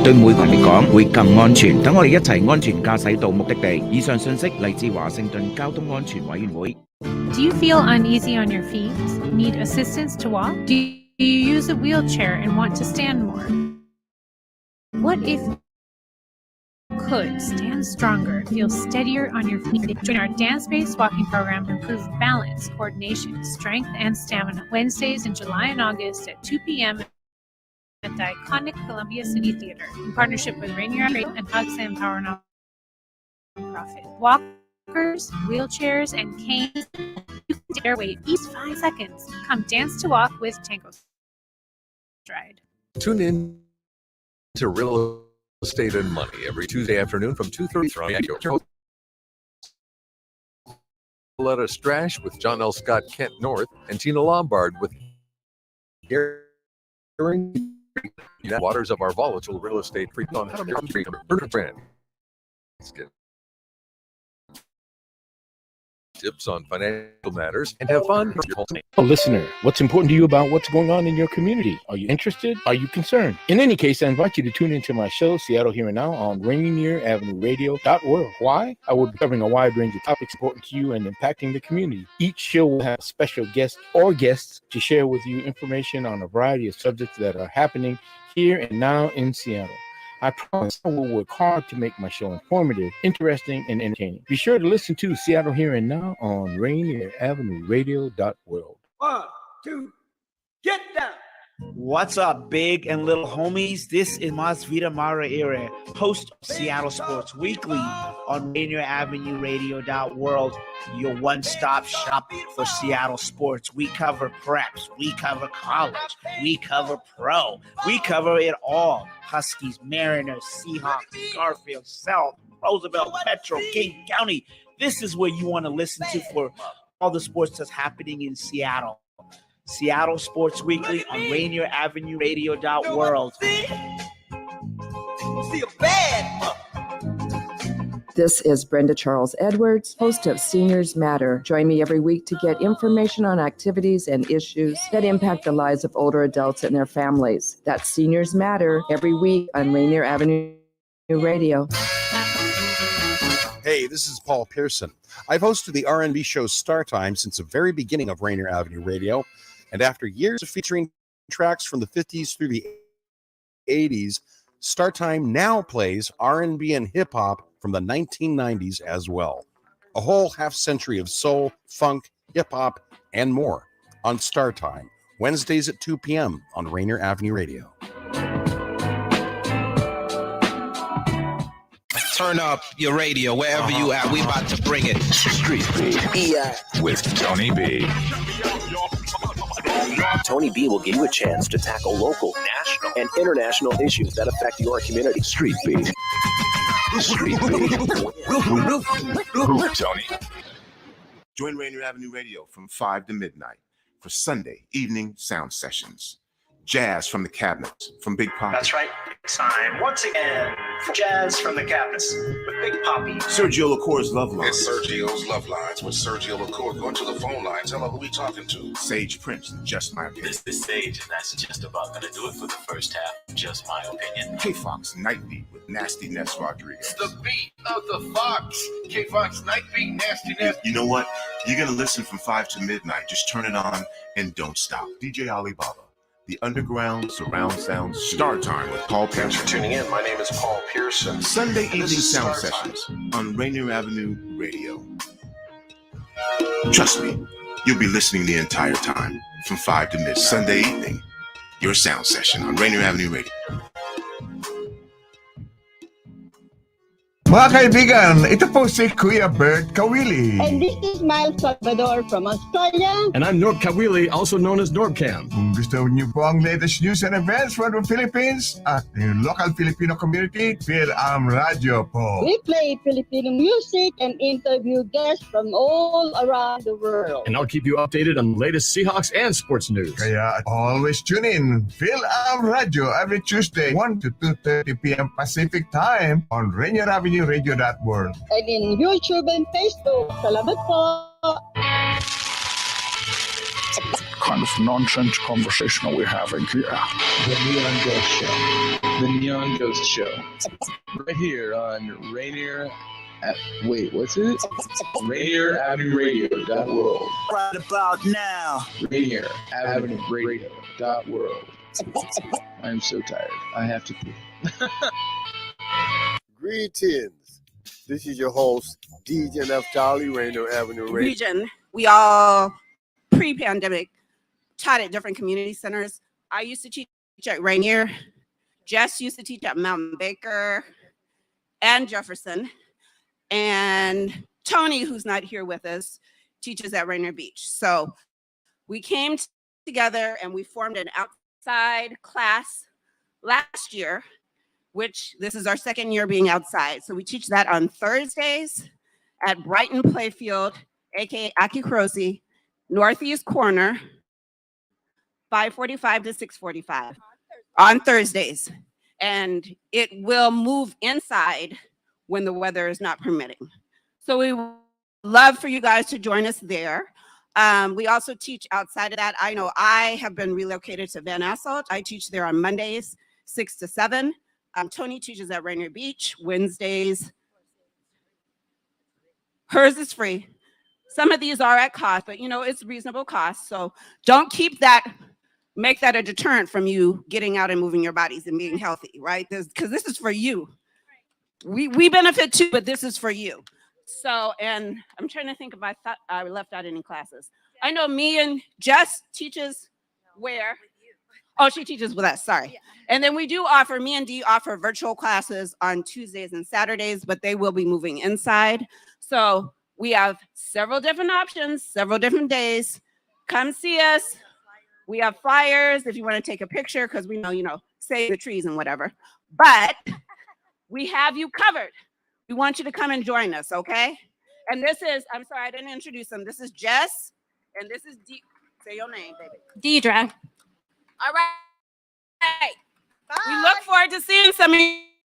對每個人嚟講會更安全。等我哋一齊安全駕駛到目的地。以上信息嚟自華盛頓交通安全委員會。Do you feel uneasy on your feet? Need assistance to walk? Do you use a wheelchair and want to stand more? What if you could stand stronger, feel steadier on your feet? Join our dance-based walking program to improve balance, coordination, strength, and stamina. Wednesdays in July and August at 2 p.m. at the iconic Columbia City Theater in partnership with Rainier Avenue and Hugs and Power Nonprofit. Walkers, wheelchairs, and canes, you can dare wait each 5 seconds. Come dance to walk with Tango Stride. Tune in to Real Estate and Money every Tuesday afternoon from 2:30. Let us Strash with John L. Scott Kent North and Tina Lombard with Hearing the Waters of Our Volatile Real Estate Free on Brand. Tips on financial matters and have fun. Oh, listener, what's important to you about what's going on in your community? Are you interested? Are you concerned? In any case, I invite you to tune into my show, Seattle Here and Now, on Rainier Avenue Radio App. Why? I will be covering a wide range of topics important to you and impacting the community. Each show will have a special guest or guests to share with you information on a variety of subjects that are happening here and now in Seattle. I promise I will work hard to make my show informative, interesting, and entertaining. Be sure to listen to Seattle Here and Now on Rainier Avenue Radio World. 1, 2, get down. What's up, big and little homies? This is Masvita Mara, host of Seattle Sports Weekly on Rainier Avenue Radio World, your one-stop shop for Seattle sports. We cover preps, we cover college, we cover pro, we cover it all. Huskies, Mariners, Seahawks, Garfield, South, Roosevelt, Metro, King County. This is where you want to listen to for all the sports that's happening in Seattle. Seattle Sports Weekly on Rainier Avenue Radio World. This is Brenda Charles Edwards, host of Seniors Matter. Join me every week to get information on activities and issues that impact the lives of older adults and their families. That's Seniors Matter every week on Rainier Avenue Radio. Hey, this is Paul Pearson. I've hosted the R&B show Star Time since the very beginning of Rainier Avenue Radio. And after years of featuring tracks from the 50s through the 80s, Star Time now plays R&B and hip-hop from the 1990s as well. A whole half-century of soul, funk, hip-hop, and more on Star Time, Wednesdays at 2 p.m. on Rainier Avenue Radio. Turn up your radio wherever you at. We about to bring it. Street Beat with Tony B. Tony B will give you a chance to tackle local, national, and international issues that affect your community. Street Beat. Street Beat. Tony. Join Rainier Avenue Radio from 5 to midnight for Sunday evening sound sessions. Jazz from the cabinets from Big Poppy. That's right. Time once again for Jazz from the cabinets with Big Poppy. Sergio LaCour's Love Lines. It's Sergio's Love Lines with Sergio LaCour. Go to the phone line. Tell her who we talking to. Sage Prince, Just My Opinion. This is Sage, and that's just about going to do it for the first half. Just My Opinion. K-Fox Nightbeat with Nasty Ness Rodriguez. It's the beat of the Fox. K-Fox Nightbeat, Nasty Ness. You know what? You're going to listen from 5 to midnight. Just turn it on and don't stop. DJ Alibaba. The Underground Surround Sound Star Time with Paul Pearson. Thanks for tuning in. My name is Paul Pearson. Sunday evening sound sessions on Rainier Avenue Radio. Trust me, you'll be listening the entire time from 5 to midnight. Sunday evening, your sound session on Rainier Avenue Radio. Mga kaibigan, ito po si Kuya Bert Kawili. And this is Miles Salvador from Australia. And I'm Norb Kawili, also known as Norbcam. Kung gusto niyo po ang latest news and events from the Philippines at yung local Filipino community, Phil-Am Radio po. We play Filipino music and interview guests from all around the world. And I'll keep you updated on the latest Seahawks and sports news. Kaya always tune in, Phil-Am Radio every Tuesday, 1 to 2:30 p.m. Pacific Time on Rainier Avenue Radio.world. And in YouTube and Facebook. Salamat po. kind of nonsense conversation we're having here. The Neon Ghost Show. The Neon Ghost Show. Right here on Rainier. What's it? Rainier Avenue Radio.world. Right about now. Rainier Avenue Radio.world. I'm so tired. I have to pee. Greetings. This is your host, DJ Neftali, Rainier Avenue Radio. Region. We all, pre-pandemic, taught at different community centers. I used to teach at Rainier. Jess used to teach at Mountain Baker and Jefferson. And Tony, who's not here with us, teaches at Rainier Beach. So we came together and we formed an outside class last year, which this is our second year being outside. So we teach that on Thursdays at Rainier Playfield, aka Aki Croce, Northeast Corner, 5:45 to 6:45 on Thursdays. And it will move inside when the weather is not permitting. So we would love for you guys to join us there. We also teach outside of that. I know I have been relocated to Van Asselt. I teach there on Mondays, 6 to 7. Tony teaches at Rainier Beach Wednesdays. Hers is free. Some of these are at cost, but it's reasonable cost. So don't make that a deterrent from you getting out and moving your bodies and being healthy, right? Because this is for you. We benefit too, but this is for you. So, and I'm trying to think if I thought I left out any classes. I know me and Jess teaches where? Oh, she teaches with us, sorry. Yeah. And then me and Dee offer virtual classes on Tuesdays and Saturdays, but they will be moving inside. So we have several different options, several different days. Come see us. We have flyers if you want to take a picture, because we know, save the trees and whatever. But we have you covered. We want you to come and join us, okay? And this is, I'm sorry, I didn't introduce them. This is Jess, and this is say your name, baby. Deidre. All right. Bye. We look forward to seeing some of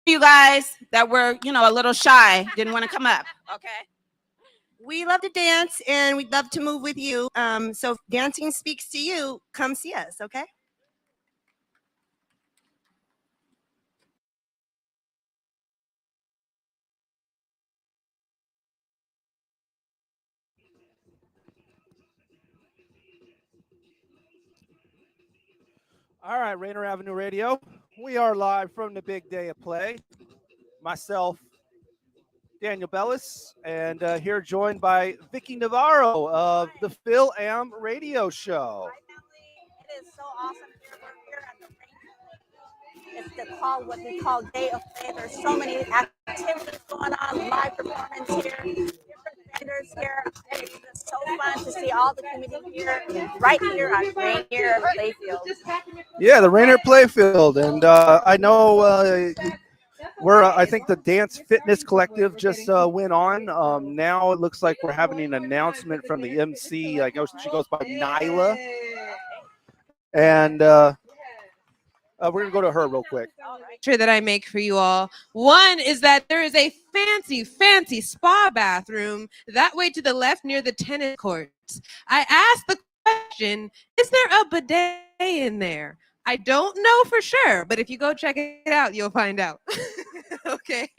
you guys that were, a little shy, didn't want to come up, okay? We love to dance, and we'd love to move with you. So if dancing speaks to you, come see us, okay? All right, Rainier Avenue Radio. We are live from the big day of play. Myself, Daniel Bellis, and here joined by Vicky Navarro of the Phil Am Radio Show. It is so awesome here. We're here at the Rainier. It's what we call Day of Play. There's so many activities going on, live performance here, different vendors here. It's just so fun to see all the community here, right here on Rainier Playfield. Yeah, the Rainier Playfield, and I know I think the Dance Fitness Collective just went on. Now it looks like we're having an announcement from the MC. I know she goes by Nyla, and we're gonna go to her real quick. Sure that I make for you all. One is that there is a fancy spa bathroom that way to the left near the tennis courts. I asked the question, is there a bidet in there? I don't know for sure, but if you go check it out, you'll find out. Okay.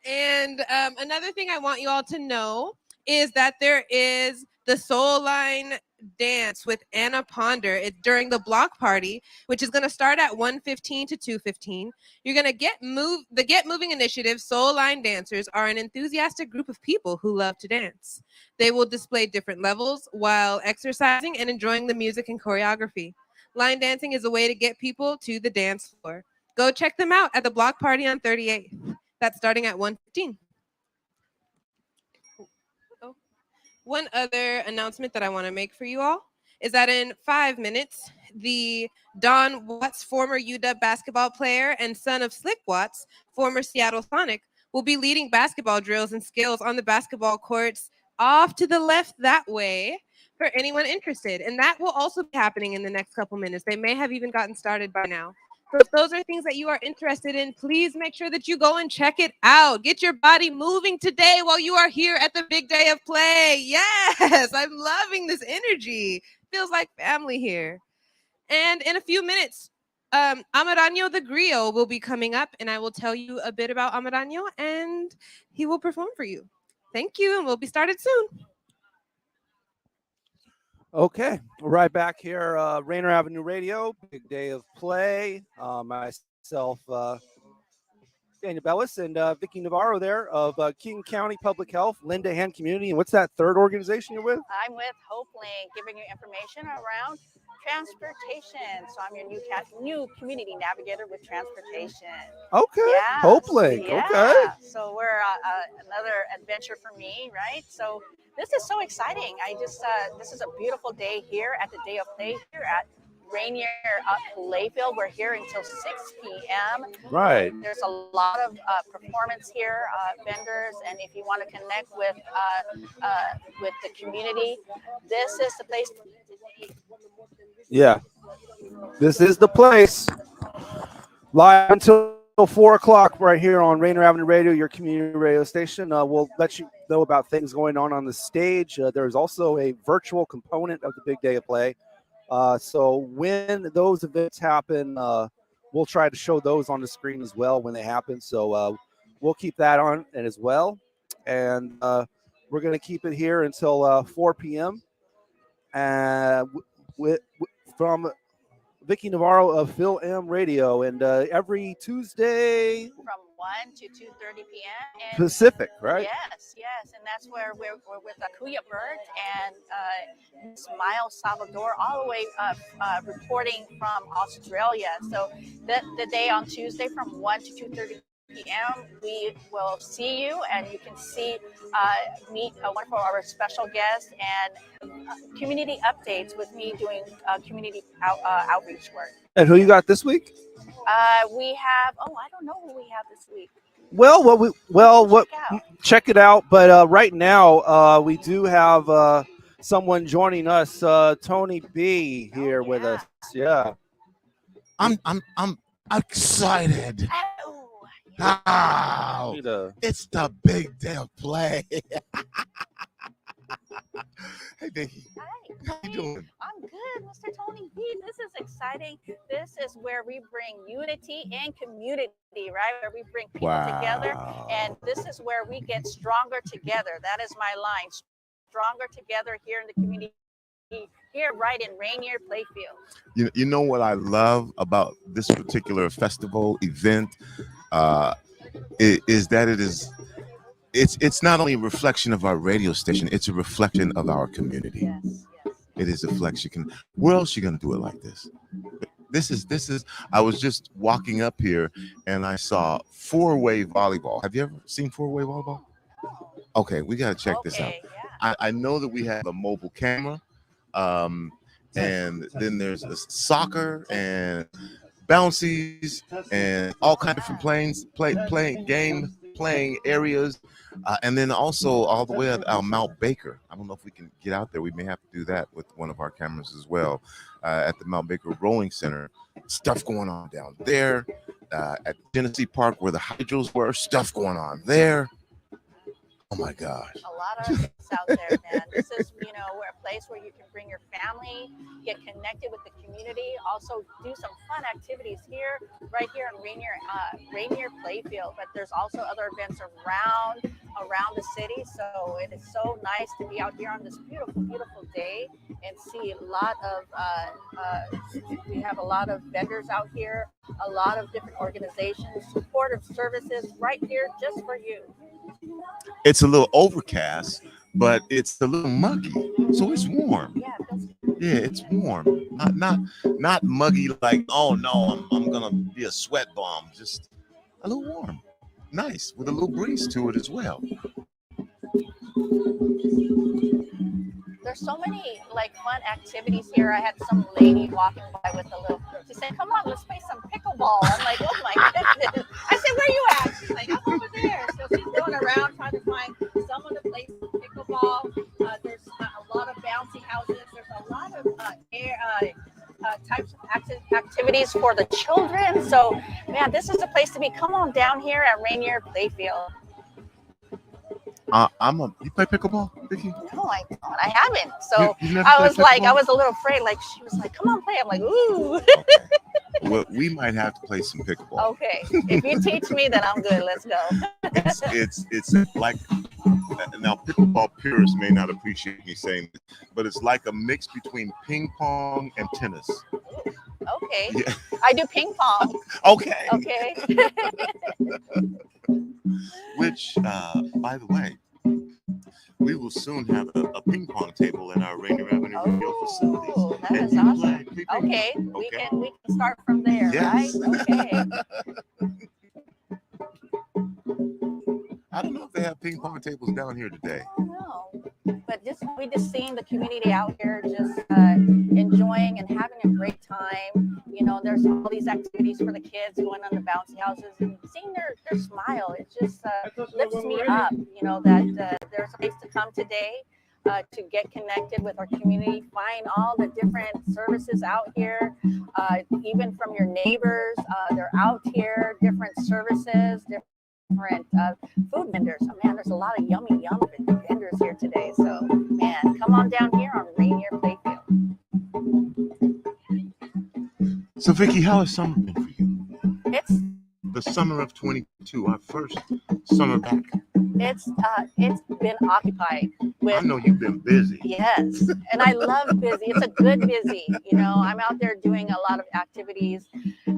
And another thing I want you all to know is that there is the Soul Line dance with Anna Ponder. It's during the block party, which is going to start at 1:15 to 2:15. You're going to the Get Moving Initiative Soul Line dancers are an enthusiastic group of people who love to dance. They will display different levels while exercising and enjoying the music and choreography. Line dancing is a way to get people to the dance floor. Go check them out at the block party on 38th. That's starting at 1:15. One other announcement that I want to make for you all is that in 5 minutes, the Don Watts, former UW basketball player and son of Slick Watts, former Seattle Sonic, will be leading basketball drills and skills on the basketball courts off to the left that way for anyone interested. And that will also be happening in the next couple minutes. They may have even gotten started by now. So if those are things that you are interested in, please make sure that you go and check it out. Get your body moving today while you are here at the big day of play. Yes, I'm loving this energy. Feels like family here. And in a few minutes, Amaranyo the Griot will be coming up, and I will tell you a bit about Amaranyo, and he will perform for you. Thank you, and we'll be started soon. Okay, we're right back here, Rainier Avenue Radio, big day of play. Myself, Daniel Bellis, and Vicky Navarro there of King County Public Health, Linda Hand Community, and what's that third organization you're with? I'm with HopeLink, giving you information around transportation. So I'm your new community navigator with transportation. Okay, yes, HopeLink, yeah. okay. So we're another adventure for me, right? So this is so exciting. This is a beautiful day here at the Day of Play here at Rainier Playfield. We're here until 6 p.m. Right. There's a lot of performance here, vendors, and if you want to connect with the community, this is the place. Yeah, this is the place. Live until 4 o'clock right here on Rainier Avenue Radio, your community radio station. We'll let you know about things going on the stage. There's also a virtual component of the big day of play. So when those events happen, we'll try to show those on the screen as well when they happen. So we'll keep that on as well. And we're going to keep it here until 4 p.m. From Vicky Navarro of Phil M Radio. And every Tuesday from 1 to 2:30 p.m. Pacific, right? Yes. And that's where we're with Akuya Bird and Miss Miles Salvador, all the way reporting from Australia. So the day on Tuesday from 1 to 2:30 p.m. we will see you, and you can meet one of our special guests and community updates with me doing community outreach work. And who you got this week? We have, I don't know who we have this week. Check it out. But right now, we do have someone joining us, Tony B here with us. Yeah. I'm excited. Wow. It's the big day of play. Hey, Vicky. Hi. How you doing? I'm good, Mr. Tony B. This is exciting. This is where we bring unity and community, right? Where we bring people together. And this is where we get stronger together. That is my line. Stronger together here in the community. Here right in Rainier Playfield. You know what I love about this particular festival event is that it's not only a reflection of our radio station, it's a reflection of our community. Yes. It is a reflection. Where else are you gonna do it like this? This is I was just walking up here and I saw four-way volleyball. Have you ever seen four-way volleyball? Okay, we gotta check this out. Yeah. I know that we have a mobile camera. And then there's a soccer and bouncies and all kinds of different playing areas, and then also all the way at Mount Baker. I don't know if we can get out there. We may have to do that with one of our cameras as well. At the Mount Baker Rowing Center, stuff going on down there. At Genesee Park, where the hydros were, stuff going on there. Oh my gosh. A lot of things out there, man. This is, we're a place where you can bring your family, get connected with the community, also do some fun activities here, right here in Rainier Playfield. But there's also other events around the city. So it is so nice to be out here on this beautiful, beautiful day and see a lot of, we have a lot of vendors out here, a lot of different organizations, supportive services right here just for you. It's a little overcast, but it's a little muggy, so it's warm. Yeah, it's warm. Not muggy like, oh no, I'm gonna be a sweat bomb. Just a little warm, nice, with a little breeze to it as well. There's so many fun activities here. I had some lady walking by with a little. She said, "Come on, let's play some pickleball." I'm like, "Oh my goodness!" I said, "Where are you at?" She's like, "I'm over there." So she's going around trying to find someone to play some pickleball. There's a lot of bouncy houses. There's a lot of types of activities for the children. So, man, this is a place to be. Come on down here at Rainier Playfield. You play pickleball, Vicky? No, I don't. I haven't. So You never I played was like, I pickleball? was a little afraid. Like she was like, "Come on, play." I'm like, "Ooh." Well, we might have to play some pickleball. Okay. If you teach me, then I'm good. Let's go. It's like, now pickleball purists may not appreciate me saying this, but it's like a mix between ping pong and tennis. Okay. Yeah. I do ping pong. Okay. Okay. Which, by the way, we will soon have a ping pong table in our Rainier Avenue Radio facilities. Oh, that is awesome. Okay. We can start from there, Yes. right? Okay. I don't know if they have ping pong tables down here today. No, but we just seeing the community out here just enjoying and having a great time. You know, there's all these activities for the kids going on the bouncy houses and seeing their smile. It just lifts me up. You know that there's a place to come today to get connected with our community, find all the different services out here, even from your neighbors. They're out here, different services, different food vendors. Oh man, there's a lot of yummy vendors here today. So man, come on down here on Rainier Playfield. So Vicky, how has summer been for you? It's the summer of 22, our first summer back. It's been occupied with. I know you've been busy. Yes, and I love busy. It's a good busy. You know, I'm out there doing a lot of activities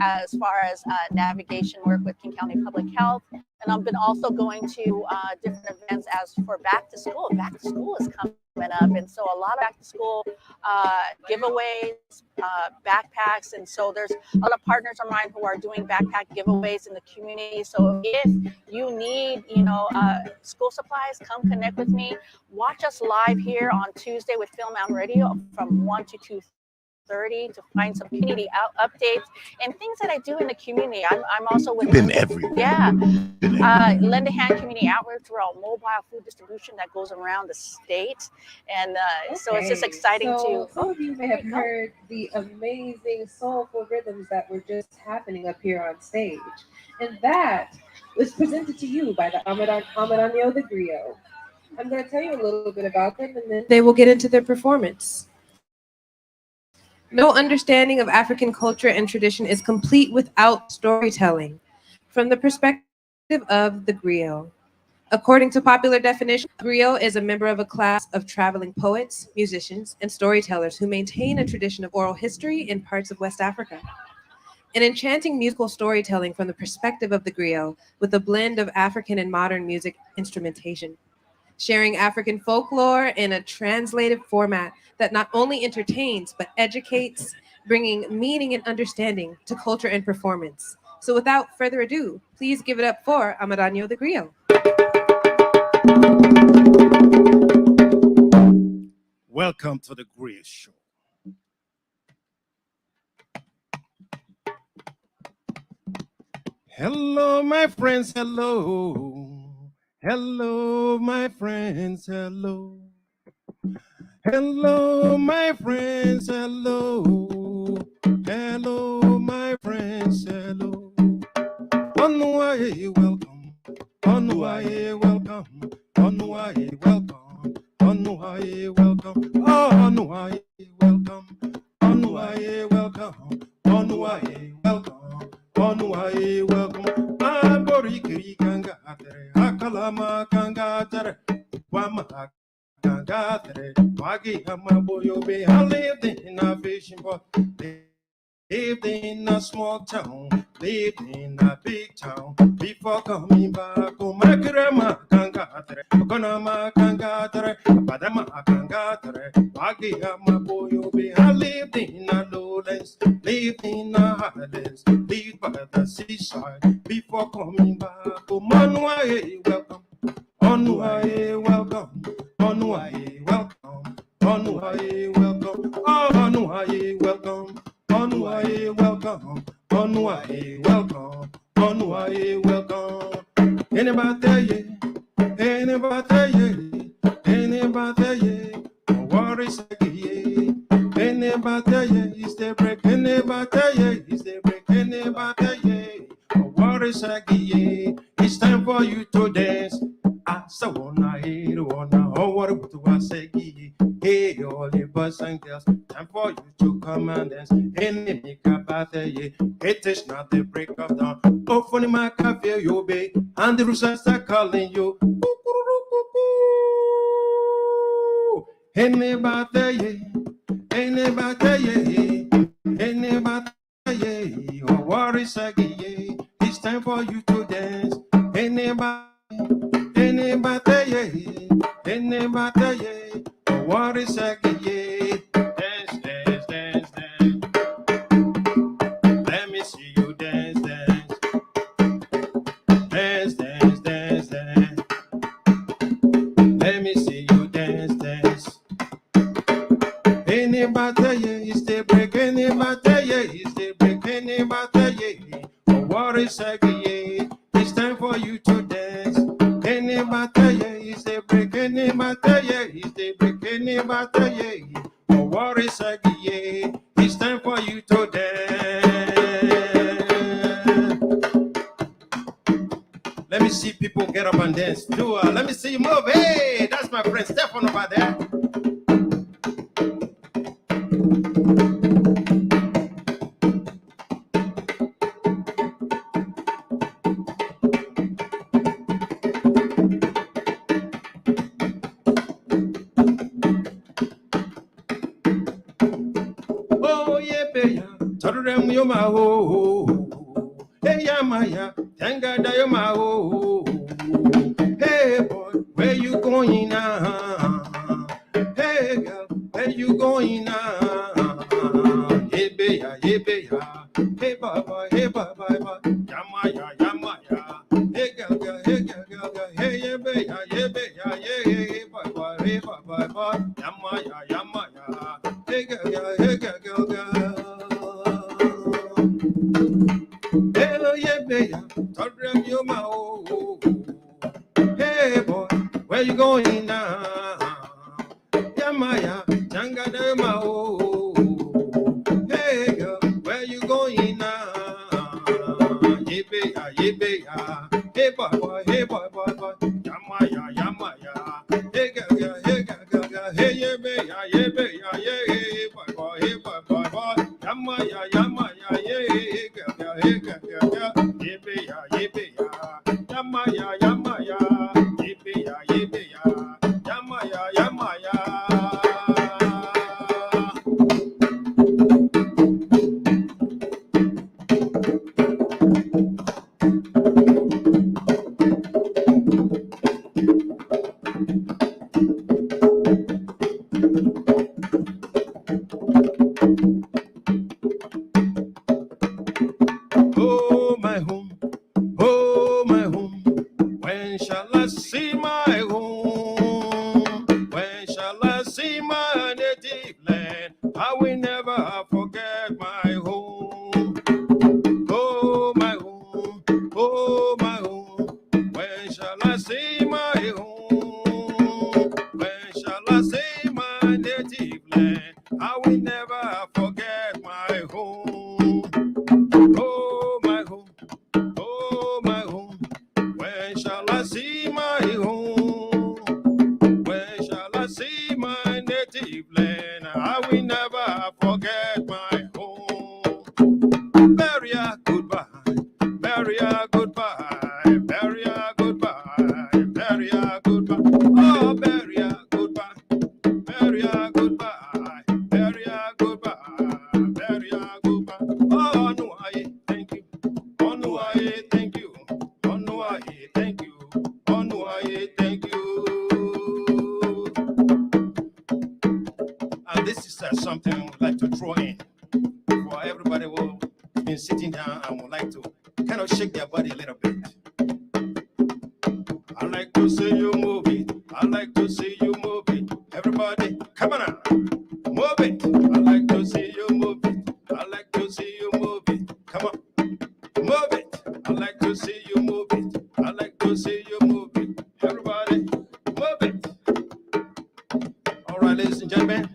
as far as navigation work with King County Public Health, and I've been also going to different events as for back to school. Back to school is coming up, and so a lot of back to school giveaways, backpacks, and so there's a lot of partners of mine who are doing backpack giveaways in the community. So if you need, school supplies, come connect with me. Watch us live here on Tuesday with Film Mountain Radio from 1 to 2:30 to find some community updates and things that I do in the community. I'm also with. You've been everywhere. Yeah. Lend a Hand Community Outreach through our mobile food distribution that goes around the state. And so it's just exciting to. Some of you may have heard the amazing soulful rhythms that were just happening up here on stage. And that was presented to you by the Amaranyo the Griot. I'm going to tell you a little bit about them and then they will get into their performance. No understanding of African culture and tradition is complete without storytelling. From the perspective of the griot. According to popular definition, a griot is a member of a class of traveling poets, musicians, and storytellers who maintain a tradition of oral history in parts of West Africa. An enchanting musical storytelling from the perspective of the griot with a blend of African and modern music instrumentation. Sharing African folklore in a translated format that not only entertains, but educates, bringing meaning and understanding to culture and performance. So without further ado, please give it up for Amaranyo the Griot. Welcome to the Griot Show. Hello, my friends, hello. Hello, my friends, hello. Hello, my friends, hello. Hello, my friends, hello. Onway, welcome. Onway, welcome. Onway, welcome. Onway, welcome. Onway, welcome. Onway, welcome. Onway, welcome. Onway, welcome. Aborikiri kangatere. Akalama kangatere. Wama kangatere. Wagi hamaboyobe. I lived in a fishing boat. Lived in a small town, lived in a big town. Before coming back, oh my grandma kangatere, Okonama kangatere, Padama kangatere, Wagiyama boyobe. I lived in a lowlands, lived in a highlands, lived by the seaside. Before coming back, oh Manuaye, welcome, Onuaye, welcome, Onuaye, welcome, Onuaye, welcome, Onuaye, welcome. Onway, welcome. Onway, welcome. Onway, welcome. Anybody, anybody, anybody, what is it? Anybody, is the break? Anybody, is the break? Anybody, what is it? It's time for you to dance. Ah, So wanna hate, wanna oh what to say? Hey, all the boys and girls, time for you to come and dance. Any make a birthday, it is not the break of dawn. Oh, funny my cafe, you be, and the roosters are calling you. Any birthday, any birthday, any birthday, oh, what is again? It's time for you to dance. Any birthday, any birthday, oh, what is again? Dance, dance, dance, dance. Let me see you dance, dance. Dance, dance, dance, dance. Let me see you dance, dance. Any birthday is the break, any birthday is the break, any birthday. Oh, what is again? It's time for you to dance. Any birthday is the break, any birthday is the break, any birthday. Oh, what is again? It's time for you to dance. Let me see people get up and dance. Let me see you move. Hey, that's my friend Stefan over there. Oh yeah, baby, Tadurem yo ma ho. Hey ya maya, Tanga da yo ma ho. Hey boy, where you going now? Hey girl, where you going now? Hey beya, hey beya, hey baba, Yamaya, Yamaya. Hey girl, girl, hey girl, girl, girl. Hey yeah beya, yeah, hey baba, Yamaya, Yamaya. Hey girl, girl, hey girl, girl, girl. Hey yeah beya, Tadurem yo ma ho. Hey boy, where you going now? Yamaya, Tanga da ma ho. Hey girl, where you going now? Yibeya, yibeya. Hey boy, Yamaya, Yamaya. Hey girl, girl, hey girl, girl, girl. Hey yibeya, yibeya, yeah. Hey boy, Yamaya, Yamaya, yeah. Hey girl, girl, hey girl, girl, girl. Yibeya, yibeya. Yamaya, Yamaya. Yibeya, yibeya. Yamaya, Yamaya. Oh my home, oh my home. When shall I see my home? When shall I see my native land? I will never forget my home. Oh my home, oh my home. When shall I see my home? When shall I see my native land? I will never forget my home. Oh my home, oh my home. When shall I see my home? When shall I see my native land? I will never forget my home. Barrier goodbye, barrier goodbye, barrier goodbye, barrier goodbye. Oh, barrier goodbye, barrier goodbye, barrier goodbye, barrier goodbye. Oh no, I thank you. Oh no, I thank you. Oh no, I thank you. Oh no, I thank you. And this is something I would like to throw in for everybody who's been sitting down and would like to kind of shake their body a little bit. I like to see you move it. I like to see you move it. Everybody, come on now. Move it. I like to see you move it. I like to see you move it. Come on. Move it. I like to see you move it. I like to see you move it. Everybody, move it. All right, ladies and gentlemen.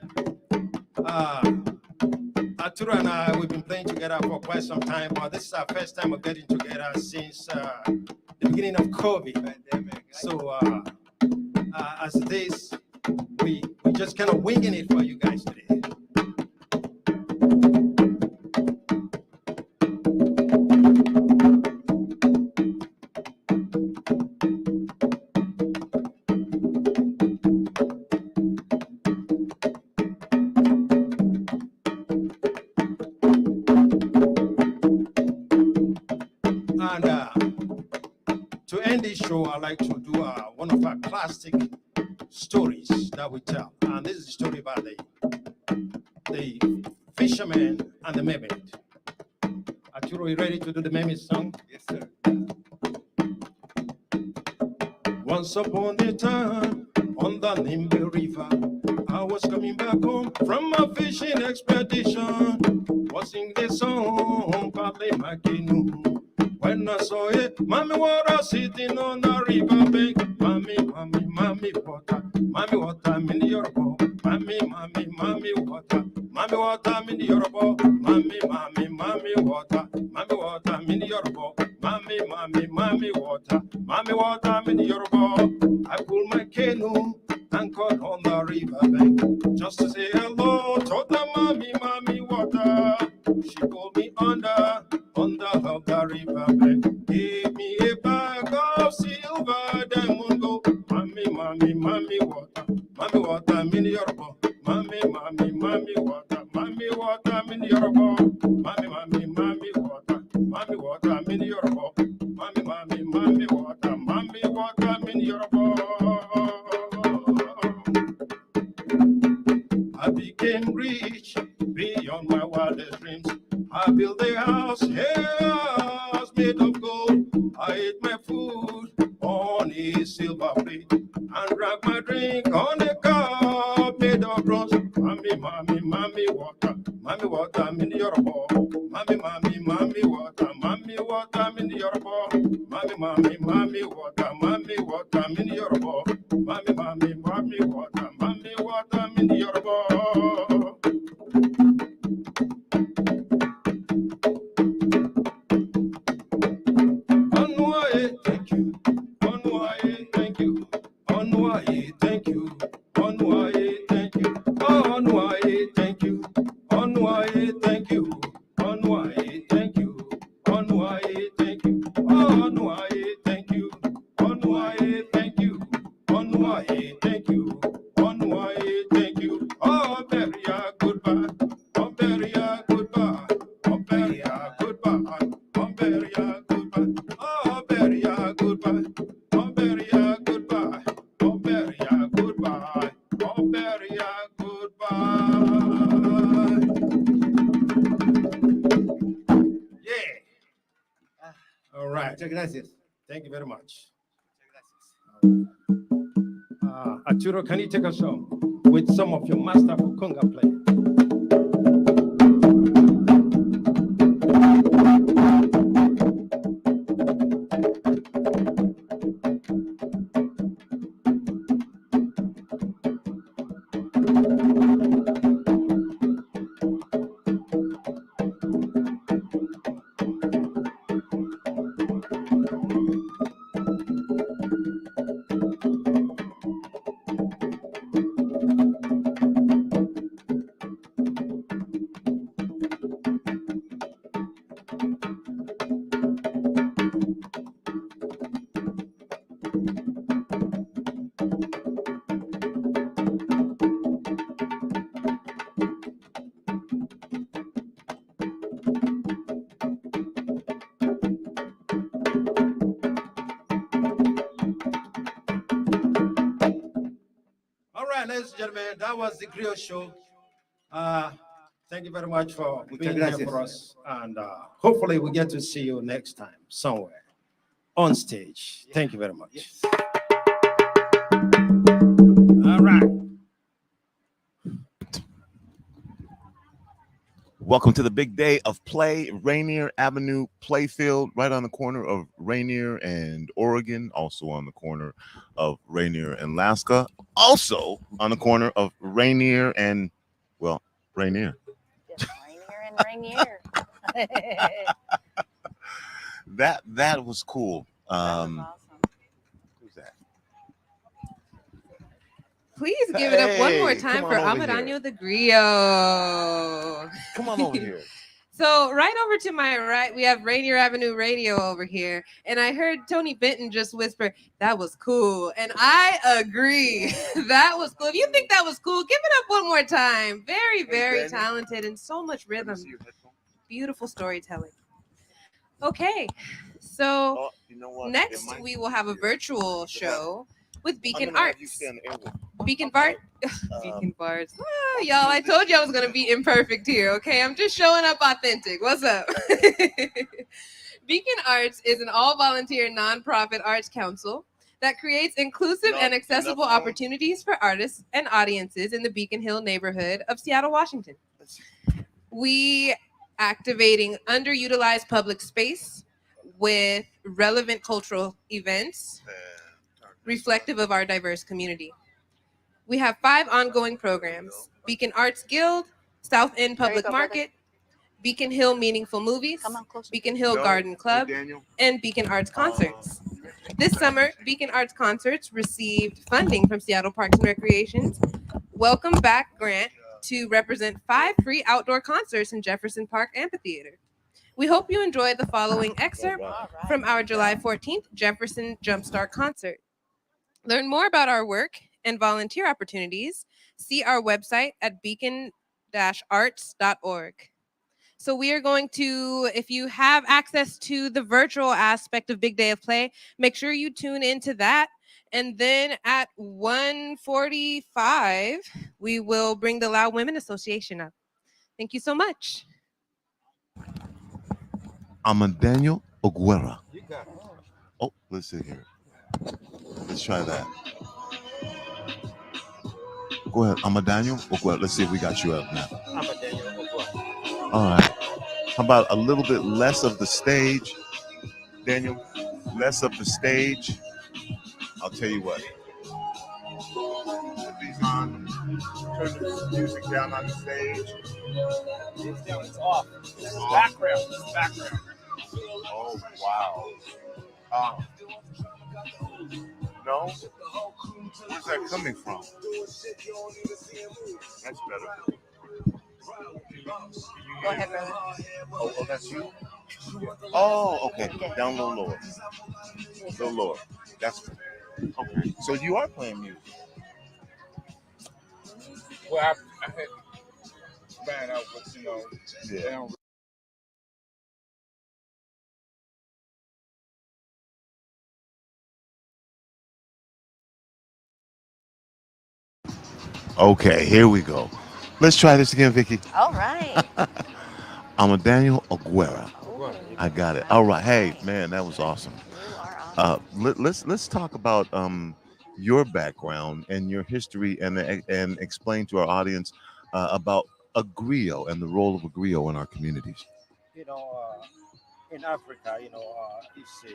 Arturo and I, we've been playing together for quite some time, but this is our first time of getting together since the beginning of COVID. So as it is, we just kind of winging it for you guys today. And to end this show, I'd like to do one of our classic stories that we tell. And this is a story about the fisherman and the mermaid. Arturo, you ready to do the mermaid song? Yes, sir. Once upon a time, on the Nimble River, I was coming back home from a fishing expedition. Was singing the song, paddling my canoe. When I saw it, mommy water sitting on the river bank. Mommy, mommy, mommy water, I'm in your boat. Mommy, mommy, mommy water, I'm in your boat. Mommy, mommy, mommy water, I'm in your boat. Mommy, mommy, mommy water, I'm in your boat. I pulled my canoe anchored on the river bank just to say hello to the mommy, mommy water. She pulled me under of the river bank, gave me a bag of silver diamond gold. Mommy, mommy, mommy water, I'm in your boat. Mommy, mommy, mommy water, I'm in your boat. Mommy, mommy, mommy water, I'm in your boat. Mommy, mommy, mommy water, I'm in your boat. I became rich beyond my wildest dreams. I built a house, made of gold. I ate my food on a silver plate and drank my drink on a cup made of bronze. Mommy, mommy, mommy water, I'm in your bowl. Mommy, mommy, mommy water, I'm in your bowl. Mommy, mommy, mommy water, I'm in your bowl. Mommy, mommy, mommy water, I'm in your bowl. Thank you. Onwaye, thank you. Onwaye, thank you. Onwaye, thank you. Onwaye, thank you. Onwaye, thank you. Onwaye, thank you. Onwaye, thank you. Onwaye, thank you. Onwaye, thank you. Onwaye, thank you. Onwaye, thank you. Oh, Beria, goodbye. Oh, Beria, goodbye. Oh, Beria, goodbye. Oh, Beria, goodbye. Oh, Beria, goodbye. Oh, Beria, goodbye. Oh, Beria, goodbye. Oh, Beria, goodbye. Yeah. All right. Muchas gracias. Thank you very much. Arturo, can you take us home with some of your masterful conga playing? Ladies and gentlemen, that was the Griot Show. Thank you very much for being here for us. And hopefully we get to see you next time somewhere on stage. Thank you very much. Yes. All right. Welcome to the big day of play, Rainier Avenue Playfield, right on the corner of Rainier and Oregon, also on the corner of Rainier and Alaska, also on the corner of Rainier and, well, Rainier. Just Rainier and Rainier. That was cool. That was awesome. Who's that? Please give it up one more Hey, time come for on over Amadano here. the Griot. Come on over here. So right over to my right, we have Rainier Avenue Radio over here. And I heard Tony Benton just whisper, that was cool. And I agree. That was cool. If you think that was cool, give it up one more time. Very, very talented and so much rhythm. Beautiful storytelling. Okay, so next we will have a virtual show with Beacon Arts. Beacon Bart. Beacon Barts. Ah, y'all, I told you I was going to be imperfect here, okay? I'm just showing up authentic. What's up? Beacon Arts is an all-volunteer nonprofit arts council that creates inclusive and accessible opportunities for artists and audiences in the Beacon Hill neighborhood of Seattle, Washington. We activating underutilized public space with relevant cultural events reflective of our diverse community. We have 5 ongoing programs: Beacon Arts Guild, South End Public Market, Beacon Hill Meaningful Movies, Beacon Hill Garden Club, and Beacon Arts Concerts. This summer, Beacon Arts Concerts received funding from Seattle Parks and Recreation's Welcome Back grant to represent 5 free outdoor concerts in Jefferson Park Amphitheater. We hope you enjoyed the following excerpt from our July 14th Jefferson Jumpstart concert. Learn more about our work and volunteer opportunities. See our website at beacon-arts.org. So we are going to, if you have access to the virtual aspect of Big Day of Play, make sure you tune into that. And then at 1:45, we will bring the Loud Women Association up. Thank you so much. I'm a Daniel Oguera. Oh, let's see here. Let's try that. Go ahead. I'm a Daniel Oguera. Let's see if we got you up now. I'm a Daniel Oguera. All right. How about a little bit less of the stage, Daniel? Less of the stage. I'll tell you what. Put these on. Turn the music down on the stage. It's down. It's off. This is background. This is background. Oh, wow. No? Where's that coming from? That's better. Go ahead, brother. Oh, that's you? Oh, okay. Down low, lower. Low, lower. That's okay. So you are playing music. Well, I had to find out what, Yeah. Okay, here we go. Let's try this again, Vicky. All right. I'm a Daniel Oguera. I got it. All right. Hey, man, that was awesome. Let's talk about your background and your history, and explain to our audience about a griot and the role of a griot in our communities. In Africa, it's a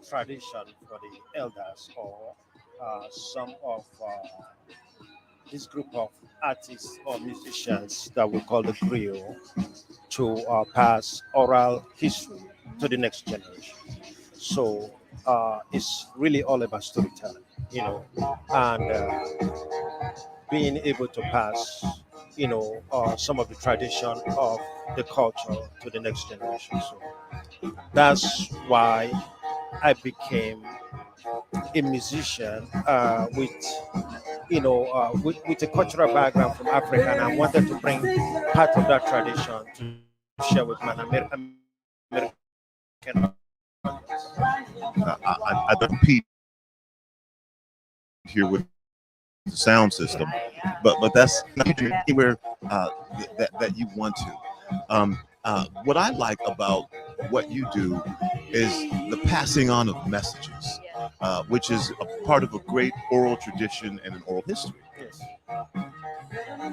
tradition for the elders or some of this group of artists or musicians that we call the griot to pass oral history to the next generation. So it's really all about storytelling, and being able to pass, some of the tradition of the culture to the next generation. So that's why I became a musician with a cultural background from Africa, and I wanted to bring part of that tradition to share with my American. I don't compete here with the sound system, but that's anywhere that you want to. What I like about what you do is the passing on of messages, which is a part of a great oral tradition and an oral history.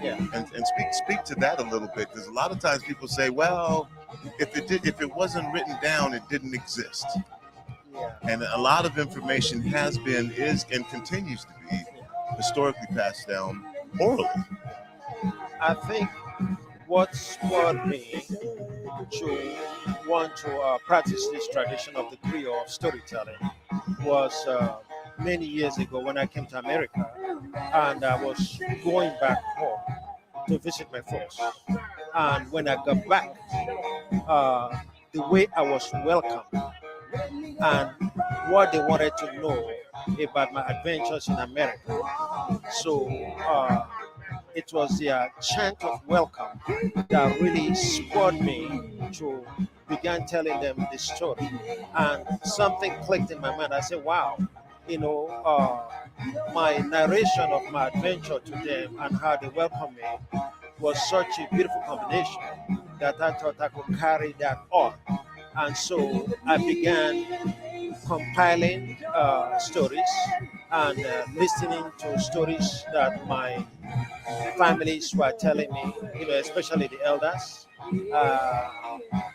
Yeah. And speak to that a little bit, because a lot of times people say, well, if it wasn't written down, it didn't exist. Yeah. And a lot of information has been, is, and continues to be historically passed down orally. I think what spurred me to want to practice this tradition of the griot of storytelling was many years ago when I came to America. and I was going back home to visit my folks. And when I got back, the way I was welcomed and what they wanted to know about my adventures in America. So it was their chant of welcome that really spurred me to begin telling them the story. And something clicked in my mind. I said, wow, my narration of my adventure to them and how they welcomed me was such a beautiful combination that I thought I could carry that on. And so I began compiling stories and listening to stories that my families were telling me, especially the elders,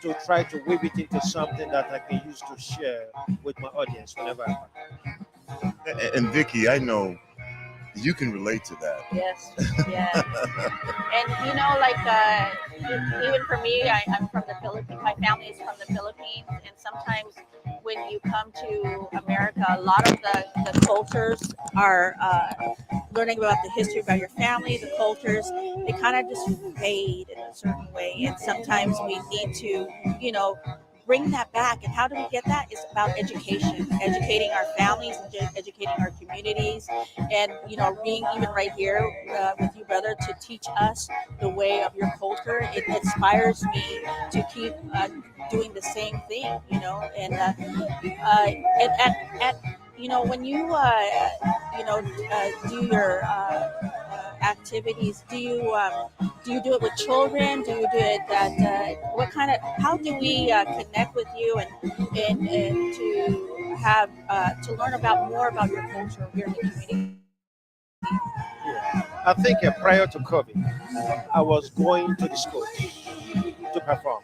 to try to weave it into something that I can use to share with my audience whenever I can. And Vicky, I know you can relate to that. Yes, yeah. And even for me, I'm from the Philippines. My family is from the Philippines, and sometimes when you come to America, a lot of the cultures are learning about the history about your family, the cultures, they kind of just fade in a certain way. And sometimes we need to, bring that back. And how do we get that? It's about education, educating our families, educating our communities, and being even right here with you, brother, to teach us the way of your culture. It inspires me to keep doing the same thing, and when you do your activities, do you do it with children? Do you do it how do we connect with you and to have to learn about more about your culture here in the community? I think prior to COVID, I was going to the school to perform,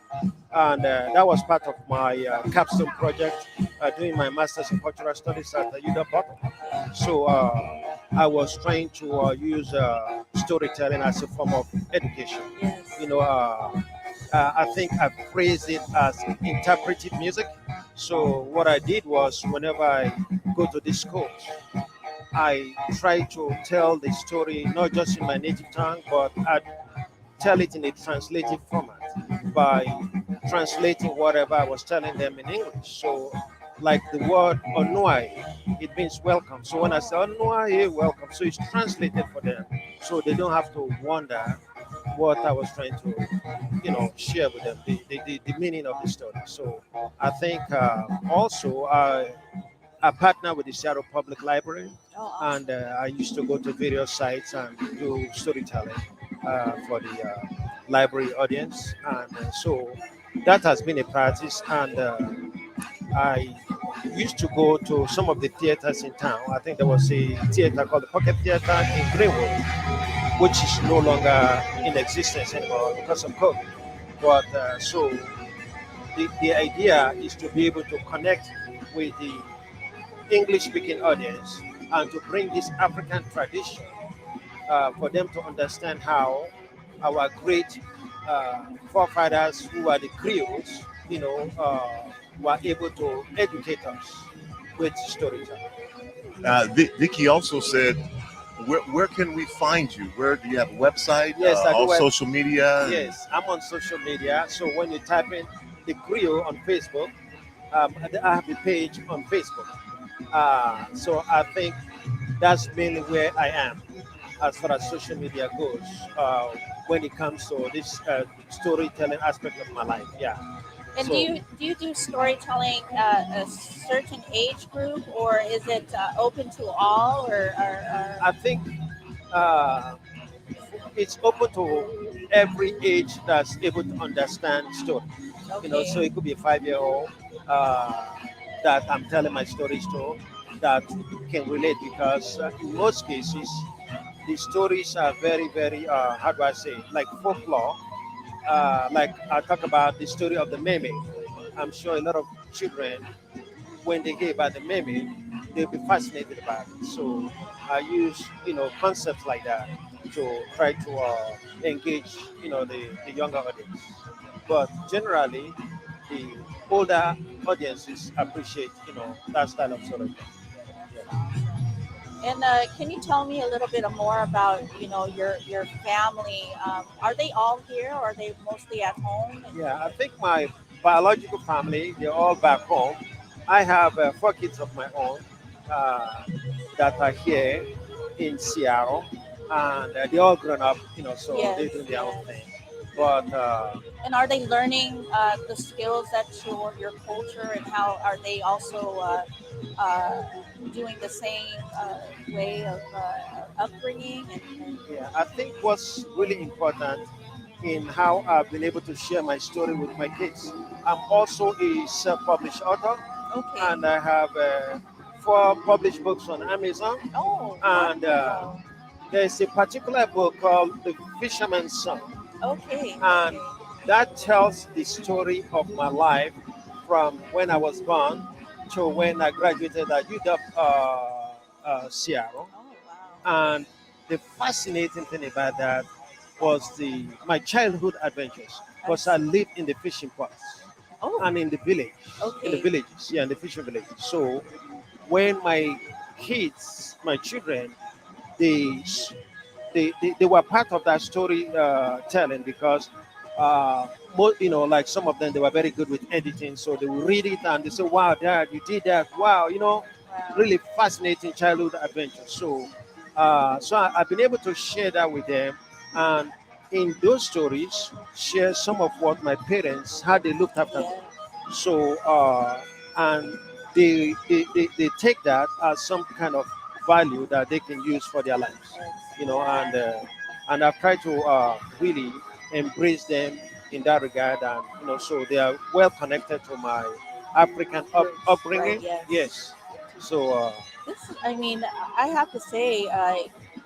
and that was part of my capstone project, doing my master's in cultural studies at the UW. So I was trying to use storytelling as a form of education. Yes. I think I phrased it as interpretive music. So what I did was, whenever I go to the schools, I try to tell the story not just in my native tongue, but I tell it in a translative format by translating whatever I was telling them in English. So, like the word "onuai," it means welcome. So when I say "onuai," welcome, so it's translated for them, so they don't have to wonder what I was trying to, share with them, the meaning of the story. So I think also I partner with the Seattle Public Library, and I used to go to various sites and do storytelling for the library audience, and so that has been a practice. And I used to go to some of the theaters in town. I think there was a theater called the Pocket Theater in Greenwood, which is no longer in existence anymore because of COVID. But so the idea is to be able to connect with the English-speaking audience and to bring this African tradition for them to understand how our great forefathers, who are the griots, were able to educate us with storytelling. Vicky also said, where can we find you? Where do you have a website? Yes, I all do social media? Yes, I'm on social media. So when you type in the griot on Facebook, I have a page on Facebook. So I think that's mainly where I am as far as social media goes when it comes to this storytelling aspect of my life. Yeah. And So, do you do storytelling a certain age group, or is it open to all, or I think it's open to every age that's able to understand story. Okay. So it could be a 5-year-old that I'm telling my stories to that can relate, because in most cases the stories are very, very how do I say, like folklore. Like I talk about the story of the mermaid. I'm sure a lot of children, when they hear about the mermaid, they'll be fascinated about it. So I use concepts like that to try to engage the younger audience. But generally, the older audiences appreciate that style of storytelling. Yeah. And can you tell me a little bit more about, your family? Are they all here, or are they mostly at home? Yeah, I think my biological family, they're all back home. I have 4 kids of my own uh, that are here in Seattle, and they're all grown up, so they Yes, do their own yes. thing. But And are they learning the skills that your culture, and how are they also uh, doing the same way of upbringing? yeah, I think what's really important in how I've been able to share my story with my kids. I'm also a self-published author, Okay. and I have 4 published books on Amazon. Oh, And wonderful. there's a particular book called The Fisherman's Son, Okay. and that tells the story of my life from when I was born to when I graduated at UW Seattle. And the fascinating thing about that was my childhood adventures, because I lived in the fishing pots and in the village, in the Okay. villages, yeah, in the fishing villages. So when my kids, my children, they they were part of that story telling, because like some of them, they were very good with editing, so they would read it and they say, wow, dad, you did that, wow, really fascinating childhood adventure. So I've been able to share that with them, and in those stories share some of what my parents, how they looked after me. So and they take that as some kind of value that they can use for their lives, and I've tried to really embrace them in that regard, and so they are well connected to my African upbringing. Right, yes. Yes. So I mean, I have to say,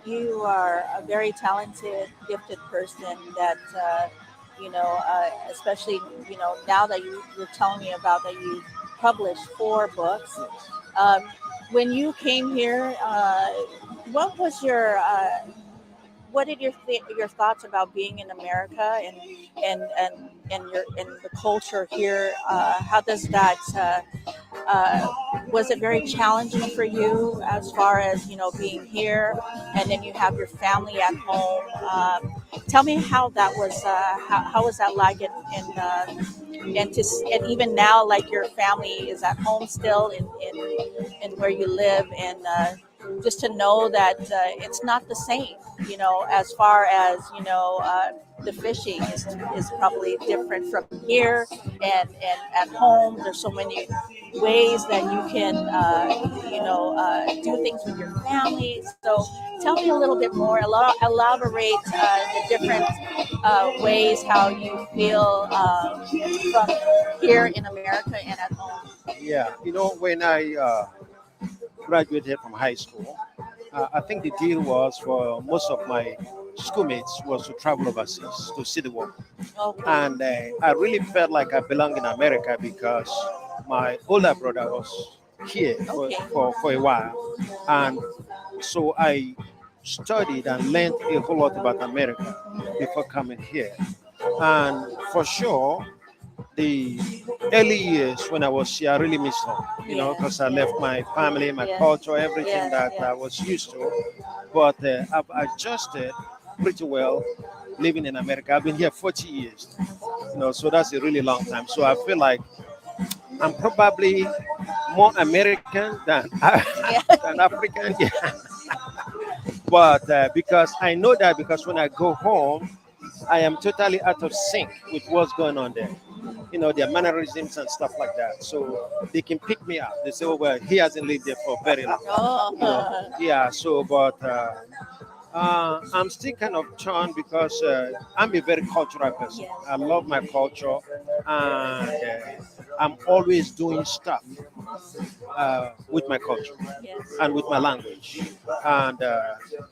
you are a very talented, gifted person that, especially, now that you're telling me about that you published 4 books. Um, when you came here, what was what did your thoughts about being in America, and the culture here? How does that uh, was it very challenging for you, as far as being here, and then you have your family at home? Tell me how that was. How was that like? And even now, like, your family is at home still in where you live, and just to know that it's not the same, as far as the fishing is probably different from here, and at home there's so many ways that you can do things with your family. So tell me a little bit more, elaborate the different ways how you feel from here in America and at home. yeah, when I graduated from high school, I think the deal was for most of my schoolmates was to travel overseas to see the world. Okay. And I really felt like I belonged in America, because my older brother was here for a while. And so I studied and learned a whole lot about America before coming here. And for sure, the early years when I was here, I really missed home, because I left my family, my culture, everything that I was used to. But I've adjusted pretty well living in America. I've been here 40 years, so that's a really long time. So I feel like I'm probably more American than, than African. Yeah. But because I know that, because when I go home, I am totally out of sync with what's going on there. Their mannerisms and stuff like that. So they can pick me up. They say, oh, well, he hasn't lived there for very long. Yeah, so, but I'm still kind of torn, because I'm a very cultural person. I love my culture, and I'm always doing stuff with my culture and with my language, and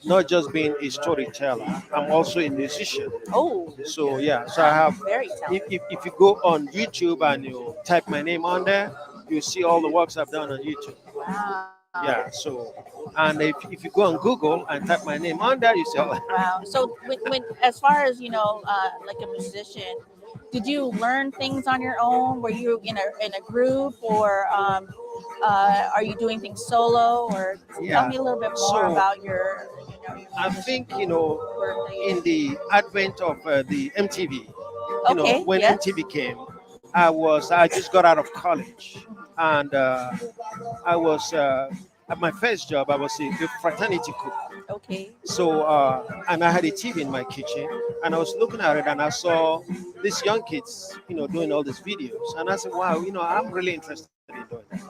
not just being a storyteller. I'm also a musician. Oh, so yeah. So I have. Very If you go on YouTube and you type my name on there, you see all the works I've done on YouTube. Wow. Yeah. So, and if you go on Google and type my name on there, you see. Wow. So when as far as like a musician, did you learn things on your own? Were you in a group, or are you doing things solo? Or tell me a little bit more about your. I think in the advent of the MTV, when MTV came, I just got out of college, and I was at my first job. I was a fraternity cook. Okay. So and I had a TV in my kitchen, and I was looking at it, and I saw these young kids, doing all these videos, and I said, wow, I'm really interested in doing that.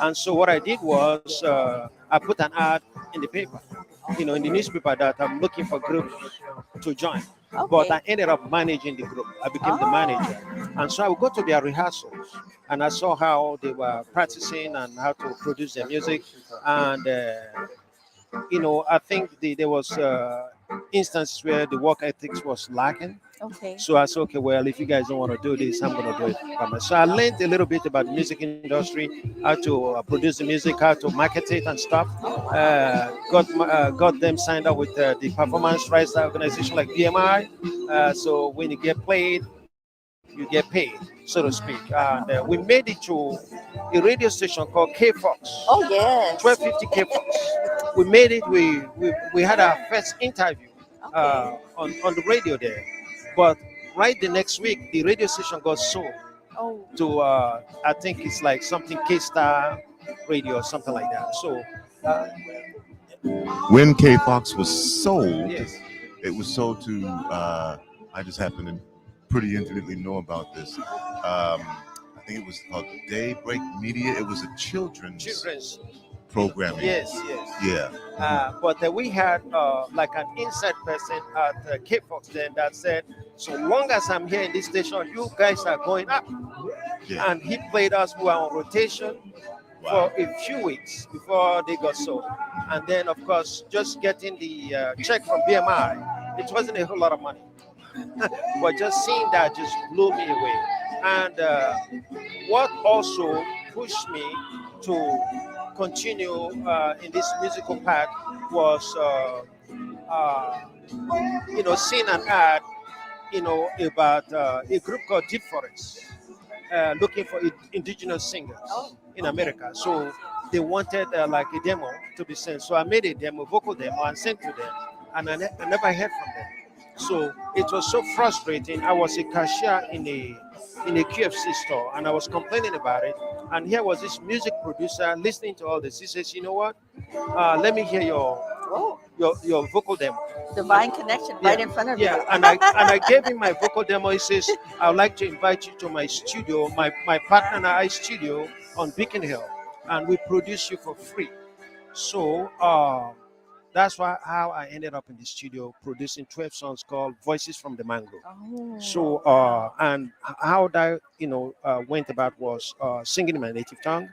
And so what I did was I put an ad in the paper, in the newspaper, that I'm looking for groups to join. Okay. But I ended up managing the group. I became the manager. And so I would go to their rehearsals, and I saw how they were practicing and how to produce their music. And, I think there was instances where the work ethics was lacking. Okay. So I said, okay, well, if you guys don't want to do this, I'm going to do it by myself. So I learned a little bit about the music industry, how to produce the music, how to market it and stuff. Got them signed up with the performance rights organization like BMI. So when you get played, you get paid, so to speak. And we made it to a radio station called K-Fox. Oh, yes. 1250 K-Fox. We made it. We had our first interview on the radio there. But right the next week, the radio station got sold to, I think it's like something K-Star Radio or something like that. So when K-Fox was sold, yes. It was sold to, I just happen to pretty intimately know about this. I think it was called Daybreak Media. It was a children's programming. Yes. Yeah. But we had like an inside person at K-Fox then that said, so long as I'm here in this station, you guys are going up. Yeah. And he played us. We were on rotation for a few weeks before they got sold. And then, of course, just getting the check from BMI, it wasn't a whole lot of money. But just seeing that just blew me away. And what also pushed me to continue in this musical path was, seeing an ad, about a group called Deep Forest, looking for indigenous singers in America. So they wanted like a demo to be sent. So I made a demo, vocal demo, and sent to them. And I never heard from them. So it was so frustrating. I was a cashier in a QFC store, and I was complaining about it. And here was this music producer listening to all this. He says, "You know what? Let me hear your vocal demo." Divine connection, right in front of you. Yeah, and I gave him my vocal demo. He says, "I would like to invite you to my studio, my partner and I studio on Beacon Hill, and we produce you for free." So that's how I ended up in the studio producing 12 songs called Voices from the Mango. So and how that went about was singing in my native tongue,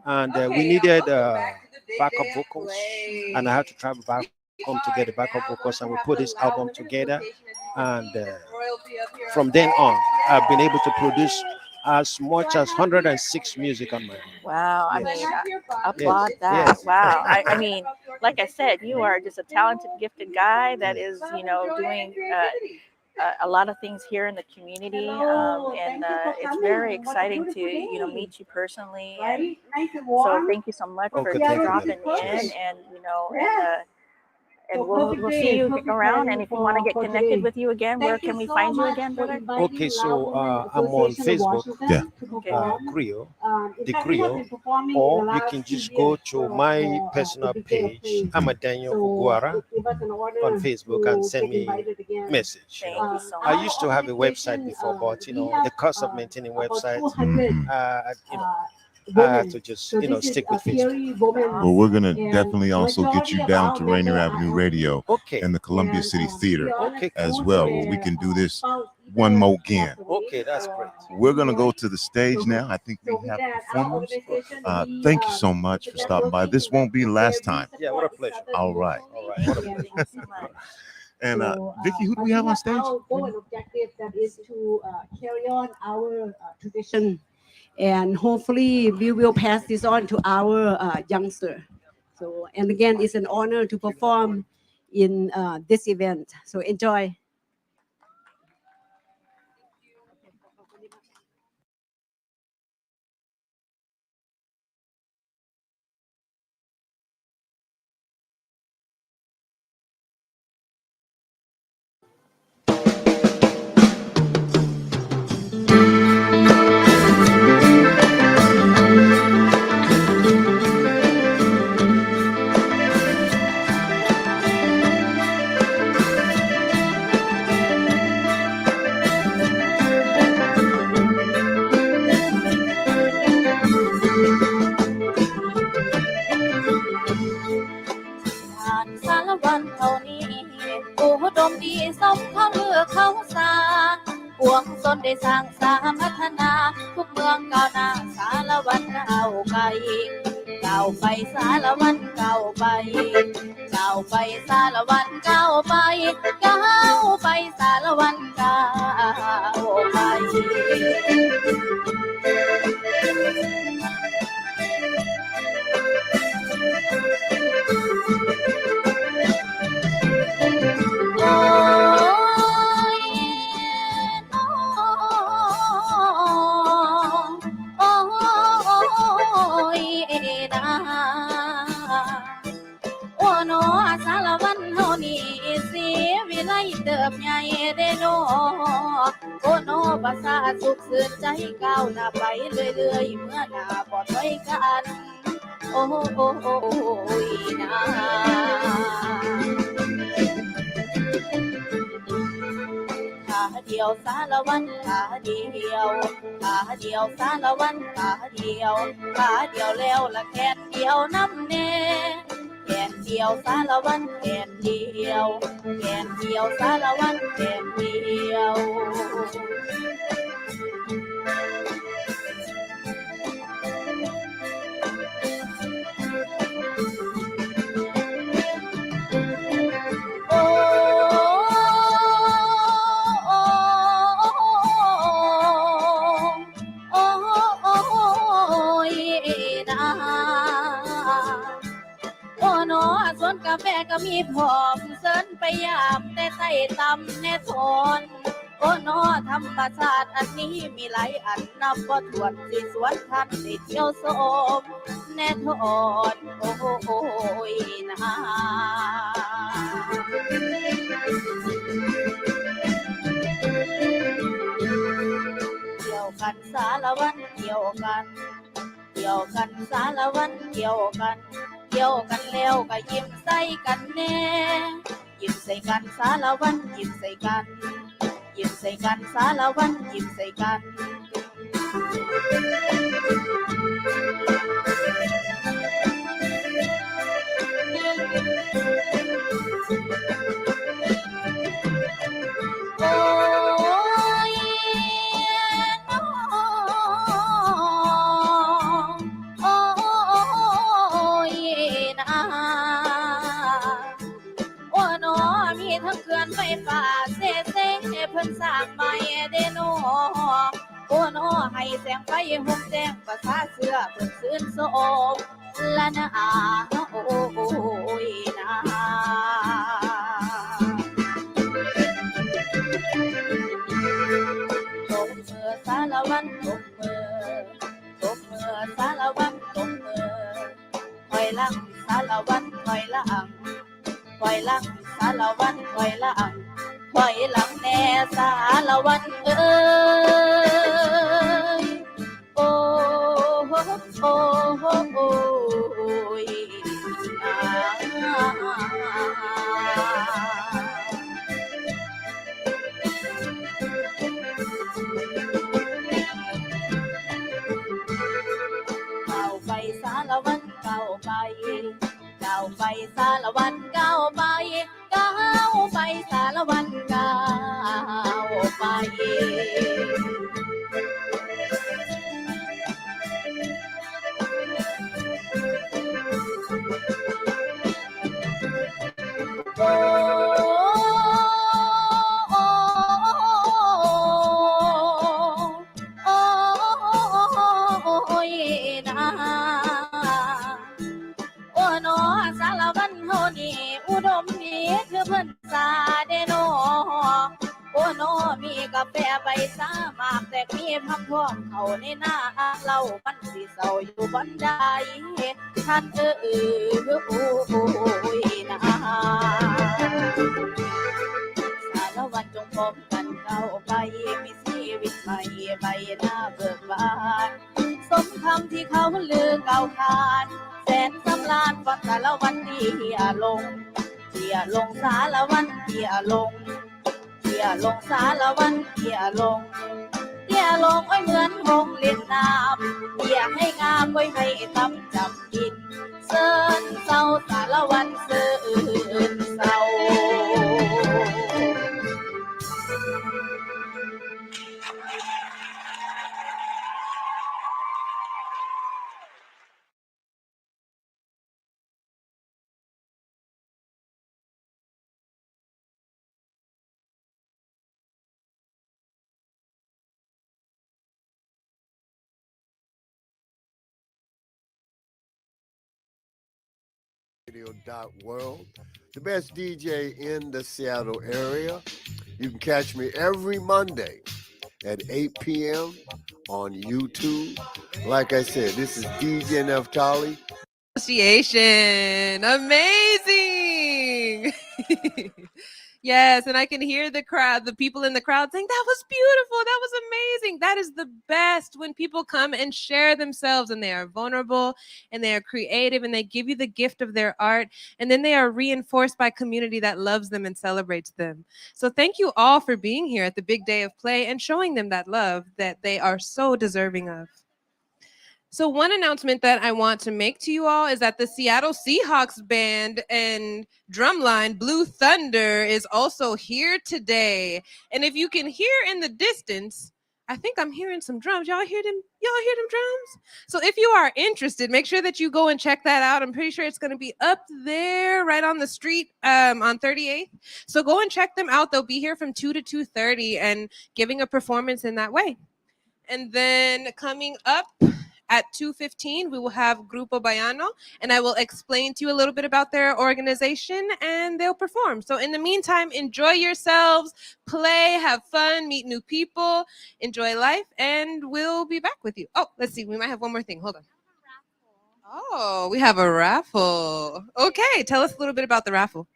and we needed backup vocals, and I had to travel back home to get the backup vocals, and we put this album together. And from then on, I've been able to produce as much as 106 music on my own. Wow, I Yes. mean, applaud Yes. that. Yes. Wow. I mean, like I said, you are just a talented, gifted guy that is, doing a lot of things here in the community. And it's very exciting to, meet you personally. And so thank you so much for Okay, thank you. dropping in and we'll see you around. And if you want to get connected with you again, where can we find you again, brother? Okay, so I'm on Facebook, Creole, the Creole, or you can just go to my personal page, Amadenyo Uguara, on Facebook, and send me a message. I used to have a website before, but the cost of maintaining websites, I had to just stick with Facebook. Well, we're gonna definitely also get you down to Rainier Avenue Radio and the Columbia City Theater as well, where we can do this one more again. Okay, that's great. We're gonna go to the stage now. I think we have performers. Thank you so much for stopping by. This won't be the last time. Yeah, what a pleasure. All right. What a pleasure. And Vicky, who do we have on stage? Our goal and objective that is to carry on our tradition. And hopefully we will pass this on to our youngster. So, and again, it's an honor to perform in this event. So enjoy. มได้สร้างสามัฒนาทุกเมืองก้าวหน้าสารวัตรก้าวไกลก้าวไปสารวัตรก้าวไปก้าวไปสารวัตรก้าวไปก้าวไปสารวัตรก้าวไปสารวัตรเฮานี่สิวิไลเติบใหญ่เด้อน้อโอ้น้อภาษาสุขสื่นใจก้าวหน้าไปเรื่อยๆเมื่อหน้าปลอดภัยกันโอ้ยนะขาเดียวสารวัตรขาเดียวขาเดียวสารวัตรขาเดียวขาเดียวแล้วละแค่เดียวน้ำแน่แขนเดียวสารวัตรแขนเดียวแขนเดียวสารวัตรแขนเดียวสวนกาแฟก็มีพร้อมเสิร์นไปยามแต่ใต้ตำแน่ทนโอ้นอธรรมชาติอันนี้มีหลายอันนับบ่ถ้วนสิสวนทันสิเที่ยวสมแน่ทนโอ้ยนะเกี่ยวกันสารวัตรเกี่ยวกันเกี่ยวกันสารวัตรเกี่ยวกันเกี่ยวกันแล้วก็ยิ้มใส่กันแน่ยิ้มใส่กันสารวัตรยิ้มใส่กันยิ้มใส่กันสารวัตรยิ้มใส่กันไฟฟ้าเซ่เพิ่นสร้างใหม่เด้อน้อโอ้น้อให้แสงไฟห่มแจ้งภาษาเสื้อเพิ่นซื่นโสมละนะโอ้ยนะตบมือสารวัตรตบมือสารวัตรตบมือถอยหลังสารวัตรถอยหลังถอยหลังสารวัตรถอยหลังถอยหลังแน่สารวัตรเอ้ยโอ้ยก้าวไปสารวัตรก้าวไปก้าวไปสารวัตรก้าวไปก้าวไปสารวัตรก้าวไปอุดมดีคือเพิ่นสาเด้อน้อโอ้น้อมีกาแฟใบสามากแต่มีพักพร้อมเขาในหน้าเรามันสิเศร้าอยู่บ่ได้ท่านโอ้ยนะสารวัตรจงพบกันเก้าไปมีชีวิตใหม่ใบหน้าเบิกบานสมคำที่เขาลือเก่าขานแสนสำราญวันสารวัตรเที่ยลงสารวัตรเที่ยลงสารวัตรเที่ยลงไว้เหมือนหงเล่นน้ำเที่ยให้งามไว้ให้ตำจำกินเสิร์นเศร้าสารวัตรเสิร์นเศร้า RainierAvenueRadio.world, the best DJ in the Seattle area. You can catch me every Monday at 8 p.m. on YouTube. Like I said, this is DJ Neftali. Association. Amazing. Yes, and I can hear the crowd, the people in the crowd saying, that was beautiful, that was amazing. That is the best when people come and share themselves and they are vulnerable and they are creative and they give you the gift of their art, and then they are reinforced by community that loves them and celebrates them. So thank you all for being here at the big day of play and showing them that love that they are so deserving of. So one announcement that I want to make to you all is that the Seattle Seahawks band and drumline Blue Thunder is also here today. And if you can hear in the distance, I think I'm hearing some drums. Y'all hear them? Y'all hear them drums? So if you are interested, make sure that you go and check that out. I'm pretty sure it's going to be up there right on the street on 38th. So go and check them out. They'll be here from 2 to 2:30 and giving a performance in that way. And then coming up at 2:15, we will have Grupo Baiano, and I will explain to you a little bit about their organization, and they'll perform. So in the meantime, enjoy yourselves, play, have fun, meet new people, enjoy life, and we'll be back with you. Oh, let's see. We might have one more thing. Hold on. Oh, we have a raffle. Okay, tell us a little bit about the raffle.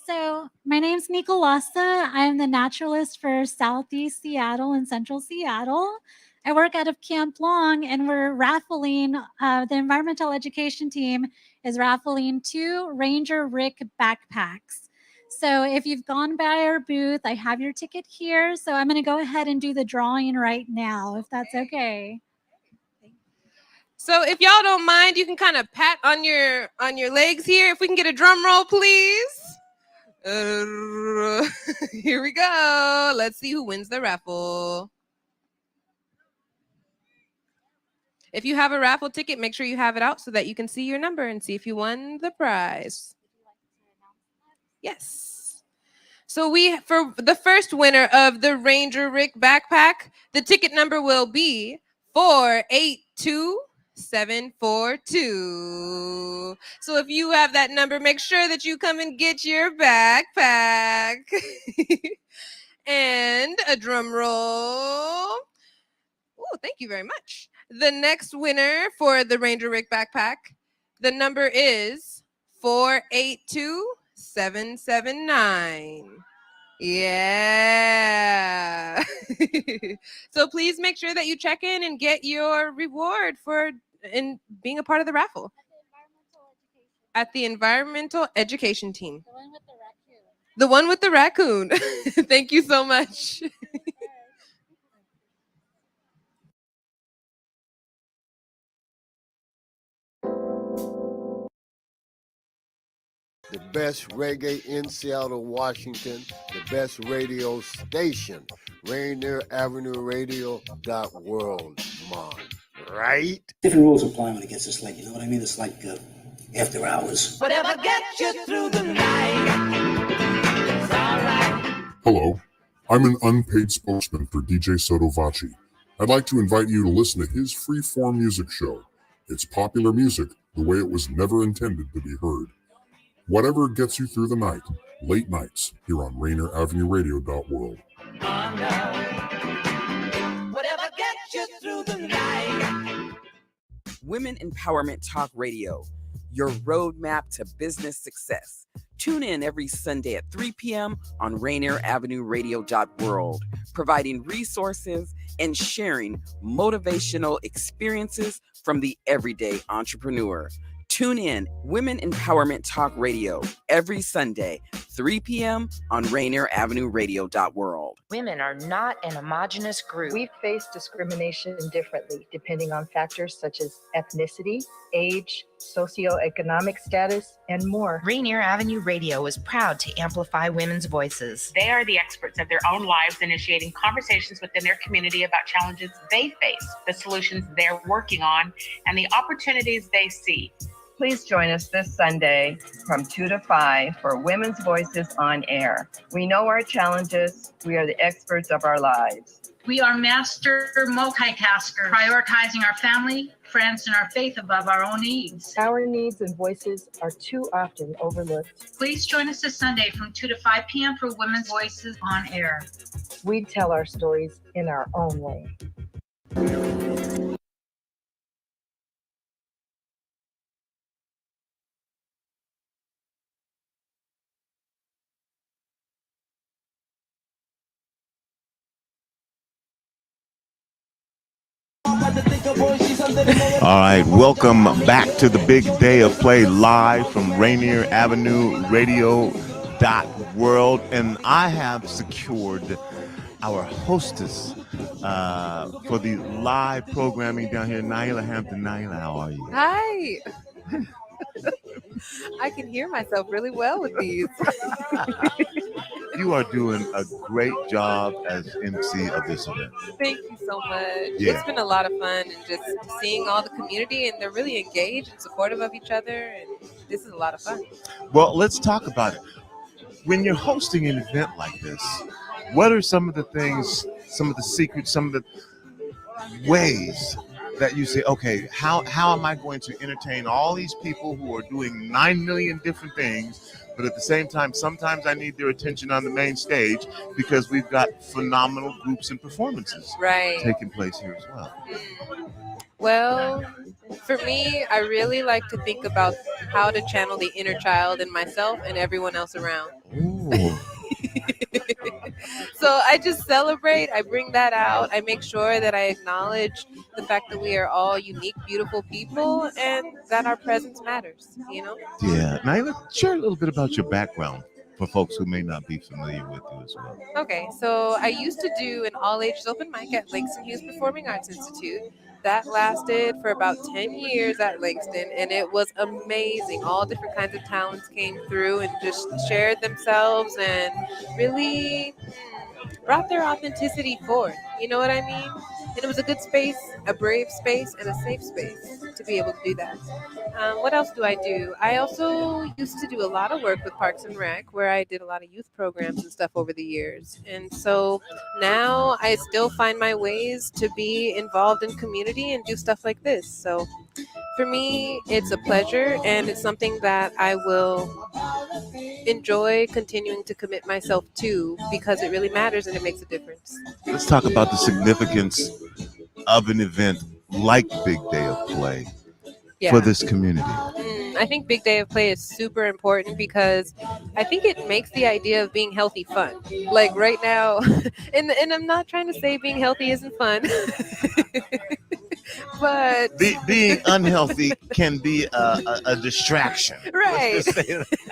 So my name's Nicolasa. I'm the naturalist for Southeast Seattle and Central Seattle. I work out of Camp Long, and we're raffling, the environmental education team is raffling 2 Ranger Rick backpacks. So if you've gone by our booth, I have your ticket here. So I'm going to go ahead and do the drawing right now, if that's okay. So if y'all don't mind, you can kind of pat on your legs here. If we can get a drum roll, please. Here we go. Let's see who wins the raffle. If you have a raffle ticket, make sure you have it out so that you can see your number and see if you won the prize. Yes. So for the first winner of the Ranger Rick backpack, the ticket number will be 482742. So if you have that number, make sure that you come and get your backpack. And a drum roll. Oh, thank you very much. The next winner for the Ranger Rick backpack, the number is 482779. Yeah. So please make sure that you check in and get your reward for being a part of the raffle. At the environmental education team. The one with the raccoon. Thank you so much. The best reggae in Seattle, Washington, the best radio station, Rainier Avenue Radio.world, man, right? Different rules apply when it gets this late, you know what I mean? It's like after hours. Whatever gets you through the night, it's all right. Hello, I'm an unpaid spokesman for DJ Sotovaci. I'd like to invite you to listen to his free-form music show. It's popular music the way it was never intended to be heard. Whatever gets you through the night, late nights, here on Rainier Avenue Radio.world. Whatever gets you through the night. Women Empowerment Talk Radio, your roadmap to business success. Tune in every Sunday at 3 p.m. on Rainier Avenue Radio.world, providing resources and sharing motivational experiences from the everyday entrepreneur. Tune in Women Empowerment Talk Radio every Sunday, 3 p.m. on Rainier Avenue Radio.world. Women are not an homogenous group. We face discrimination differently depending on factors such as ethnicity, age, socioeconomic status, and more. Rainier Avenue Radio is proud to amplify women's voices. They are the experts of their own lives, initiating conversations within their community about challenges they face, the solutions they're working on, and the opportunities they see. Please join us this Sunday from 2 to 5 for Women's Voices on Air. We know our challenges. We are the experts of our lives. We are master multitaskers, prioritizing our family, friends, and our faith above our own needs. Our needs and voices are too often overlooked. Please join us this Sunday from 2 to 5 p.m. for Women's Voices on Air. We tell our stories in our own way. All right, welcome back to the big day of play live from Rainier Avenue Radio World, and I have secured our hostess for the live programming down here, Nyla Hampton. Nyla, how are you? Hi. I can hear myself really well with these. You are doing a great job as MC of this event. Thank you so much. Yeah. It's been a lot of fun, and just seeing all the community, and they're really engaged and supportive of each other, and this is a lot of fun. Well, let's talk about it. When you're hosting an event like this, what are some of the things, some of the secrets, some of the ways that you say, okay, how am I going to entertain all these people who are doing 9 million different things, but at the same time, sometimes I need their attention on the main stage because we've got phenomenal groups and performances taking place here as well. Well, for me, I really like to think about how to channel the inner child in myself and everyone else around. Ooh. So I just celebrate, I bring that out, I make sure that I acknowledge the fact that we are all unique, beautiful people, and that our presence matters, you know? Yeah. Now, let's share a little bit about your background for folks who may not be familiar with you as well. Okay, so I used to do an all-ages open mic at Langston Hughes Performing Arts Institute. That lasted for about 10 years at Langston, and it was amazing. All different kinds of talents came through and just shared themselves and really brought their authenticity forth. You know what I mean? And it was a good space, a brave space, and a safe space to be able to do that. What else do? I also used to do a lot of work with Parks and Rec, where I did a lot of youth programs and stuff over the years. And so now I still find my ways to be involved in community and do stuff like this. So for me, it's a pleasure, and it's something that I will enjoy continuing to commit myself to because it really matters and it makes a difference. Let's talk about the significance of an event like Big Day of Play for this community. I think Big Day of Play is super important because I think it makes the idea of being healthy fun. Like right now, and I'm not trying to say being healthy isn't fun, but being unhealthy can be a distraction. Right.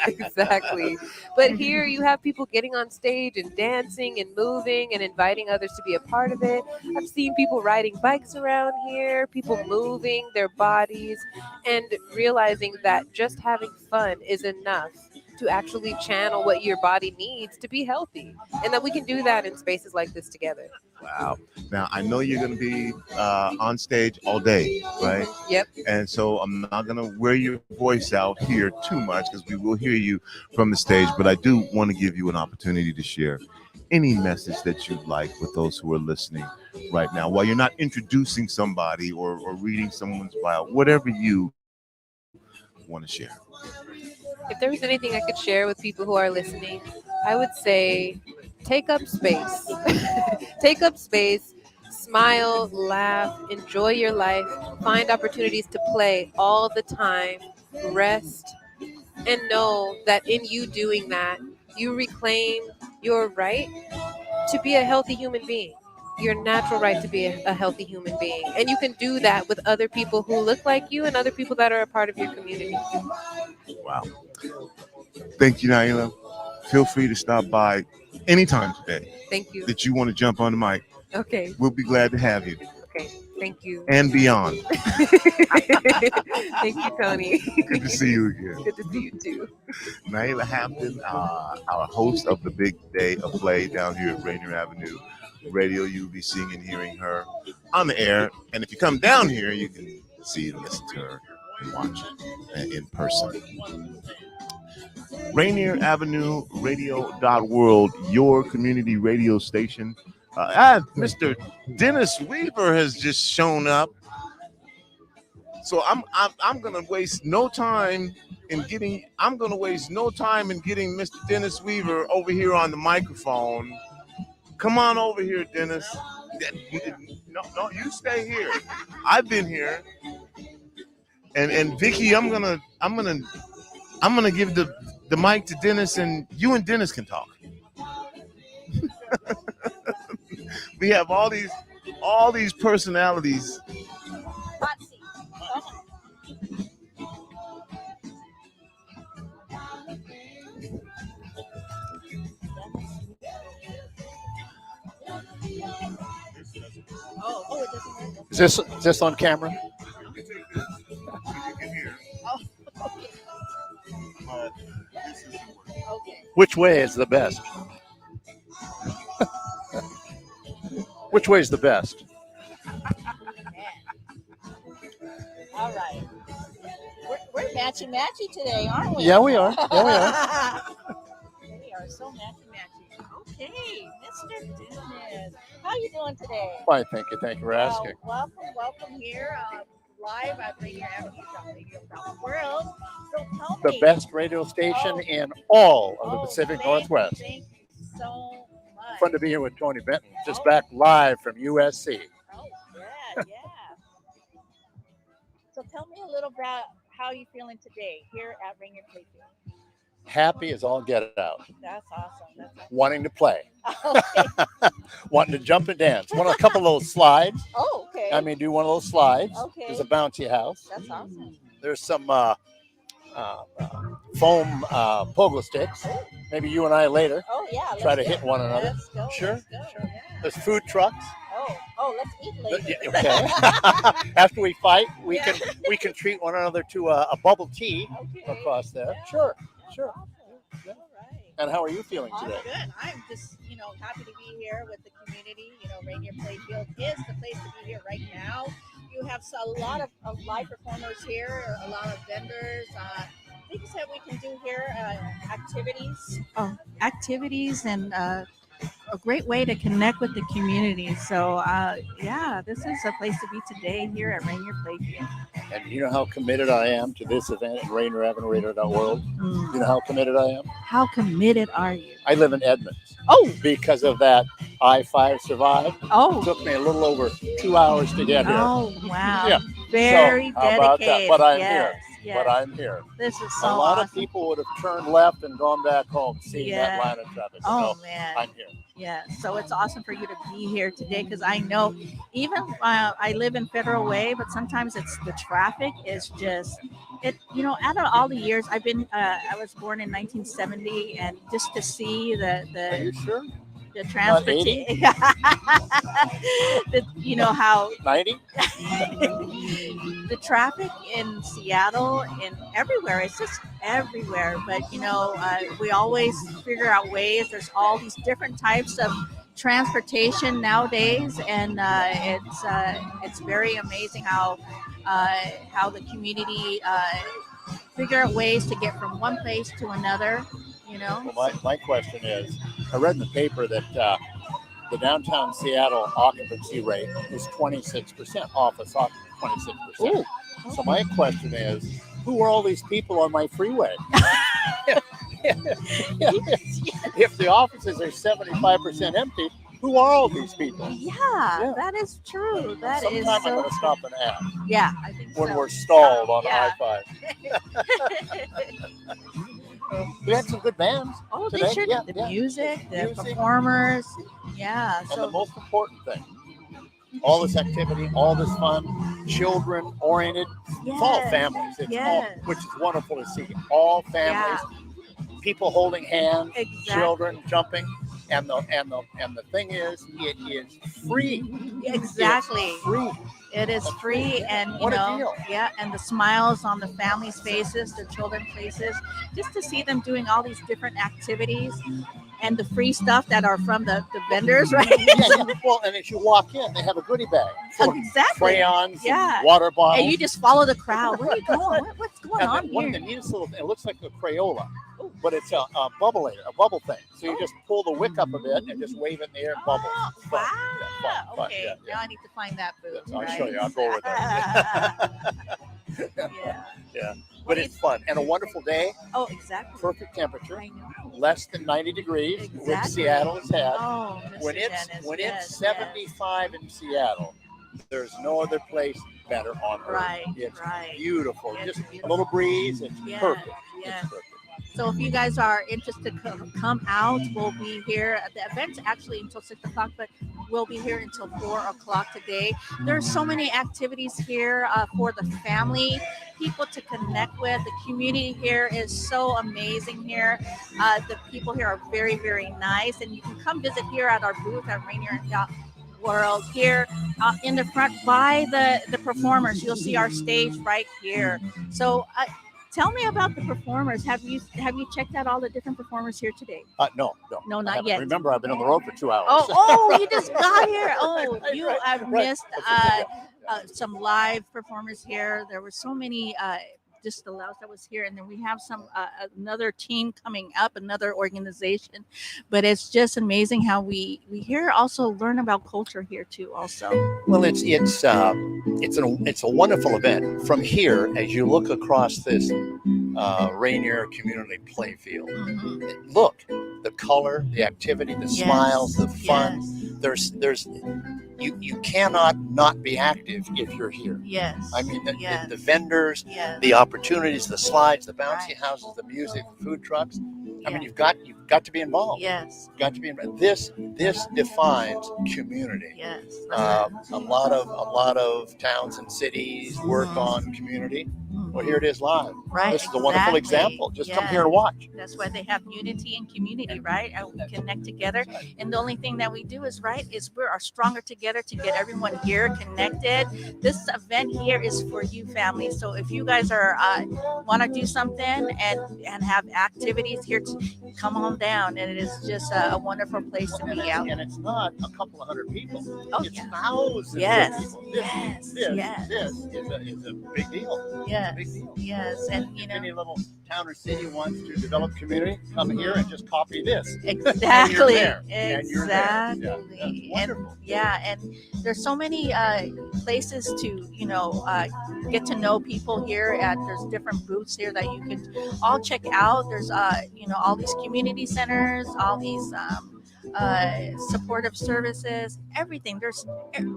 Exactly. But here you have people getting on stage and dancing and moving and inviting others to be a part of it. I've seen people riding bikes around here, people moving their bodies, and realizing that just having fun is enough to actually channel what your body needs to be healthy, and that we can do that in spaces like this together. Wow. Now, I know you're going to be on stage all day, right? Yep. And so I'm not going to wear your voice out here too much because we will hear you from the stage, but I do want to give you an opportunity to share any message that you'd like with those who are listening right now. While you're not introducing somebody or reading someone's bio, whatever you want to share. If there was anything I could share with people who are listening, I would say take up space. Take up space, smile, laugh, enjoy your life, find opportunities to play all the time, rest, and know that in you doing that, you reclaim your right to be a healthy human being. Your natural right to be a healthy human being. And you can do that with other people who look like you and other people that are a part of your community. Wow. Thank you, Naila. Feel free to stop by anytime today. Thank you. That you want to jump on the mic. Okay. We'll be glad to have you. Okay. Thank you. And beyond. Thank you, Tony. Good to see you again. Good to see you too. Naila Hampton, our host of the Big Day of Play down here at Rainier Avenue Radio. You'll be seeing and hearing her on the air. And if you come down here, you can see and listen to her and watch in person. Rainier Avenue Radio World, your community radio station. Mr. Dennis Weaver has just shown up. So I'm gonna waste no time in getting. I'm gonna waste no time in getting Mr. Dennis Weaver over here on the microphone. Come on over here, Dennis. No, you stay here. I've been here. And Vicky, I'm gonna give the mic to Dennis, and you and Dennis can talk. We have all these personalities. Oh, it doesn't work. Is this on camera? Okay. Which way is the best? Which way is the best? All right. We're matchy-matchy today, aren't we? Yeah, we are. Yeah, we are. We are so matchy-matchy. Okay, Mr. Dennis. How you doing today? Fine, thank you. Thank you for asking. Welcome here live at Rainier Avenue World. So tell The me. best radio station in all of the Pacific Northwest. Thank you so much. Fun to be here with Tony Benton, just back live from USC. Oh, yeah. So tell me a little about how you're feeling today here at Rainier Playfield. Happy as all get out. That's awesome. Wanting to play. Okay. Wanting to jump and dance. Want a couple of those slides. Oh, okay. I mean, do one of those slides. Okay. There's a bouncy house. That's awesome. There's some foam pogo sticks. Maybe you and I later. Oh, yeah. Try to hit one another. Let's go. Sure. Let's go. Sure. Yeah. There's food trucks. Oh, let's eat later. Yeah, okay. After we fight, we can treat one another to a bubble tea across there. Yeah. Sure. That's awesome. Yeah. All right. And how are you feeling I'm today? good. I'm just, happy to be here with the community. Rainier Playfield is the place to be here right now. You have a lot of live performers here, a lot of vendors, things that we can do here, activities. Oh, activities and a great way to connect with the community. So, this is a place to be today here at Rainier Playfield. And you know how committed I am to this event at Rainier Avenue Radio World? You know how committed I am? How committed are you? I live in Edmonds. Oh! Because of that I-5 survive. Oh! It took me a little over 2 hours to get here. Oh, wow. Yeah. Very so, how about that? dedicated. But I'm Yes, here. yes. But I'm here. This is so A lot awesome. of people would have turned left and gone back home seeing Yeah. that line of traffic. Oh, So man. I'm here. Yeah, so it's awesome for you to be here today because I know even I live in Federal Way, but sometimes it's the traffic is just out of all the years I've been, I was born in 1970, and just to see Are you sure? the transportation, how 90? the traffic in Seattle and everywhere, it's just everywhere. But we always figure out ways. There's all these different types of transportation nowadays, and it's very amazing how the community figure out ways to get from one place to another. Well, my question is, I read in the paper that the downtown Seattle occupancy rate is 26%, office occupancy 26%. Ooh. So my question is, who are all these people on my freeway? If the offices are 75% empty, who are all these people? Yeah, that is true. That is Sometime I'm so going to stop and ask. Yeah, I think When so. we're stalled on Yeah. I-5. We had some good bands Oh, today. they sure Yeah, did. yeah. The music, the Music. performers. Yeah. And So the most important thing, all this activity, all this fun, children-oriented, it's all Yes. families. It's all, Yes. which is wonderful to see. All families, people holding hands, Exactly. children jumping, and the thing is, it is free. Exactly. It's free. It is free, and What a deal. and the smiles on the families' faces, the children's faces, just to see them doing all these different activities, and the free stuff that are from the vendors, right? Yeah. Well, and as you walk in, they have a goodie bag full of Exactly. crayons, Yeah. and water bottles. And you just follow the crowd. Where are you going? What's going And on one of the here? neatest little, it looks like a Crayola. but it's a bubbler, a bubble thing. So you just pull the wick up a bit and just wave it in the air and bubble. Wow. Fun, Okay. yeah. Now I need to find that booth. I'll right? show you. I'll go with that. Yeah. But it's fun and a wonderful day. Oh, exactly. Perfect temperature. I know. Less than 90 degrees, which Exactly. Seattle has had. Oh, Mr. When it's Dennis, when yes, it's 75 in Seattle, there's no other place better on earth. Right, It's right. beautiful. It's Just beautiful. a little breeze. It's Yes, perfect. yes. It's perfect. So if you guys are interested, come out. We'll be here. The event's actually until 6 o'clock, but we'll be here until 4 o'clock today. There's so many activities here for the family, people to connect with. The community here is so amazing here. The people here are very, very nice, and you can come visit here at our booth at Rainier World here in the front by the performers. You'll see our stage right here. So tell me about the performers. Have you checked out all the different performers here today? No, not yet. Remember, I've been on the road for 2 hours. Oh, you just got here. Oh, you have right. missed some live performers here. There were so many just the louse that was here, and then we have some another team coming up, another organization. But it's just amazing how we here also learn about culture here too. Also, Well, it's a wonderful event. From here, as you look across this Rainier Community Playfield, look, the color, the activity, the smiles, the fun. There's you cannot not be active if you're here. Yes. I mean, the vendors, the opportunities, the slides, the bouncy houses, the music, food trucks. I mean, you've got to be involved. Yes. You've got to be involved. This defines community. Yes. A lot of towns and cities work on community. Well, here it is live. Right. This is a wonderful example. Just come here and watch. That's why they have unity and community, right? And we connect together. And the only thing that we do is we are stronger together to get everyone here connected. This event here is for you, family. So if you guys are want to do something and have activities here, come on down. And it is just a wonderful place to be out. And it's not a couple of hundred people. Oh, it's thousands Yes. of people. Yes. This is a big deal. Yes. Big deal. Yes. And you know, any little town or city wants to develop community, come here and just copy this. Exactly. And you're there. Exactly. Yeah, And there's so many places to get to know people here. There's different booths here that you can all check out. There's all these community centers, all these supportive services, everything.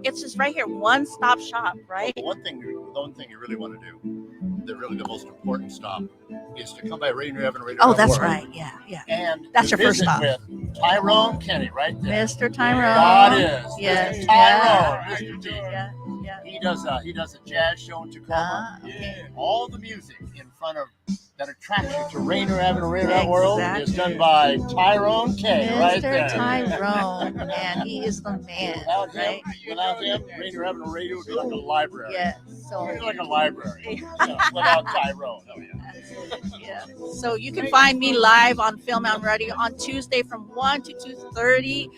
It's just right here, one-stop shop, right? The one thing you really want to do, the most important stop, is to come by Rainier Avenue Radio App. Oh, that's right. Yeah. And that's your first visit stop. with Tyrone Kenny, right there. Mr. Tyrone. God is. Yes. Mr. Tyrone. Mr. T. Yeah. He does a jazz show in Tacoma. All the music in front of that attracts you to Rainier Avenue Radio World is done by Tyrone K. Right there. Mr. Tyrone, and he is the man. Without him, Rainier Avenue Radio would be like a library. Yes. So it's like a library. Without Tyrone. Oh, yeah. So you can find me live on Film Mountain Radio on Tuesday from 1 to 2:30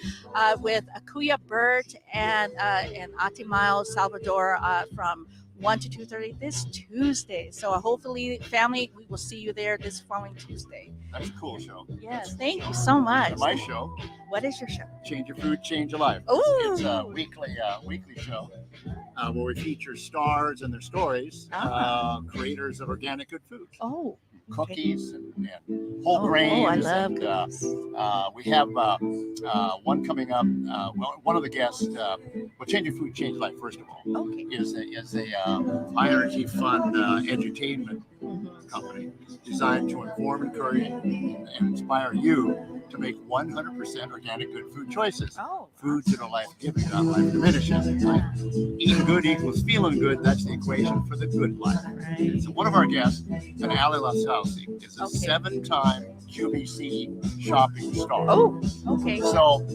with Akuya Burt and Atimayo Salvador from 1 to 2:30 this Tuesday. So hopefully, family, we will see you there this following Tuesday. That's a cool show. Yes, thank you so much. And my show. What is your show? Change Your Food, Change Your Life. Ooh. It's a weekly show where we feature stars and their stories, creators of organic good foods. Oh. Cookies and whole grains. I love cookies. We have one coming up. One of the guests, Change Your Food, Change Your Life, first of all, is a high energy, fun edutainment company designed to inform, encourage, and inspire you to make 100% organic good food choices. Foods that are life-giving, not life-diminishing. Right? Eating good equals feeling good. That's the equation for the good life. Right. So one of our guests, an Ali Lasausi, is a 7-time QVC shopping star. Oh, okay. So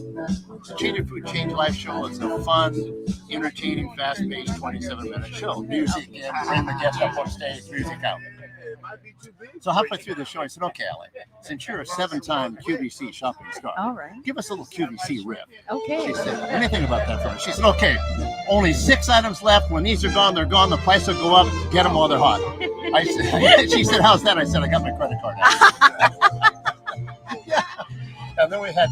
Change Your Food, Change Your Life show is a fun, entertaining, fast-paced 27-minute show. Music in, bring the guest up on stage, music out. So halfway through the show, I said, okay, Ali, since you're a 7-time QVC shopping star, all right, give us a little QVC riff. Okay. She said, anything about that for us? She said, okay, only 6 items left. When these are gone, they're gone. The price will go up. Get them while they're hot. She said, how's that? I said, I got my credit card out. then we had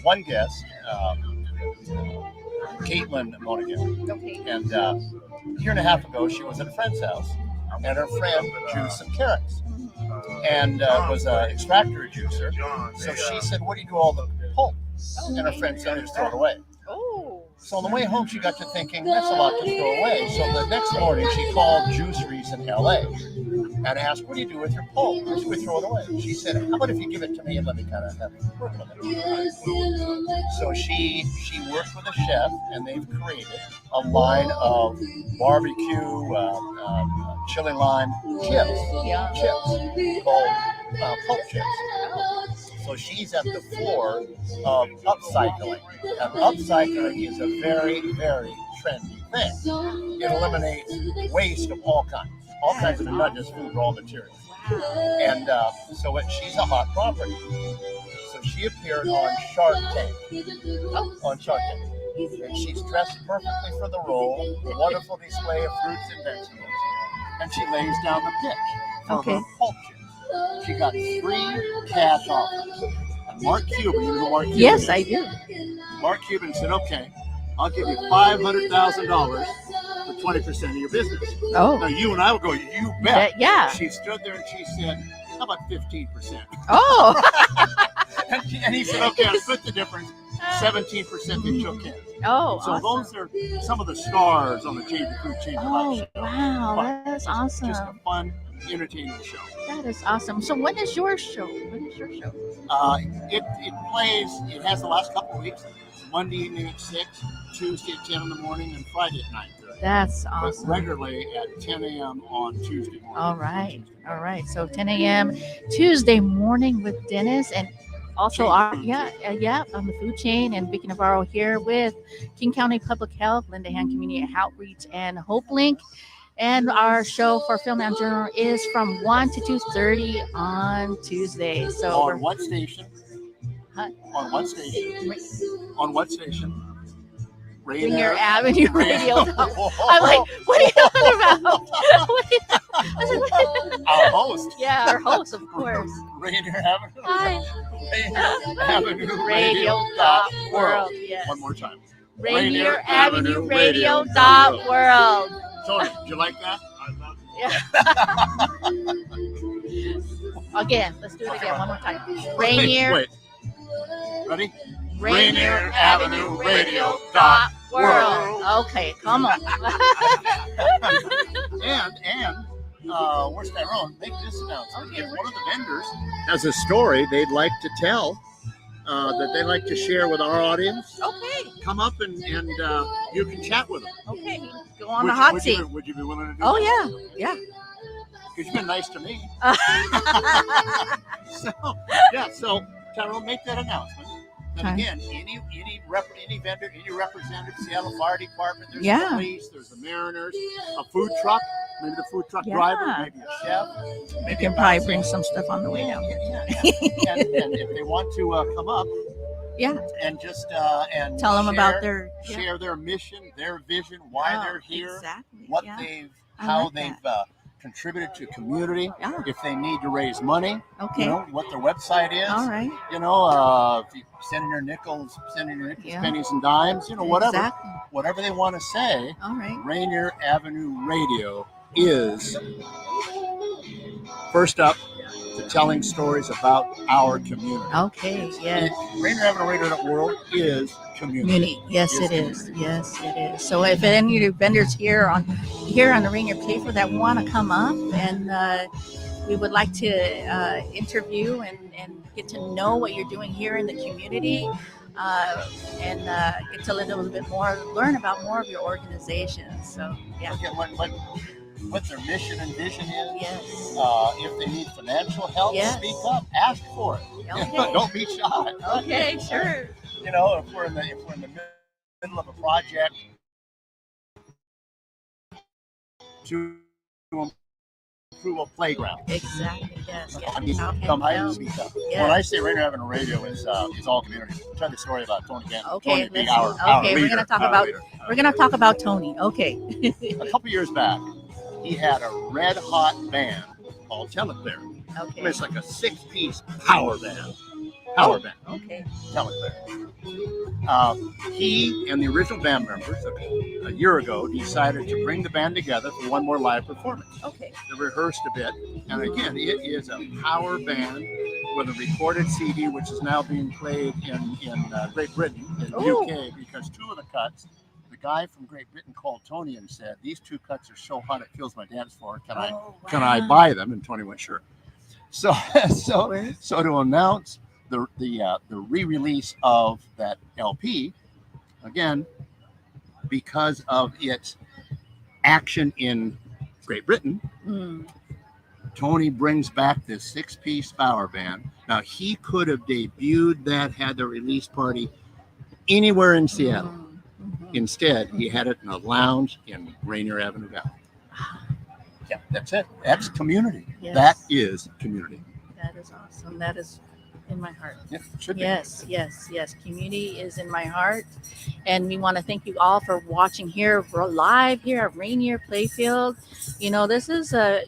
one guest, Caitlin Monaghan. Okay. And a year and a half ago, she was at a friend's house, and her friend juiced some carrots, and was an extractor juicer. So she said, "What do you do all the pulp?" And her friend said, "Just throw it away." Oh. So on the way home, she got to thinking, that's a lot to throw away. So the next morning, she called juiceries in LA and asked, "What do you do with your pulp?" Or should we throw it away? She said, "How about if you give it to me and let me kind of have work with it?" So she worked with a chef, and they've created a line of barbecue, chili lime chips, called pulp chips. So she's at the floor of upcycling. And upcycling is a very, very trendy thing. It eliminates waste of all kinds of, not just food, raw materials. And so she's a hot property. So she appeared on Shark Tank. And she's dressed perfectly for the role, wonderful display of fruits and vegetables. And she lays down the pitch for her pulp chips. She got 3 cash offers. And Mark Cuban, you know who Mark Cuban is? Yes, I do. Mark Cuban said, "Okay, I'll give you $500,000 for 20% of your business." Oh. Now you and I will go, "You bet." Yeah. She stood there and she said, "How about 15%? Oh. and he said, "Okay, I'll split the difference. 17% that she'll get." Oh, so awesome. Those are some of the stars on the Change the Food, Change the Life show. Wow, that's awesome. Just a fun, entertaining show. That is awesome. So when is your show? It plays, it has the last couple of weeks, Monday evening at 6, Tuesday at 10 in the morning, and Friday at 9:30. That's awesome. But regularly at 10 a.m. on Tuesday morning. All right. So 10 a.m. Tuesday morning with Dennis, and also on the food chain, and Vicky Navarro here with King County Public Health, Linda Hand Community Outreach, and HopeLink. And our show for Film and Journal is from 1 to 2:30 on Tuesday. So on what station? Huh? On what station? On what station? Rainier Avenue Radio. I'm like, what are you talking about? Our host. Yeah, our host, of course. Rainier Avenue. Hi. Rainier Avenue Radio World. Yes. One more time. Rainier Avenue Radio World. Tony, did you like that? I love it. Yeah. Again, let's do it again one more time. Rainier. Wait. Ready? Rainier Avenue Radio World. Okay, come on. and where's Tyrone? Make this announcement. If one of the vendors has a story they'd like to tell, that they'd like to share with our audience, come up and you can chat with them. Okay, go on the hot seat. Would you be willing to do Oh, that? yeah. Because you've been nice to me. So Tyrone, make that announcement. And again, any vendor, any representative, Seattle Fire Department, there's the police, there's the Mariners, a food truck, maybe the food truck driver, maybe a chef. You can probably bring some stuff on the way down. And if they want to come up, and just and tell them share, about their share their mission, their vision, why they're here, what they've contributed to community. If they need to raise money, what their website is. All right. If you send in your nickels, pennies, and dimes. Whatever they want to say. All right. Rainier Avenue Radio is first up to telling stories about our community. Okay. Yes. Rainier Avenue Radio World is community. Yes, it is. Yes, it is. So if any of the vendors here on the Rainier Playfield that want to come up, and we would like to interview and get to know what you're doing here in the community, and get to learn a little bit more, learn about more of your organization. So What their mission and vision is. Yes. If they need financial help, speak up, ask for it. Okay. Don't be shy. Okay, sure. If we're in the middle of a project to improve a playground. Exactly. Yes. Come hide and speak up. Yes. When I say Rainier Avenue Radio is all community. Tell the story about Tony Gannon. Okay. Tony, our we're leader, gonna talk about Tony. Okay. A couple years back, he had a red hot band called Teleclear. Okay. It's like a 6-piece power band. power band. Okay. Teleclair. He and the original band members a year ago decided to bring the band together for one more live performance. Okay. They rehearsed a bit, and again, it is a power band with a recorded CD, which is now being played in Great Britain, in UK, because two of the cuts, the guy from Great Britain called Tony and said, "These two cuts are so hot it fills my dance floor. Can I buy them?" And Tony went, "Sure." So to announce the re-release of that LP, again, because of its action in Great Britain, Tony brings back this 6-piece power band. Now, he could have debuted that, had the release party anywhere in Seattle. Instead, he had it in a lounge in Rainier Avenue Valley. Yeah, that's it. That's community. Yes. That is community. That is awesome. That is in my heart. Yeah, it should be. Yes. Community is in my heart. And we want to thank you all for watching here. We're live here at Rainier Playfield. You know, this is a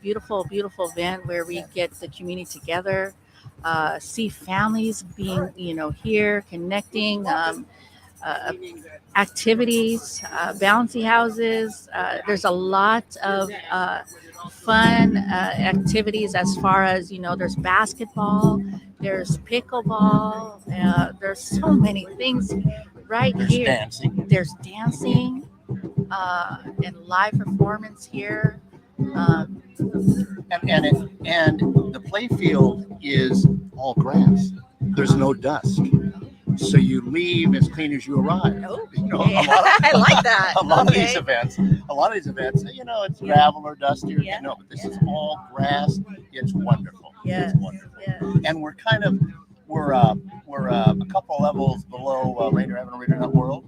beautiful, beautiful event where we get the community together, see families being, here, connecting, activities, bouncy houses. There's a lot of fun activities as far as, there's basketball, there's pickleball, there's so many things There's here. dancing. There's dancing and live performance here. And the playfield is all grass. There's no dust. So you leave as clean as you arrive. I like that. A lot of these events, it's gravel or dusty, but this is all grass. It's wonderful. Yes. It's wonderful. And we're a couple levels below Rainier Avenue Radio App world.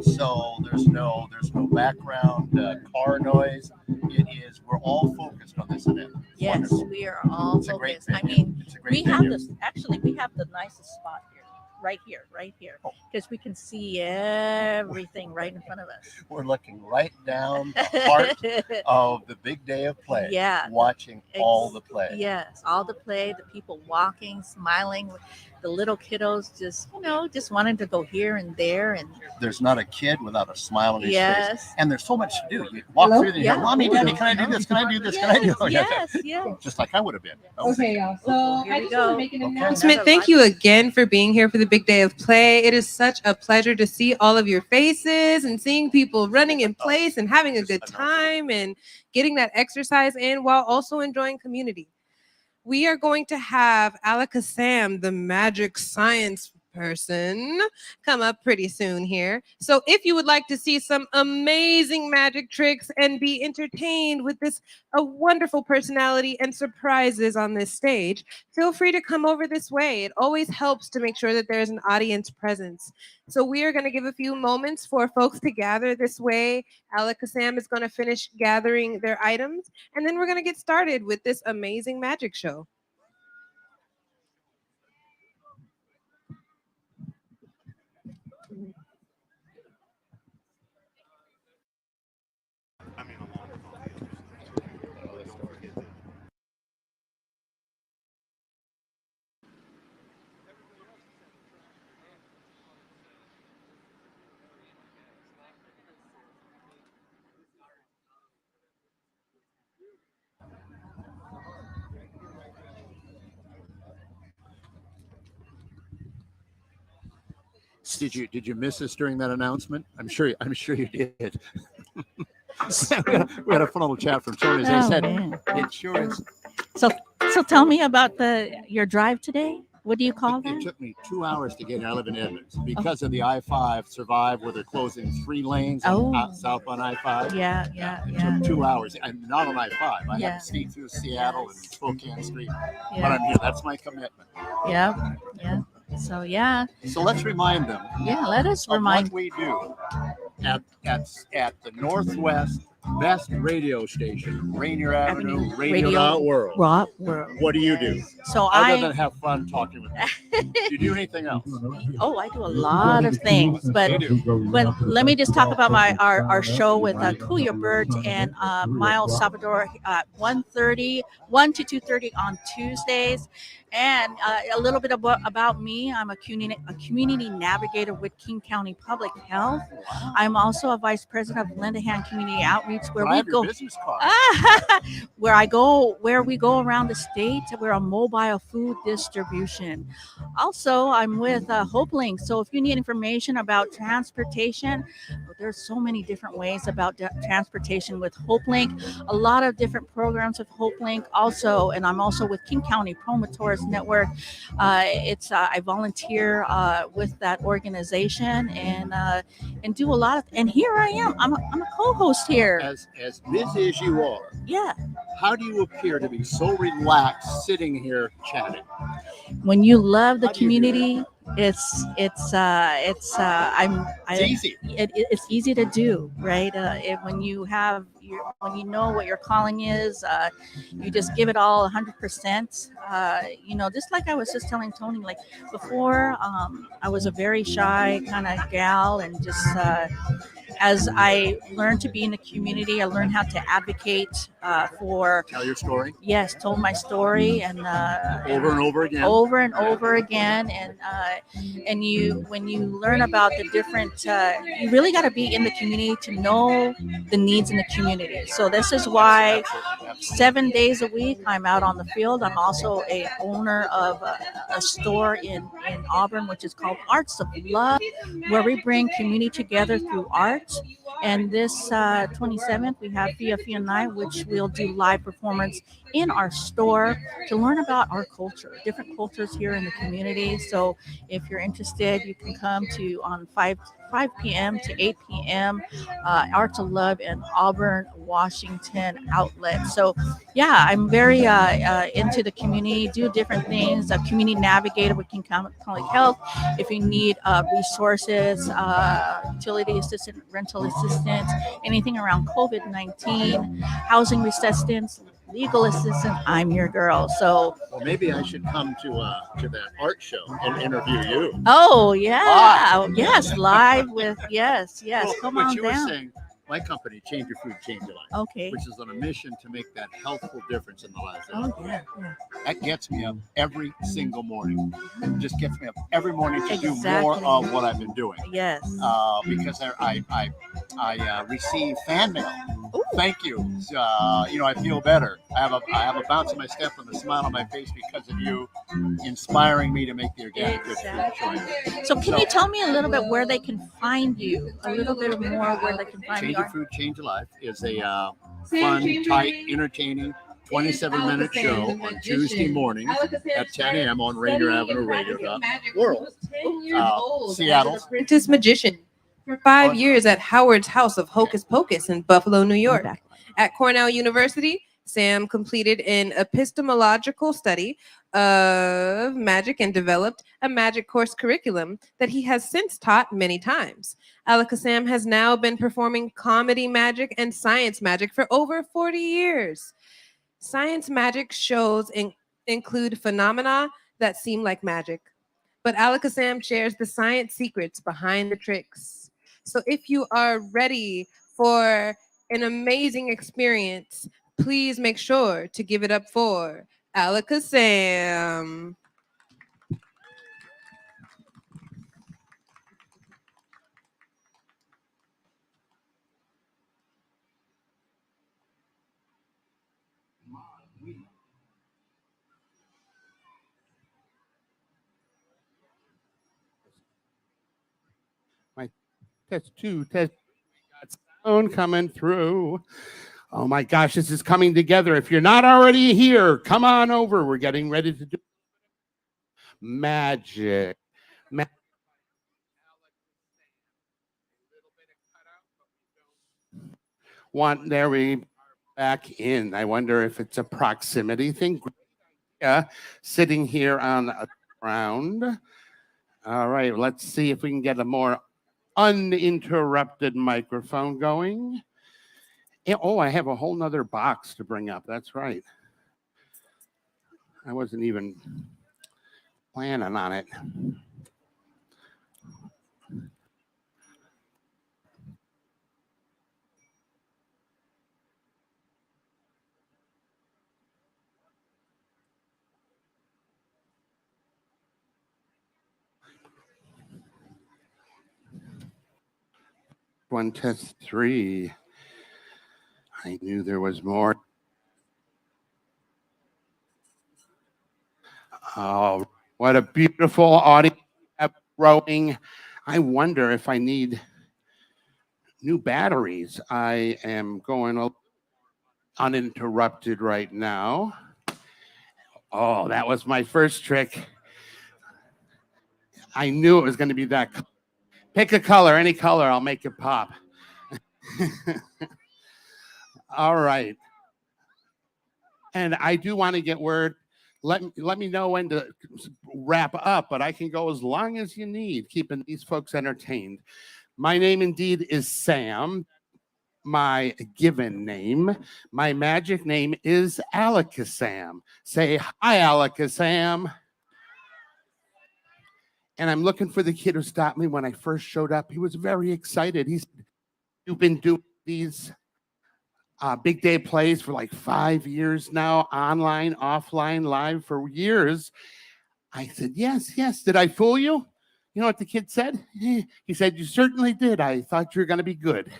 So there's no background car noise. We're all focused on this event. It's Yes, wonderful. we are all It's a great focused. I venue. mean, It's a great we have venue. this. Actually, we have the nicest spot here, right here, because we can see everything right in front of us. We're looking right down the heart of the big day of play. Yeah. Watching all the play. Yes, all the play, the people walking, smiling, the little kiddos just wanting to go here and there. And There's not a kid without a smile on his Yes. face. And there's so much to do. You walk through there, Yeah. Mommy, Daddy, can I do this? Can I do this? Can I do this? Yes. Just like I would have been. Okay, y'all. So Here I we just go. want to make an Okay. announcement. Thank you again for being here for the big day of play. It is such a pleasure to see all of your faces and seeing people running in place and having a good time and getting that exercise in while also enjoying community. We are going to have Alaka Sam, the magic science person, come up pretty soon here. So if you would like to see some amazing magic tricks and be entertained with a wonderful personality and surprises on this stage, feel free to come over this way. It always helps to make sure that there's an audience presence. So we are going to give a few moments for folks to gather this way. Alaka Sam is going to finish gathering their items, and then we're going to get started with this amazing magic show. Did you miss us during that announcement? I'm sure you did. we had a fun little chat from Tony. As I said, it sure is. So tell me about your drive today. What do you call It that? took me 2 hours to get here. I live in Edmonds because of the I-5 survive where they're closing 3 lanes south on I-5. Yeah. It took 2 hours, and not on I-5. I Yeah. had to sneak through Seattle and Spokane Street, Yeah. but I'm here. That's my commitment. Yeah. So So let's remind them. let us of remind. what we do at the Northwest best radio station, Rainier Avenue Radio World. World. What do you do? So other than have fun talking with me? you do anything else? Oh, I do a lot of things, but let me just talk about our show with Kuya Bird and Miles Salvador at 1 to 2:30 on Tuesdays. And a little bit about me. I'm a community navigator with King County Public Health. I'm also a vice president of Lend a Hand Community Outreach, where we go business card. where we go around the state. We're a mobile food distribution. Also, I'm with HopeLink. So if you need information about transportation, there's so many different ways about transportation with HopeLink. A lot of different programs with HopeLink. Also, and I'm also with King County Promoters Network. I volunteer with that organization and do a lot of. And here I am. I'm a co-host here. As busy as you are, yeah. How do you appear to be so relaxed sitting here chatting? When you love the community, it's easy. It's easy to do, right? When you know what your calling is, you just give it all 100%. Just like I was just telling Tony, like before, I was a very shy kind of gal, and just as I learned to be in the community, I learned how to advocate for. Tell your story. Yes, told my story, and over and over again. Over and over again, and when you learn about the different, you really got to be in the community to know the needs in the community. So this is why 7 days a week I'm out on the field. I'm also a owner of a store in Auburn, which is called Arts of Love, where we bring community together through art. And this 27th, we have Fia Night, which we'll do live performance in our store to learn about our culture, different cultures here in the community. So if you're interested, you can come to on 5 p.m. to 8 p.m. Arts of Love in Auburn, Washington outlet. So yeah, I'm very into the community, do different things, a community navigator with King County Health. If you need resources, utility assistance, rental assistance, anything around COVID-19, housing assistance, legal assistant, I'm your girl. So well, maybe I should come to that art show and interview you. Oh yeah, live. Yes, live with yes. Well, Come what on you were down. saying, my company, Change Your Food, Change Your Life. Okay. Which is on a mission to make that healthful difference in the lives of Oh others. yeah. That gets me up every single morning. It just gets me up every morning to do Exactly. more of what I've been doing. Yes. Because I receive fan mail. Ooh. Thank you. I feel better. I have a bounce in my step and a smile on my face because of you inspiring me to make the organic good food choice. So can you tell me a little bit where they can find you? A little bit more where they can find Change you. Your Food, Change Your Life is a fun, tight, entertaining 27-minute show on Tuesday mornings at 10 a.m. on Rainier Avenue Radio World. Seattle. Apprentice magician for 5 years at Howard's House of Hocus Pocus in Buffalo, New York. At Cornell University, Sam completed an epistemological study of magic and developed a magic course curriculum that he has since taught many times. Alaka Sam has now been performing comedy magic and science magic for over 40 years. Science magic shows include phenomena that seem like magic, but Alaka Sam shares the science secrets behind the tricks. So if you are ready for an amazing experience, please make sure to give it up for Alaka Sam. Test 2, test. Got sound coming through. Oh my gosh, this is coming together. If you're not already here, come on over. We're getting ready to do magic. There we back in. I wonder if it's a proximity thing. Yeah, sitting here on a ground. All right, let's see if we can get a more uninterrupted microphone going. Oh, I have a whole nother box to bring up. That's right. I wasn't even planning on it. One, test, three. I knew there was more. Oh, what a beautiful audience growing. I wonder if I need new batteries. I am going uninterrupted right now. Oh, that was my first trick. I knew it was going to be that. Pick a color, any color, I'll make it pop. All right. And I do want to get word. Let me know when to wrap up, but I can go as long as you need, keeping these folks entertained. My name indeed is Sam. My given name. My magic name is Alakazam. Say hi, Alakazam. And I'm looking for the kid who stopped me when I first showed up. He was very excited. He said, "You've been doing these big day plays for like 5 years now, online, offline, live for years." I said, yes. Did I fool you? You know what the kid said? He said, "You certainly did. I thought you were going to be good."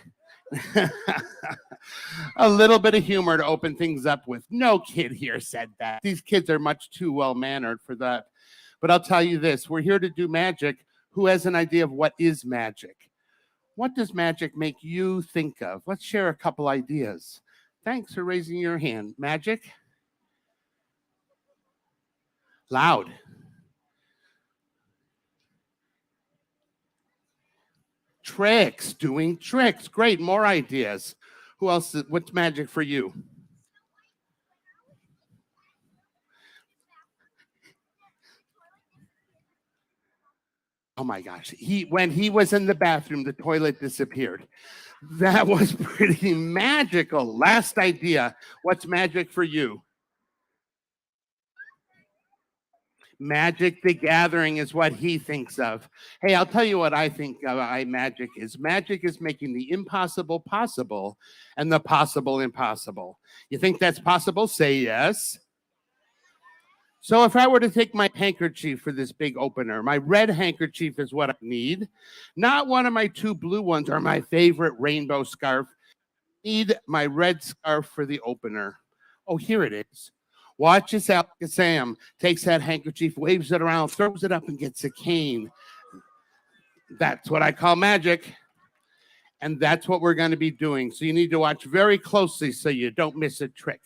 A little bit of humor to open things up with. No kid here said that. These kids are much too well-mannered for that. But I'll tell you this, we're here to do magic. Who has an idea of what is magic? What does magic make you think of? Let's share a couple ideas. Thanks for raising your hand. Magic? Loud. Tricks, doing tricks. Great, more ideas. Who else? What's magic for you? Oh my gosh. When he was in the bathroom, the toilet disappeared. That was pretty magical. Last idea. What's magic for you? Magic the Gathering is what he thinks of. Hey, I'll tell you what I think magic is. Magic is making the impossible possible and the possible impossible. You think that's possible? Say yes. So if I were to take my handkerchief for this big opener, my red handkerchief is what I need. Not one of my two blue ones or my favorite rainbow scarf. I need my red scarf for the opener. Oh, here it is. Watch as Sam takes that handkerchief, waves it around, throws it up, and gets a cane. That's what I call magic. And that's what we're going to be doing. So you need to watch very closely so you don't miss a trick.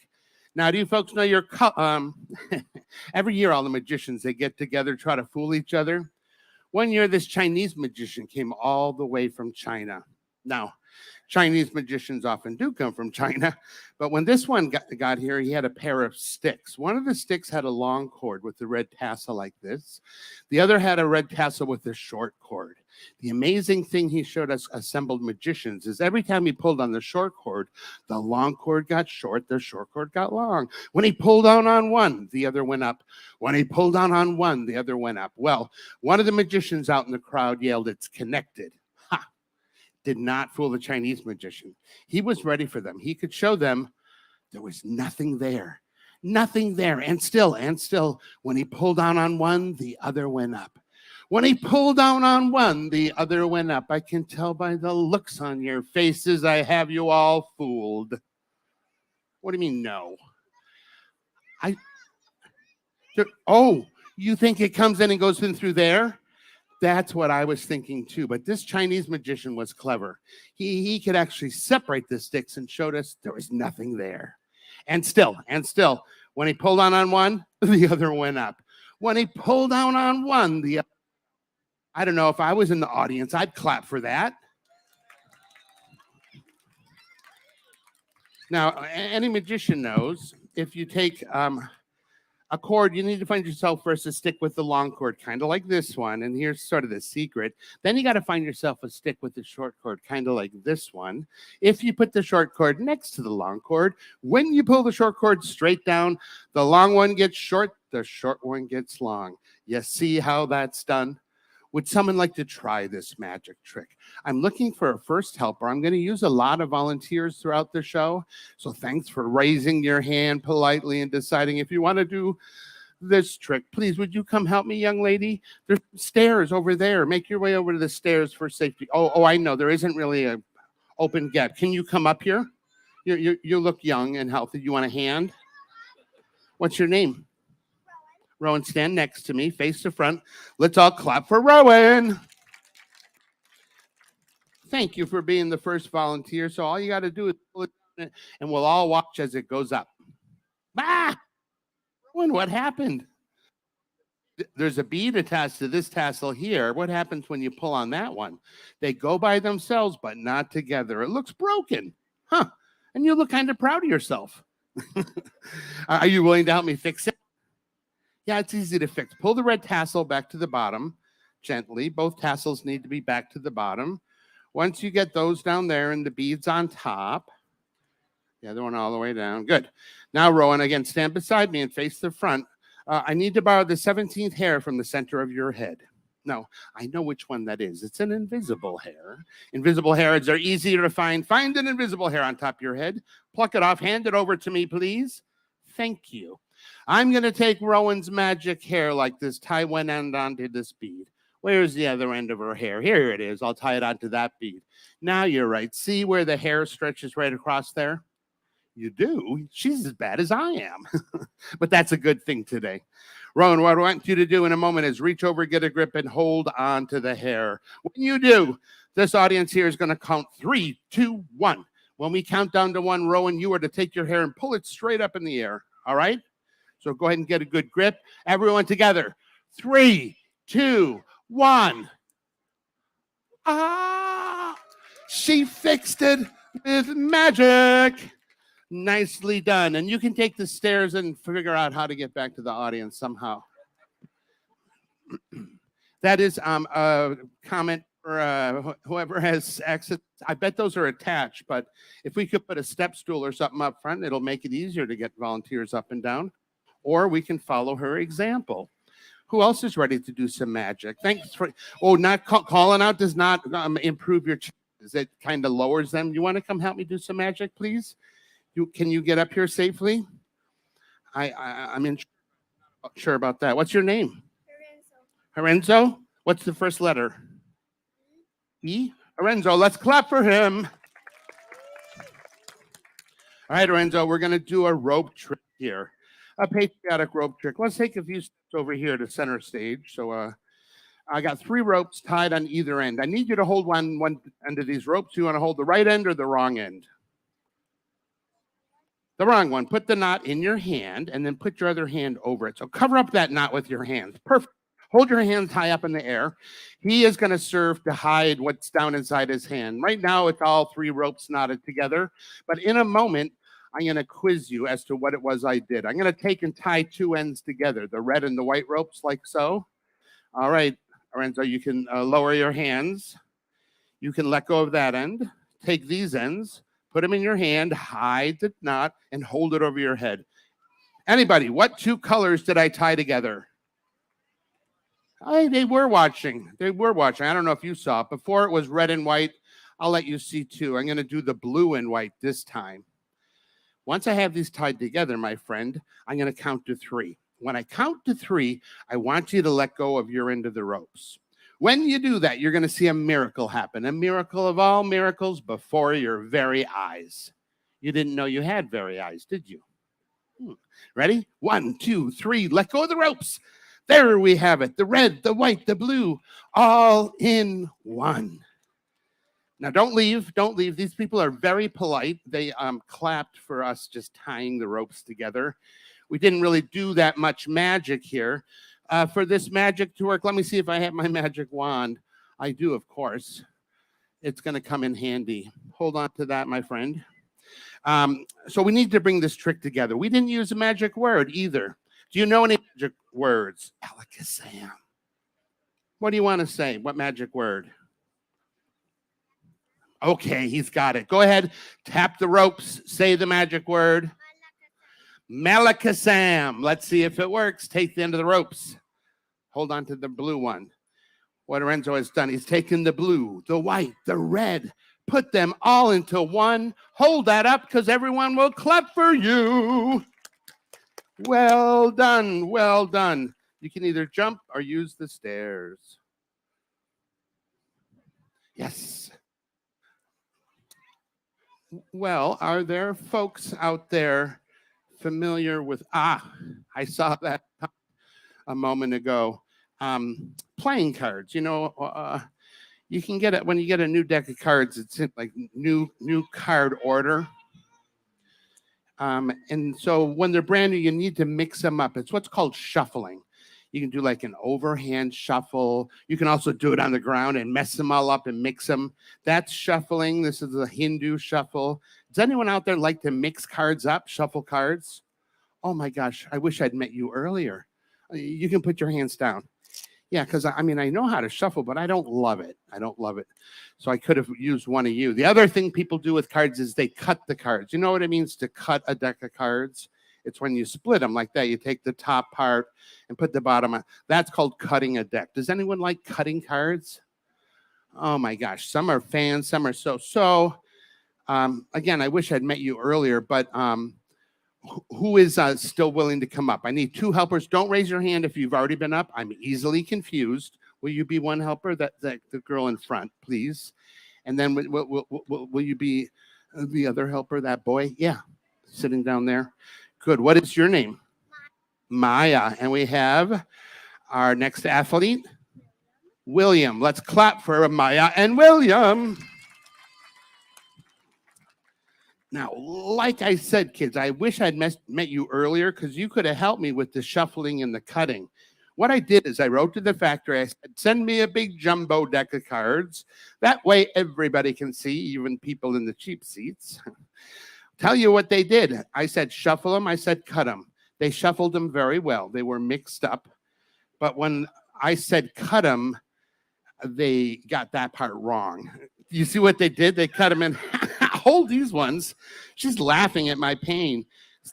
Now, do you folks know your every year all the magicians, they get together, try to fool each other. One year, this Chinese magician came all the way from China. Now, Chinese magicians often do come from China, but when this one got here, he had a pair of sticks. One of the sticks had a long cord with the red tassel like this. The other had a red tassel with a short cord. The amazing thing he showed us assembled magicians is every time he pulled on the short cord, the long cord got short, the short cord got long. When he pulled down on one, the other went up. When he pulled down on one, the other went up. Well, one of the magicians out in the crowd yelled, "It's connected." Did not fool the Chinese magician. He was ready for them. He could show them there was nothing there. Nothing there. And still, when he pulled down on one, the other went up. When he pulled down on one, the other went up. I can tell by the looks on your faces, I have you all fooled. What do you mean, no? Oh, you think it comes in and goes in through there? That's what I was thinking too. But this Chinese magician was clever. He could actually separate the sticks and showed us there was nothing there. And still, when he pulled on one, the other went up. When he pulled down on one, the other. I don't know, if I was in the audience, I'd clap for that. Now, any magician knows if you take a cord, you need to find yourself first a stick with the long cord, kind of like this one. And here's sort of the secret. Then you got to find yourself a stick with the short cord, kind of like this one. If you put the short cord next to the long cord, when you pull the short cord straight down, the long one gets short, the short one gets long. You see how that's done? Would someone like to try this magic trick? I'm looking for a first helper. I'm going to use a lot of volunteers throughout the show. So thanks for raising your hand politely and deciding if you want to do this trick. Please, would you come help me, young lady? There's stairs over there. Make your way over to the stairs for safety. Oh, I know. There isn't really an open gap. Can you come up here? You look young and healthy. You want a hand? What's your name? Rowan, stand next to me, face the front. Let's all clap for Rowan. Thank you for being the first volunteer. So all you got to do is pull it down and we'll all watch as it goes up. Ah! Rowan, what happened? There's a bead attached to this tassel here. What happens when you pull on that one? They go by themselves, but not together. It looks broken. Huh. And you look kind of proud of yourself. Are you willing to help me fix it? Yeah, it's easy to fix. Pull the red tassel back to the bottom gently. Both tassels need to be back to the bottom. Once you get those down there and the beads on top, the other one all the way down. Good. Now, Rowan, again, stand beside me and face the front. I need to borrow the 17th hair from the center of your head. No, I know which one that is. It's an invisible hair. Invisible hairs are easier to find. Find an invisible hair on top of your head. Pluck it off. Hand it over to me, please. Thank you. I'm going to take Rowan's magic hair like this, tie one end onto this bead. Where's the other end of her hair? Here it is. I'll tie it onto that bead. Now you're right. See where the hair stretches right across there? You do? She's as bad as I am. But that's a good thing today. Rowan, what I want you to do in a moment is reach over, get a grip, and hold on to the hair. When you do, this audience here is going to count 3, 2, 1. When we count down to 1, Rowan, you are to take your hair and pull it straight up in the air. All right? So go ahead and get a good grip. Everyone together. 3, 2, 1. Ah! She fixed it with magic. Nicely done. And you can take the stairs and figure out how to get back to the audience somehow. That is a comment for whoever has access. I bet those are attached, but if we could put a step stool or something up front, it'll make it easier to get volunteers up and down. Or we can follow her example. Who else is ready to do some magic? Thanks for, not calling out does not improve your chances. It kind of lowers them. You want to come help me do some magic, please? Can you get up here safely? I'm sure about that. What's your name? Lorenzo. What's the first letter? E? Lorenzo, let's clap for him. All right, Lorenzo, we're going to do a rope trick here. A patriotic rope trick. Let's take a few steps over here to center stage. So I got 3 ropes tied on either end. I need you to hold one end of these ropes. You want to hold the right end or the wrong end? The wrong one. Put the knot in your hand and then put your other hand over it. So cover up that knot with your hands. Perfect. Hold your hands high up in the air. He is going to serve to hide what's down inside his hand. Right now, it's all 3 ropes knotted together. But in a moment, I'm going to quiz you as to what it was I did. I'm going to take and tie 2 ends together, the red and the white ropes like so. All right, Lorenzo, you can lower your hands. You can let go of that end. Take these ends. Put them in your hand, hide the knot, and hold it over your head. Anybody, what 2 colors did I tie together? They were watching. They were watching. I don't know if you saw it. Before it was red and white. I'll let you see 2. I'm going to do the blue and white this time. Once I have these tied together, my friend, I'm going to count to 3. When I count to 3, I want you to let go of your end of the ropes. When you do that, you're going to see a miracle happen, a miracle of all miracles before your very eyes. You didn't know you had very eyes, did you? Ready? 1, 2, 3. Let go of the ropes. There we have it. The red, the white, the blue, all in one. Now, don't leave. Don't leave. These people are very polite. They clapped for us just tying the ropes together. We didn't really do that much magic here. For this magic to work, let me see if I have my magic wand. I do, of course. It's going to come in handy. Hold on to that, my friend. So we need to bring this trick together. We didn't use a magic word either. Do you know any magic words? Alakazam. What do you want to say? What magic word? Okay, he's got it. Go ahead, tap the ropes, say the magic word. Malakasam. Let's see if it works. Take the end of the ropes. Hold on to the blue one. What Lorenzo has done, he's taken the blue, the white, the red, put them all into one. Hold that up because everyone will clap for you. Well done, well done. You can either jump or use the stairs. Yes. Well, are there folks out there familiar with, I saw that a moment ago. Playing cards, you can get it when you get a new deck of cards. It's in like new card order. And so when they're brand new, you need to mix them up. It's what's called shuffling. You can do like an overhand shuffle. You can also do it on the ground and mess them all up and mix them. That's shuffling. This is a Hindu shuffle. Does anyone out there like to mix cards up, shuffle cards? Oh my gosh, I wish I'd met you earlier. You can put your hands down. Yeah, because I know how to shuffle, but I don't love it. So I could have used one of you. The other thing people do with cards is they cut the cards. You know what it means to cut a deck of cards? It's when you split them like that. You take the top part and put the bottom on. That's called cutting a deck. Does anyone like cutting cards? Oh my gosh, some are fans, some are so. Again, I wish I'd met you earlier, but who is still willing to come up? I need 2 helpers. Don't raise your hand if you've already been up. I'm easily confused. Will you be one helper? That the girl in front, please. And then will you be the other helper? That boy? Yeah, sitting down there. Good. What is your name? Maya. And we have our next athlete, William. Let's clap for Maya and William. Now, like I said, kids, I wish I'd met you earlier because you could have helped me with the shuffling and the cutting. What I did is I wrote to the factory. I said, send me a big jumbo deck of cards. That way everybody can see, even people in the cheap seats. Tell you what they did. I said, shuffle them. I said, cut them. They shuffled them very well. They were mixed up. But when I said cut them, they got that part wrong. You see what they did? They cut them in hold these ones. She's laughing at my pain.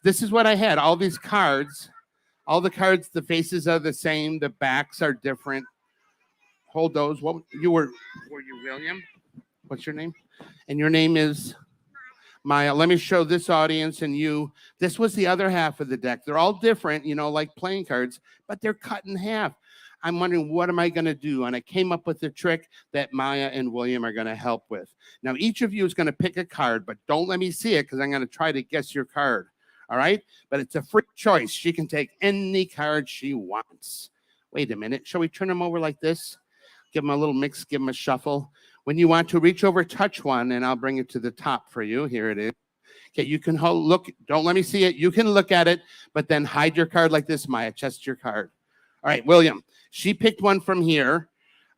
This is what I had. All these cards, all the cards, the faces are the same. The backs are different. Hold those. Were you William? What's your name? And your name is Maya. Let me show this audience and you. This was the other half of the deck. They're all different, like playing cards, but they're cut in half. I'm wondering, what am I going to do? And I came up with a trick that Maya and William are going to help with. Now, each of you is going to pick a card, but don't let me see it because I'm going to try to guess your card. All right? But it's a free choice. She can take any card she wants. Wait a minute. Shall we turn them over like this? Give them a little mix. Give them a shuffle. When you want to reach over, touch one, and I'll bring it to the top for you. Here it is. Okay, you can look. Don't let me see it. You can look at it, but then hide your card like this, Maya. Just your card. All right, William. She picked one from here.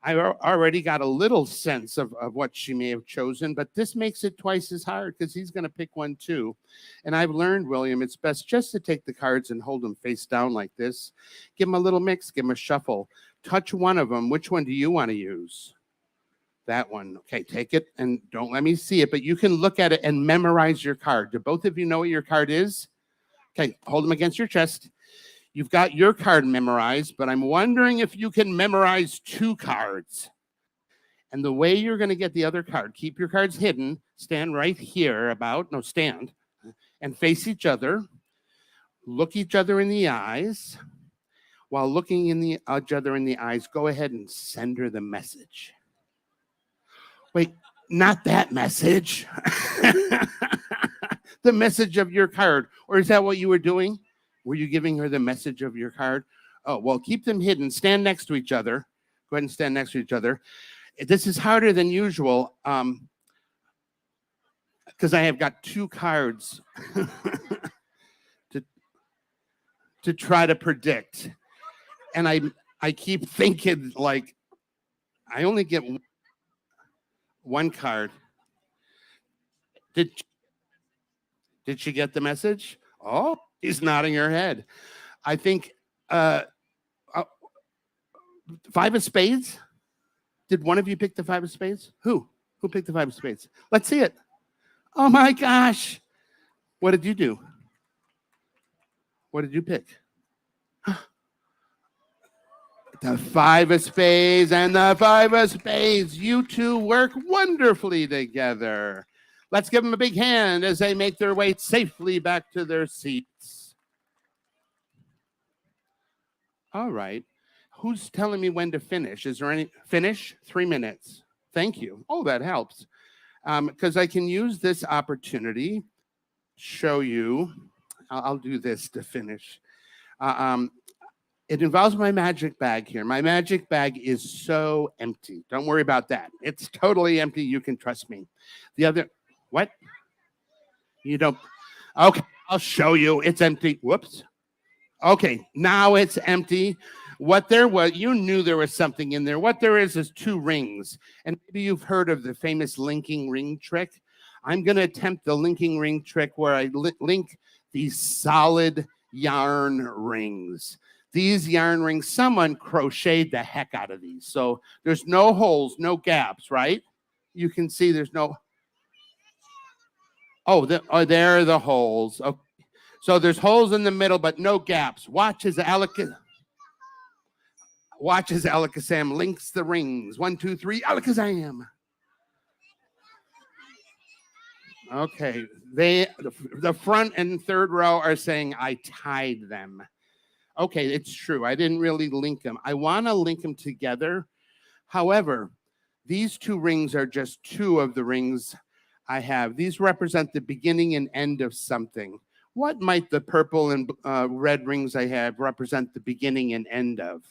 I already got a little sense of what she may have chosen, but this makes it twice as hard because he's going to pick one too. And I've learned, William, it's best just to take the cards and hold them face down like this. Give them a little mix. Give them a shuffle. Touch one of them. Which one do you want to use? That one. Okay, take it and don't let me see it, but you can look at it and memorize your card. Do both of you know what your card is? Okay, hold them against your chest. You've got your card memorized, but I'm wondering if you can memorize 2 cards. And the way you're going to get the other card, keep your cards hidden, stand right here stand, and face each other. Look each other in the eyes. While looking each other in the eyes, go ahead and send her the message. Wait, not that message. The message of your card. Or is that what you were doing? Were you giving her the message of your card? Oh, well, keep them hidden. Stand next to each other. Go ahead and stand next to each other. This is harder than usual because I have got 2 cards to try to predict. And I keep thinking, like, I only get 1 card. Did she get the message? Oh, she's nodding her head. I think 5 of spades. Did one of you pick the 5 of spades? Who picked the 5 of spades? Let's see it. Oh my gosh. What did you do? What did you pick? The 5 of spades and the 5 of spades. You two work wonderfully together. Let's give them a big hand as they make their way safely back to their seats. All right. Who's telling me when to finish? Is there any finish? 3 minutes. Thank you. Oh, that helps. Because I can use this opportunity, show you. I'll do this to finish. It involves my magic bag here. My magic bag is so empty. Don't worry about that. It's totally empty. You can trust me. The other, what? You don't, okay, I'll show you. It's empty. Whoops. Okay, now it's empty. What there was, you knew there was something in there. What there is 2 rings. And maybe you've heard of the famous linking ring trick. I'm going to attempt the linking ring trick where I link these solid yarn rings. These yarn rings, someone crocheted the heck out of these. So there's no holes, no gaps, right? You can see there's no. Oh, there are the holes. Okay. So there's holes in the middle, but no gaps. Watch as Alakazam links the rings. 1, 2, 3, Alakazam. Okay, the front and third row are saying I tied them. Okay, it's true. I didn't really link them. I want to link them together. However, these 2 rings are just 2 of the rings I have. These represent the beginning and end of something. What might the purple and red rings I have represent the beginning and end of?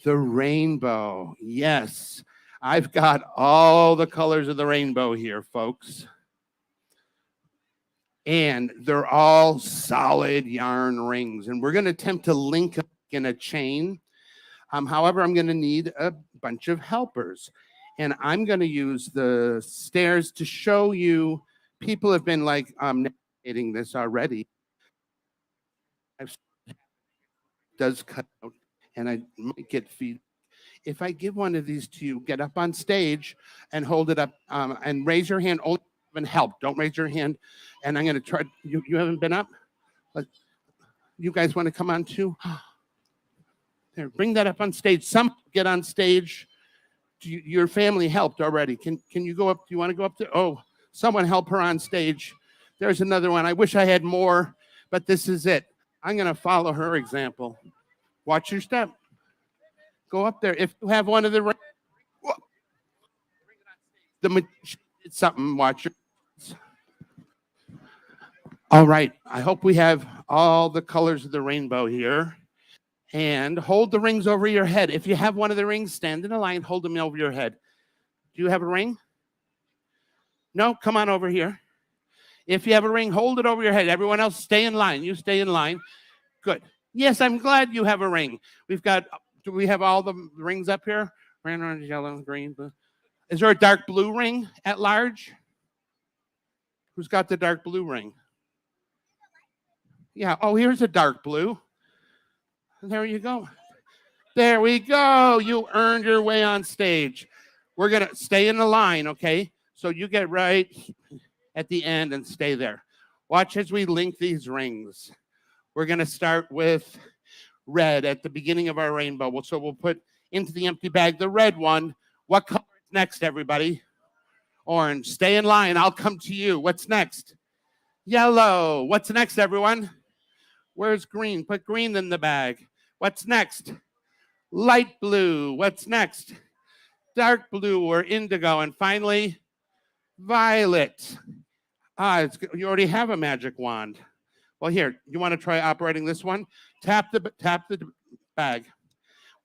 The rainbow. Yes, I've got all the colors of the rainbow here, folks. And they're all solid yarn rings. And we're going to attempt to link them in a chain. However, I'm going to need a bunch of helpers. And I'm going to use the stairs to show you. People have been like navigating this already. Does cut out, and I might get feedback. If I give one of these to you, get up on stage and hold it up and raise your hand. Only and help. Don't raise your hand. And I'm going to try. You haven't been up? You guys want to come on too? There, bring that up on stage. Some get on stage. Your family helped already. Can you go up? Do you want to go up there? Oh, someone help her on stage. There's another one. I wish I had more, but this is it. I'm going to follow her example. Watch your step. Go up there. If you have one of the something, watch your. All right. I hope we have all the colors of the rainbow here. And hold the rings over your head. If you have one of the rings, stand in a line, hold them over your head. Do you have a ring? No? Come on over here. If you have a ring, hold it over your head. Everyone else, stay in line. You stay in line. Good. Yes, I'm glad you have a ring. Do we have all the rings up here? Red, orange, yellow, green, blue. Is there a dark blue ring at large? Who's got the dark blue ring? Yeah. Oh, here's a dark blue. There you go. There we go. You earned your way on stage. We're going to stay in the line, okay? So you get right at the end and stay there. Watch as we link these rings. We're going to start with red at the beginning of our rainbow. So we'll put into the empty bag the red one. What color is next, everybody? Orange. Stay in line. I'll come to you. What's next? Yellow. What's next, everyone? Where's green? Put green in the bag. What's next? Light blue. What's next? Dark blue or indigo. And finally, violet. You already have a magic wand. Well, here, you want to try operating this one? Tap the bag.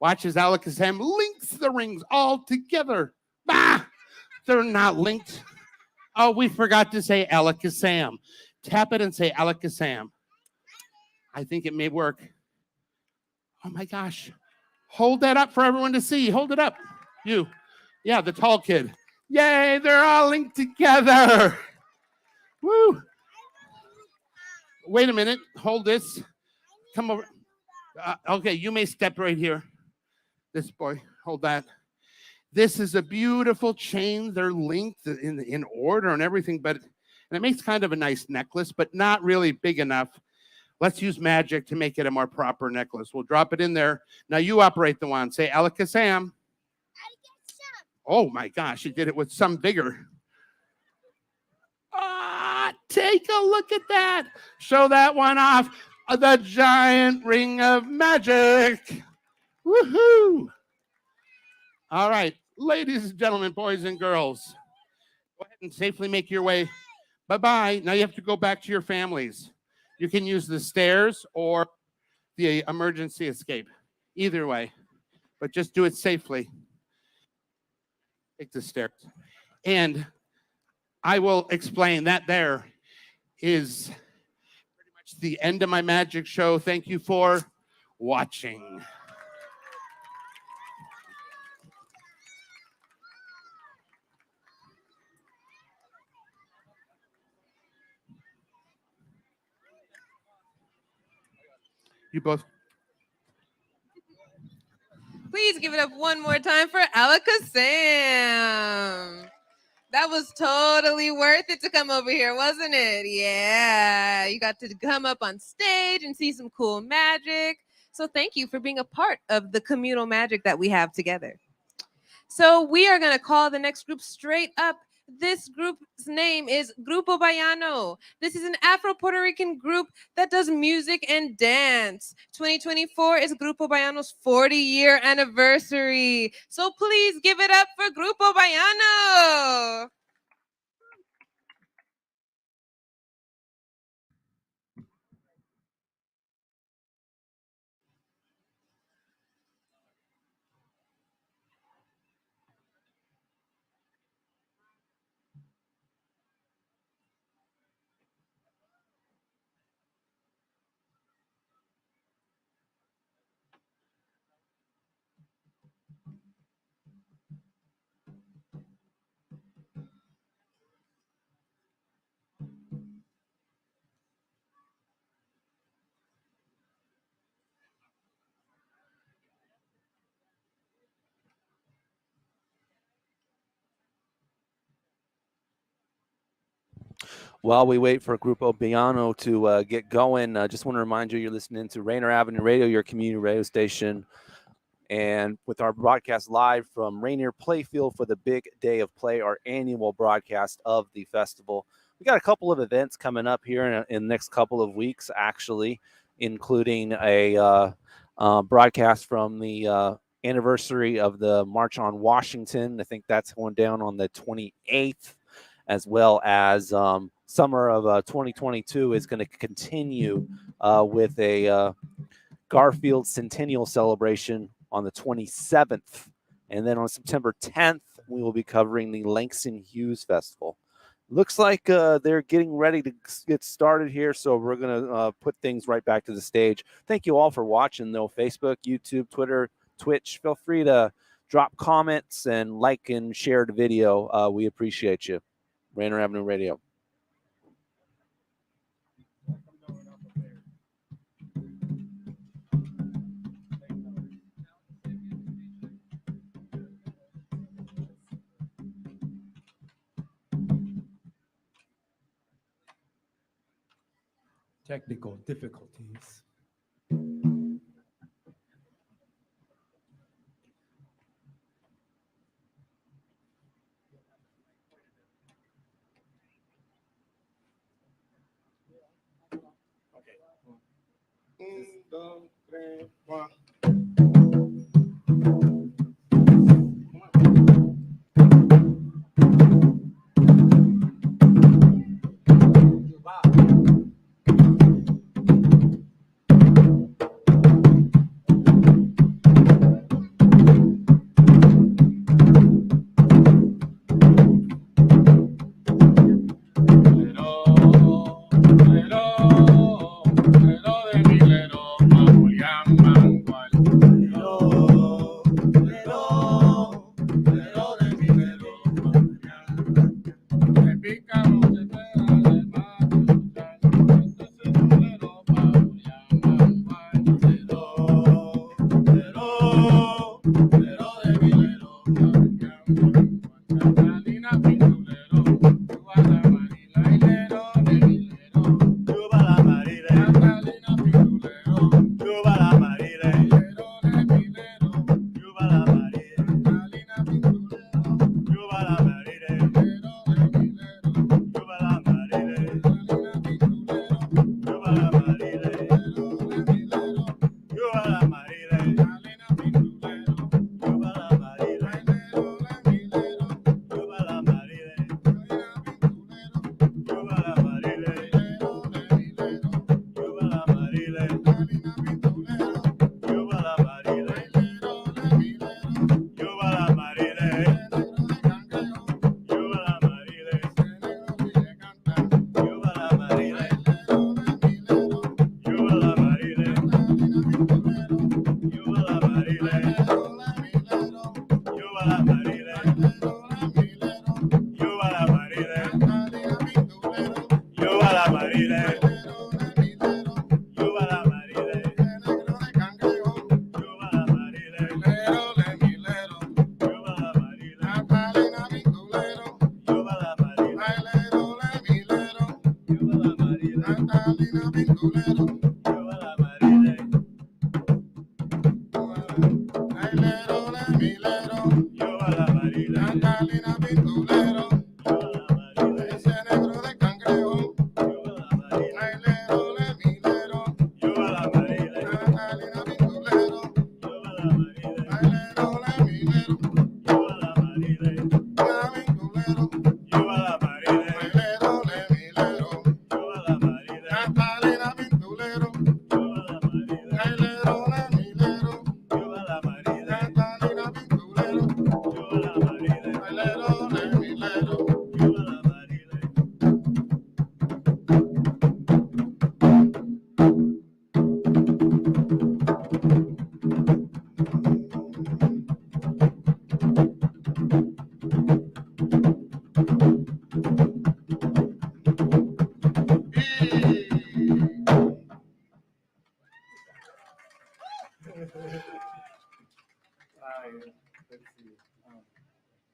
Watch as Alakazam links the rings all together. Ah! They're not linked. Oh, we forgot to say Alakazam. Tap it and say Alakazam. I think it may work. Oh my gosh. Hold that up for everyone to see. Hold it up. You. Yeah, the tall kid. Yay, they're all linked together. Woo. Wait a minute. Hold this. Come over. Okay, you may step right here. This boy, hold that. This is a beautiful chain. They're linked in order and everything, and it makes kind of a nice necklace, but not really big enough. Let's use magic to make it a more proper necklace. We'll drop it in there. Now you operate the wand. Say Alakazam. Oh my gosh, you did it with some vigor. Take a look at that. Show that one off. The giant ring of magic. Woohoo. All right, ladies and gentlemen, boys and girls, go ahead and safely make your way. Bye-bye. Now you have to go back to your families. You can use the stairs or the emergency escape. Either way, but just do it safely. Take the stairs. And I will explain that there is pretty much the end of my magic show. Thank you for watching. You both. Please give it up one more time for Alakazam. That was totally worth it to come over here, wasn't it? Yeah, you got to come up on stage and see some cool magic. So thank you for being a part of the communal magic that we have together. So we are going to call the next group straight up. This group's name is Grupo Baiano. This is an Afro-Puerto Rican group that does music and dance. 2024 is Grupo Baiano's 40-year anniversary. So please give it up for Grupo Baiano. While we wait for Grupo Baiano to get going, just want to remind you, you're listening to Rainier Avenue Radio, your community radio station, and with our broadcast live from Rainier Playfield for the Big Day of Play, our annual broadcast of the festival. We got a couple of events coming up here in the next couple of weeks, actually, including a broadcast from the anniversary of the March on Washington. I think that's going down on the 28th, as well as summer of 2022 is going to continue with a Garfield Centennial celebration on the 27th. And then on September 10th, we will be covering the Langston Hughes Festival. Looks like they're getting ready to get started here, so we're going to put things right back to the stage. Thank you all for watching, though. Facebook, YouTube, Twitter, Twitch. Feel free to drop comments and like and share the video. We appreciate you. Rainier Avenue Radio. Technical difficulties.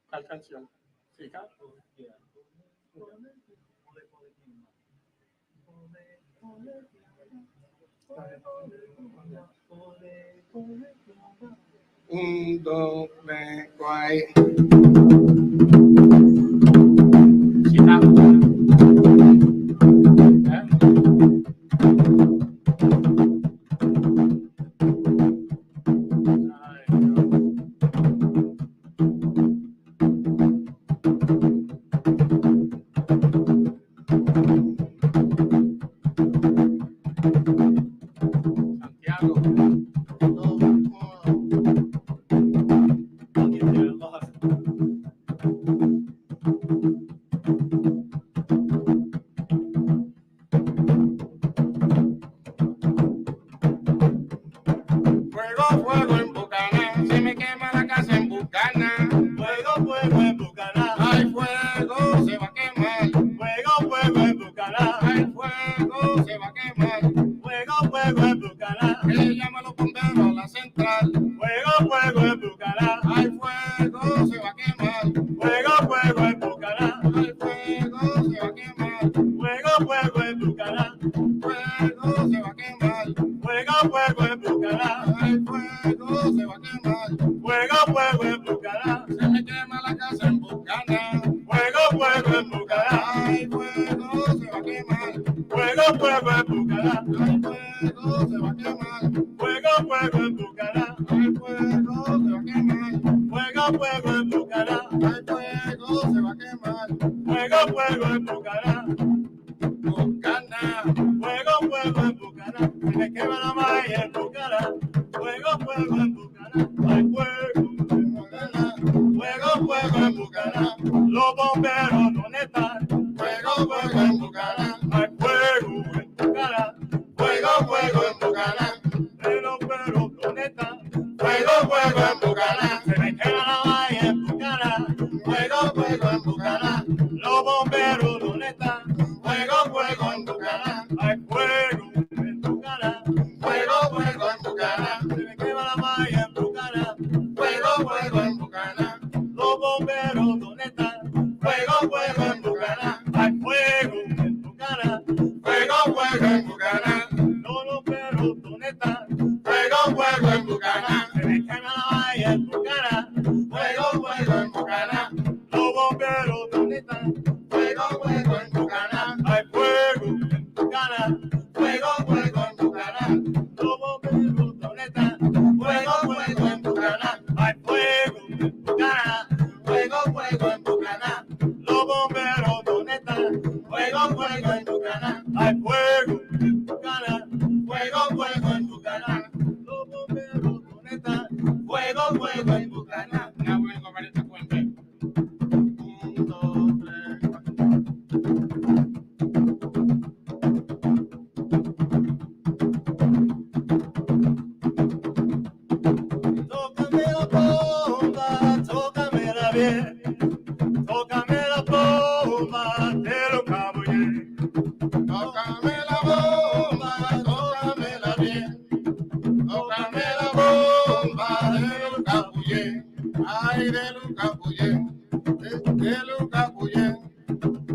¿Cuál canción? ¿Sí, un, dos, tres, cuatro.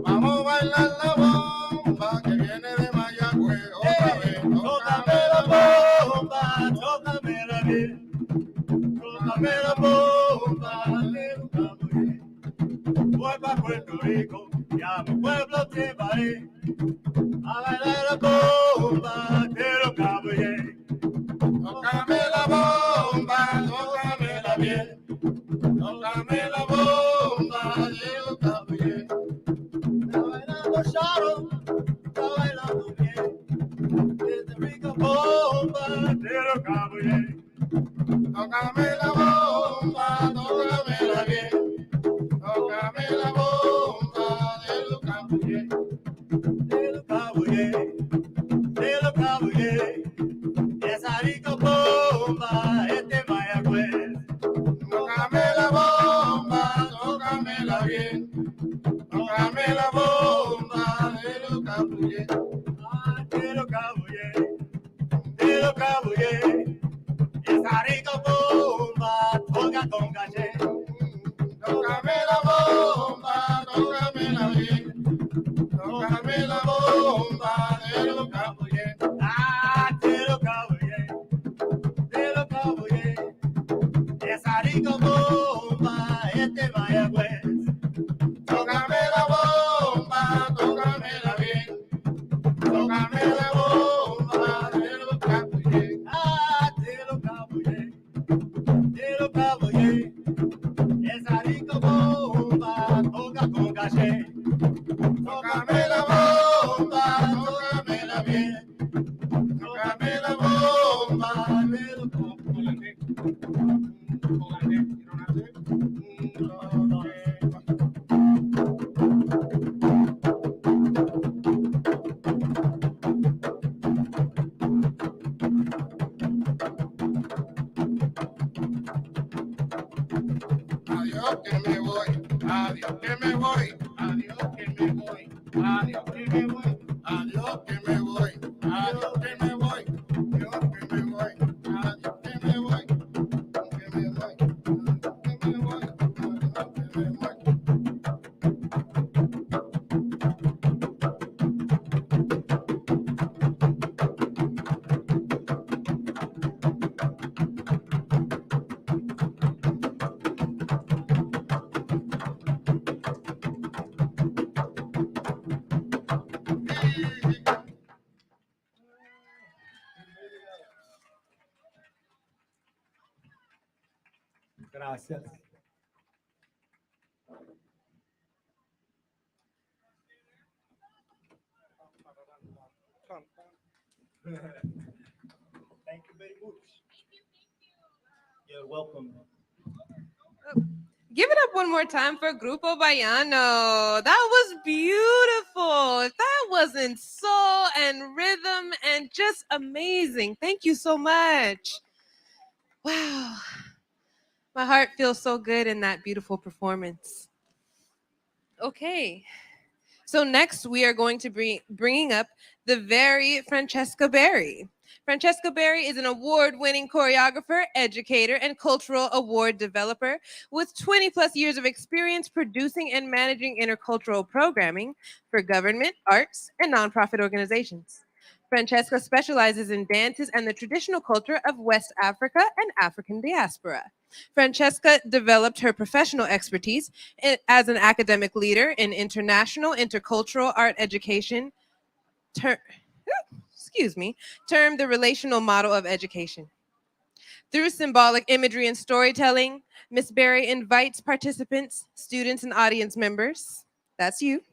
Vamos a bailar la bomba que viene de Mayagüez otra vez. tócame la bomba, tócamela bien, tócame la bomba, que nunca moriré. Voy pa' Puerto Rico y a mi pueblo llevaré a bailar la bomba, que nunca moriré. Tócame la bomba, tócamela bien, tócame la bomba, que nunca moriré. Está bailando Charo, está bailando bien, desde rica bomba, que nunca moriré. Tócame la bomba, tócamela bien, tócame la bomba de los cabullés, de los cabullés, de los cabullés. Esa rica bomba, este Mayagüez. Tócame la bomba, tócamela bien, tócame la bomba de los cabullés, de los cabullés, de los cabullés. Esa rica bomba, toca con caché. Tócame la bomba, tócamela bien, tócame la bomba de los cabullés, de los cabullés, de los cabullés. Esa rica bomba, este Mayagüez. Tócame la bomba, tócamela bien, tócame la bomba de los cabullés, de los cabullés, de los cabullés. Esa rica bomba toca con caché. Tócame la bomba, tócamela bien, tócame la bomba de los cabullés. Adiós que me voy, adiós que me voy, adiós que me voy, adiós que me voy, adiós que me voy, adiós que me voy, adiós que me voy, adiós que me voy, que me voy, que me voy, adiós que me voy. Gracias. Thank you very much. You're welcome. Give it up one more time for Grupo Baiano. That was beautiful. If that wasn't soul and rhythm and just amazing. Thank you so much. Wow. My heart feels so good in that beautiful performance. Okay. So next we are going to be bringing up the very Francesca Berry. Francesca Berry is an award-winning choreographer, educator, and cultural award developer with 20 plus years of experience producing and managing intercultural programming for government, arts, and nonprofit organizations. Francesca specializes in dances and the traditional culture of West Africa and African diaspora. Francesca developed her professional expertise as an academic leader in international intercultural art education, termed the relational model of education. Through symbolic imagery and storytelling, Miss Berry invites participants, students, and audience members, that's you,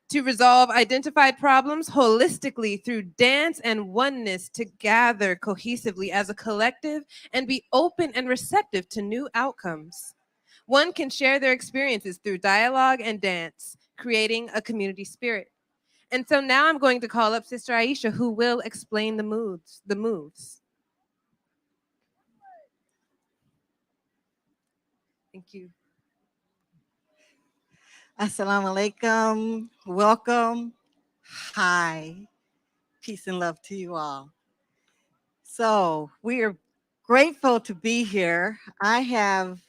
to resolve identified problems holistically through dance and oneness to gather cohesively as a collective and be open and receptive to new outcomes. One can share their experiences through dialogue and dance, creating a community spirit. And so now I'm going to call up Sister Aisha, who will explain the moves. Thank you. Assalamu alaikum. Welcome. Hi. Peace and love to you all. So we are grateful to be here. I have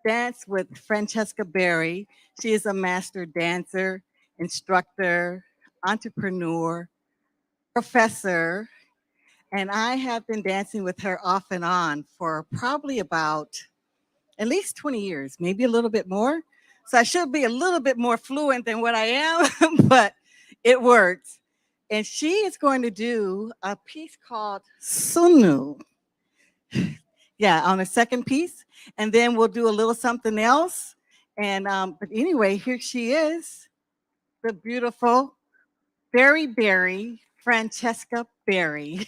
danced with Francesca Berry. She is a master dancer, instructor, entrepreneur, professor, And I have been dancing with her off and on for probably about at least 20 years, maybe a little bit more. So I should be a little bit more fluent than what I am, but it works. And she is going to do a piece called Sunu. Yeah, on the second piece. And then we'll do a little something else. And but anyway, here she is, the beautiful Berry Francesca Berry.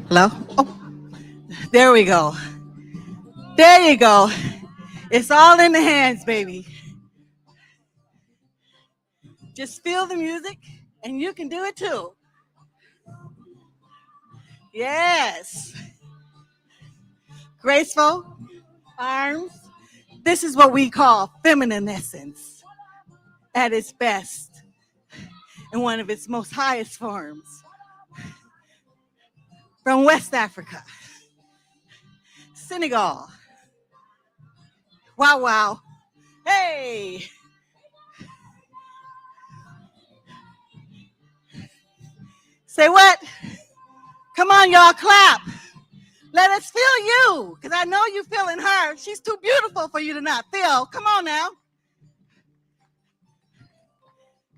Hello? Oh, there we go. There you go. It's all in the hands, baby. Just feel the music and you can do it too. Yes. Graceful arms. This is what we call feminine essence at its best in one of its most highest forms. From West Africa, Senegal. Wow, wow. Hey. Say what? Come on, y'all, clap. Let us feel you, because I know you feeling her. She's too beautiful for you to not feel. Come on now.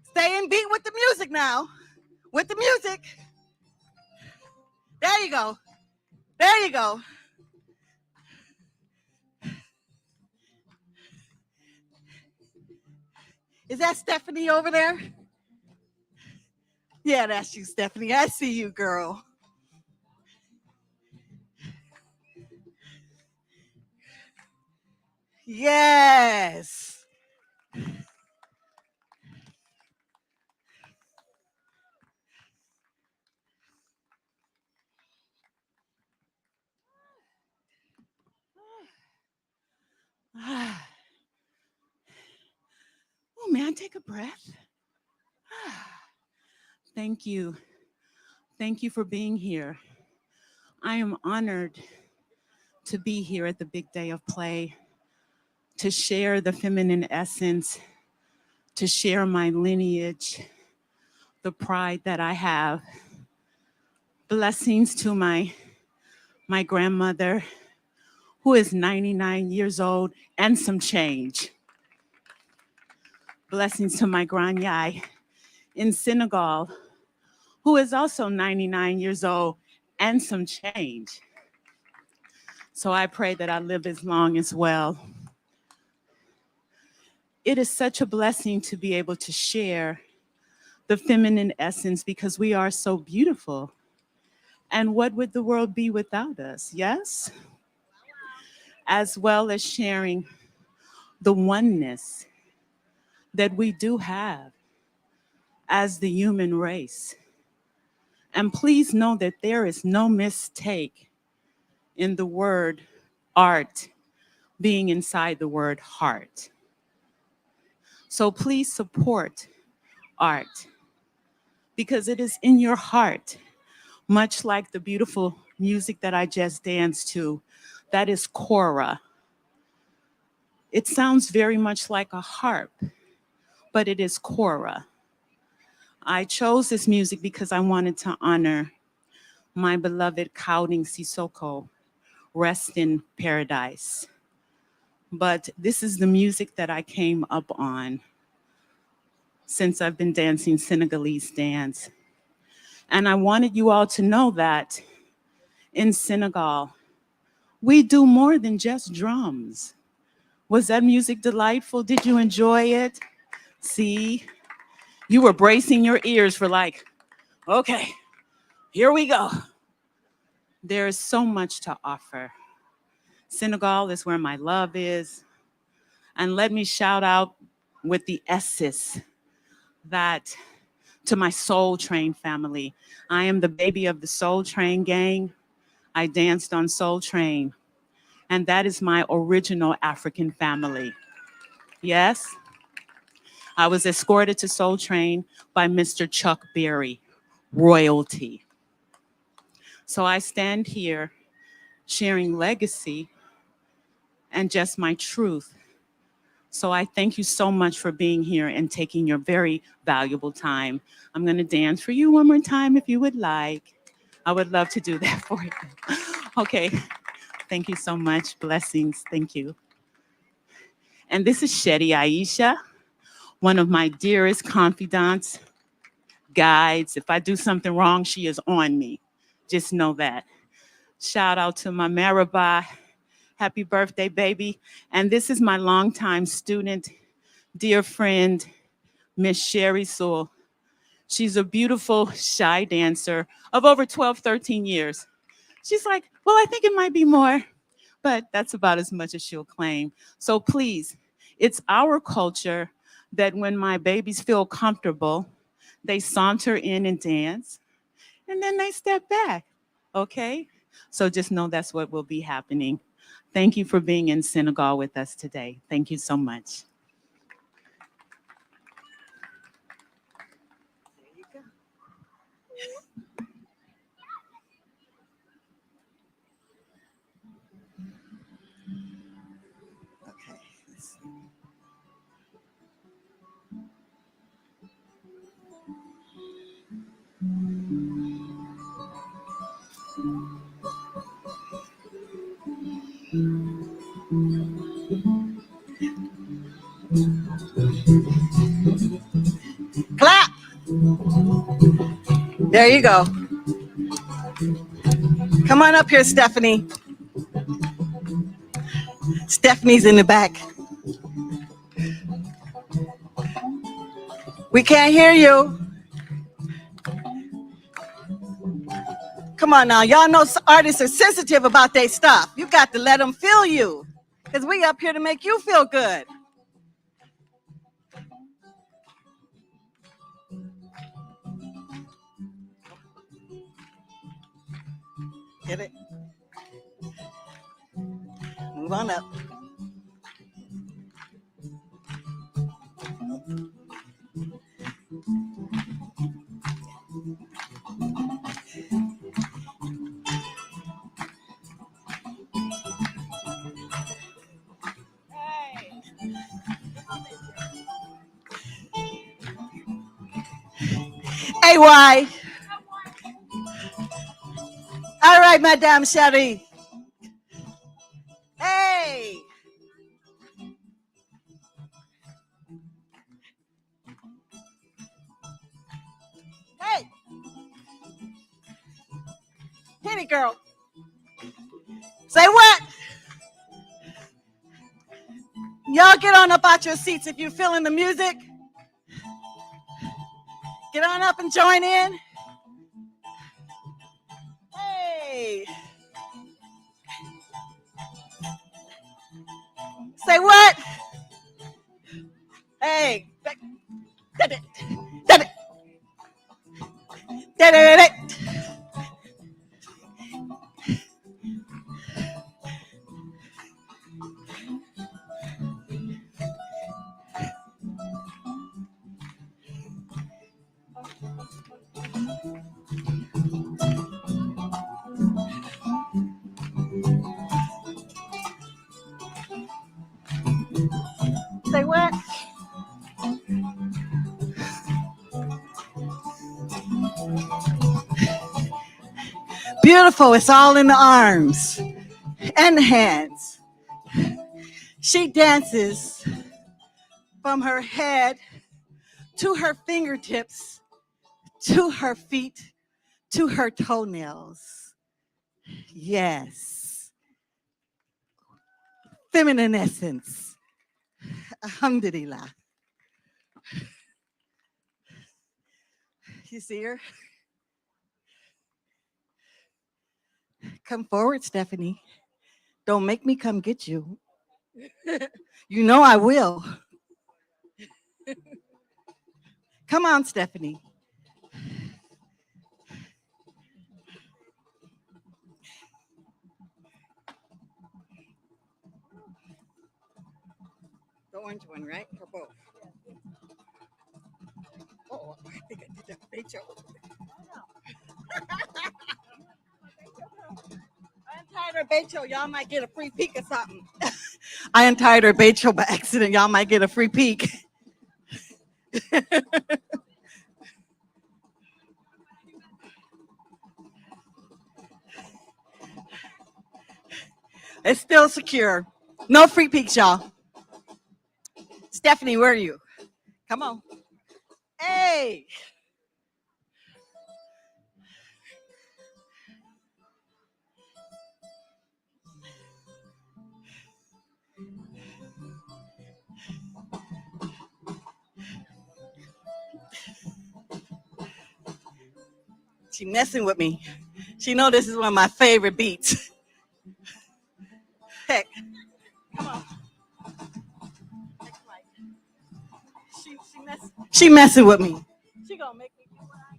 Stay in beat with the music now. With the music. There you go. There you go. Is that Stephanie over there? Yeah, that's you, Stephanie. I see you, girl. Yes. Oh, man, take a breath. Thank you. Thank you for being here. I am honored to be here at the big day of play, to share the feminine essence, to share my lineage, the pride that I have. Blessings to my grandmother, who is 99 years old and some change. Blessings to my grandmother in Senegal, who is also 99 years old and some change. So I pray that I live as long as well. It is such a blessing to be able to share the feminine essence because we are so beautiful. And what would the world be without us? Yes? As well as sharing the oneness that we do have as the human race. And please know that there is no mistake in the word art being inside the word heart. So please support art because it is in your heart, much like the beautiful music that I just danced to, that is kora. It sounds very much like a harp, but it is kora. I chose this music because I wanted to honor my beloved Kauding Sissoko, rest in paradise. But this is the music that I came up on since I've been dancing Senegalese dance. And I wanted you all to know that in Senegal, we do more than just drums. Was that music delightful? Did you enjoy it? See, you were bracing your ears for like, okay, here we go. There is so much to offer. Senegal is where my love is. And let me shout out with the S's that to my Soul Train family. I am the baby of the Soul Train gang. I danced on Soul Train. And that is my original African family. Yes? I was escorted to Soul Train by Mr. Chuck Berry, royalty. So I stand here sharing legacy and just my truth. So I thank you so much for being here and taking your very valuable time. I'm gonna dance for you one more time if you would like. I would love to do that for you. Okay, thank you so much. Blessings, thank you. And this is Shetty Aisha, one of my dearest confidants, guides. If I do something wrong, she is on me. Just know that. Shout out to my Marabah. Happy birthday, baby. And this is my longtime student, dear friend, Miss Sherry Sewell. She's a beautiful, shy dancer of over 12, 13 years. She's like, well, I think it might be more, but that's about as much as she'll claim. So please, it's our culture that when my babies feel comfortable, they saunter in and dance, and then they step back, okay? So just know that's what will be happening. Thank you for being in Senegal with us today. Thank you so much. There you go. Okay. Clap. There you go. Come on up here, Stephanie. Stephanie's in the back. We can't hear you. Come on now. Y'all know artists are sensitive about their stuff. You got to let them feel you, because we up here to make you feel good. Get it? Move on up. Hey, why? All right, Madame Cherie. Hey. Hey. Hit it, girl. Say what? Y'all get on up out your seats if you're feeling the music. Get on up and join in. Hey. Say what? Hey. Did it. Did it. Did it. Say what? Beautiful. It's all in the arms and the hands. She dances from her head to her fingertips, to her feet, to her toenails. Yes. Feminine essence. Alhamdulillah. You see her? Come forward, Stephanie. Don't make me come get you. You know I will. Come on, Stephanie. The orange one, right? For both. Oh, I think I did that Rachel. I untied her Rachel. Y'all might get a free peek or something. I untied her Rachel by accident. Y'all might get a free peek. It's still secure. No free peeks, y'all. Stephanie, where are you? Come on. Hey. She messing with me. She know this is one of my favorite beats. Heck. Come on. She messing with me. She gonna make me do what I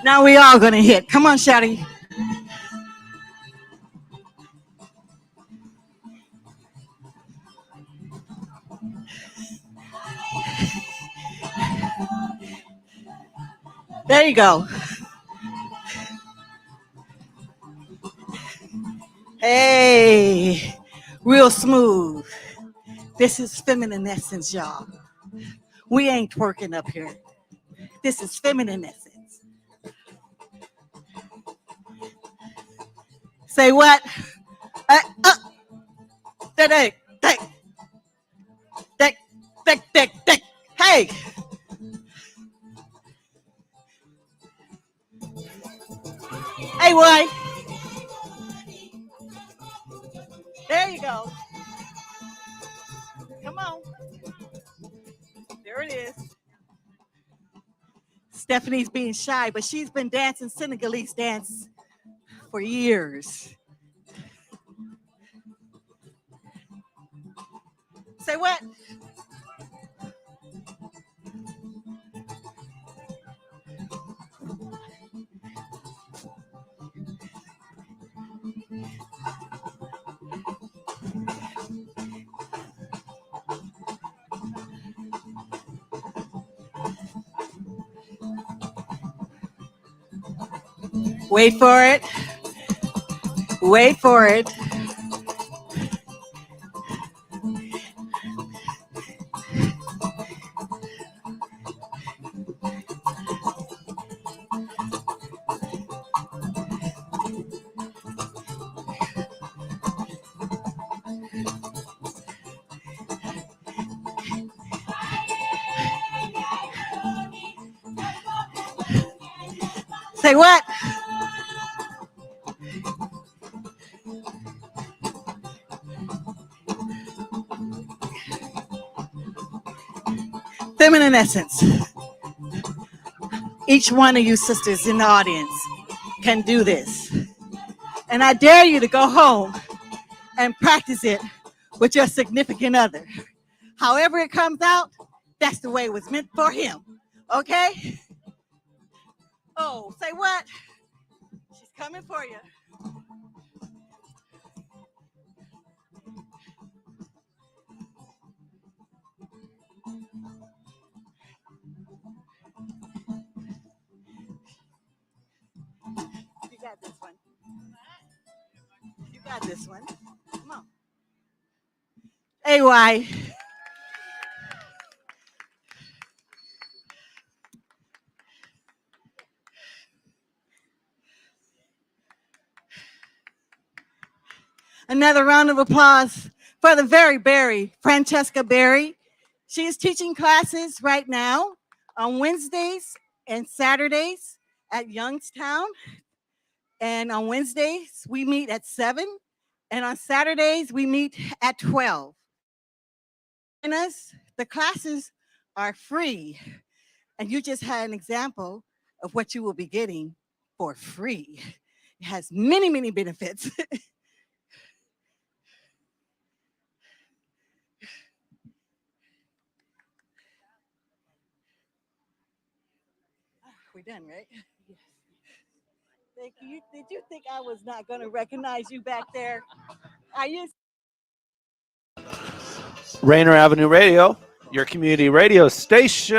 Now we all gonna hit. Come on, Shouty. There you go. Hey, real smooth. This is feminine essence, y'all. We ain't twerking up here. This is feminine essence. Say what? Hey. Hey, why? There you go. Come on. There it is. Stephanie's being shy, but she's been dancing Senegalese dance for years. Say what? Wait for it. Wait for it. Say what? Feminine essence. Each one of you sisters in the audience can do this. And I dare you to go home and practice it with your significant other. However it comes out, that's the way it was meant for him. Okay? Oh, say what? She's coming for you. You got this one. You got this one. Come on. AY. Another round of applause for the very Berry, Francesca Berry. She is teaching classes right now on Wednesdays and Saturdays at Youngstown. And on Wednesdays, we meet at 7. And on Saturdays, we meet at 12. And the classes are free. And you just had an example of what you will be getting for free. It has many, many benefits. We're done, right? Yes. Thank you. Did you think I was not going to recognize you back there? Are you? Rainier Avenue Radio, your community radio station.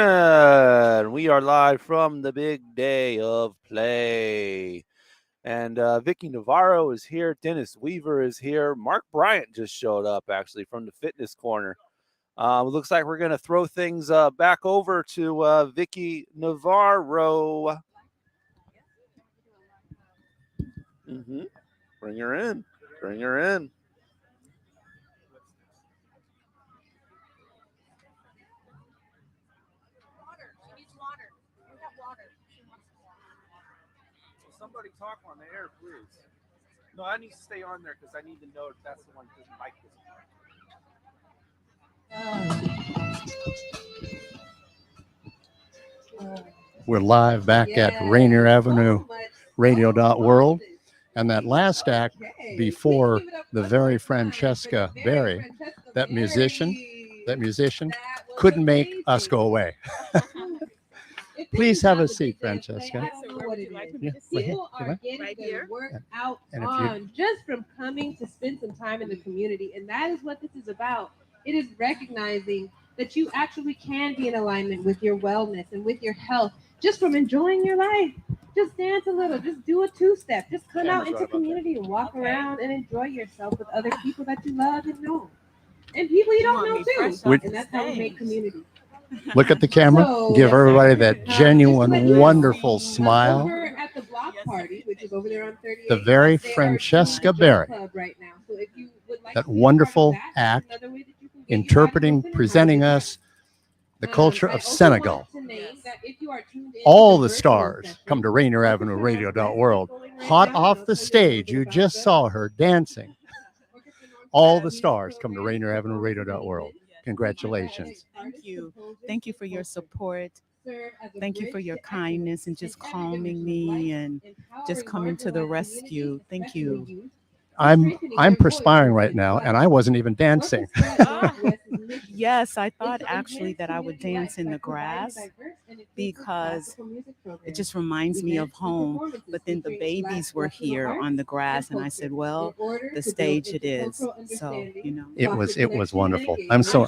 We are live from the big day of play. And Vicky Navarro is here. Dennis Weaver is here. Mark Bryant just showed up, actually, from the fitness corner. It looks like we're going to throw things back over to Vicky Navarro. Bring her in. Bring her in. Somebody talk on the air, please. No, I need to stay on there because I need to know if that's the one because the mic isn't. We're live back at Rainier Avenue Radio.world. And that last act before the very Francesca Berry, that musician couldn't make us go away. Please have a seat, Francesca. Yeah, People right are here. getting their work out And if you- just from coming to spend some time in the community. And that is what this is about. It is recognizing that you actually can be in alignment with your wellness and with your health just from enjoying your life. Just dance a little, just do a two-step, just come out into community and walk around and enjoy yourself with other people that you love and know. And people you don't know too. Would- And that's how we make community. Look at the camera. Give everybody that genuine, wonderful smile. Over at the block party, which is over there on 38, The very they are Francesca doing a Berry. club right now. So if you would like That to be a part of wonderful that, act, another way that you can get interpreting, presenting us the culture I of also Senegal. want to name that if you are tuned in All to the virtual stars session, come to Rainier Avenue Radio.world. Hot off the stage, you just saw her dancing. All the stars come to Rainier Avenue Radio.world. Congratulations. Thank you. Thank you for your support. Thank you for your kindness and just calming me and just coming to the rescue. Thank you. I'm perspiring right now, and I wasn't even dancing. Yes, I thought actually that I would dance in the grass because it just reminds me of home. But then the babies were here on the grass, and I said, well, the stage it is. So, you know. It was wonderful. I'm so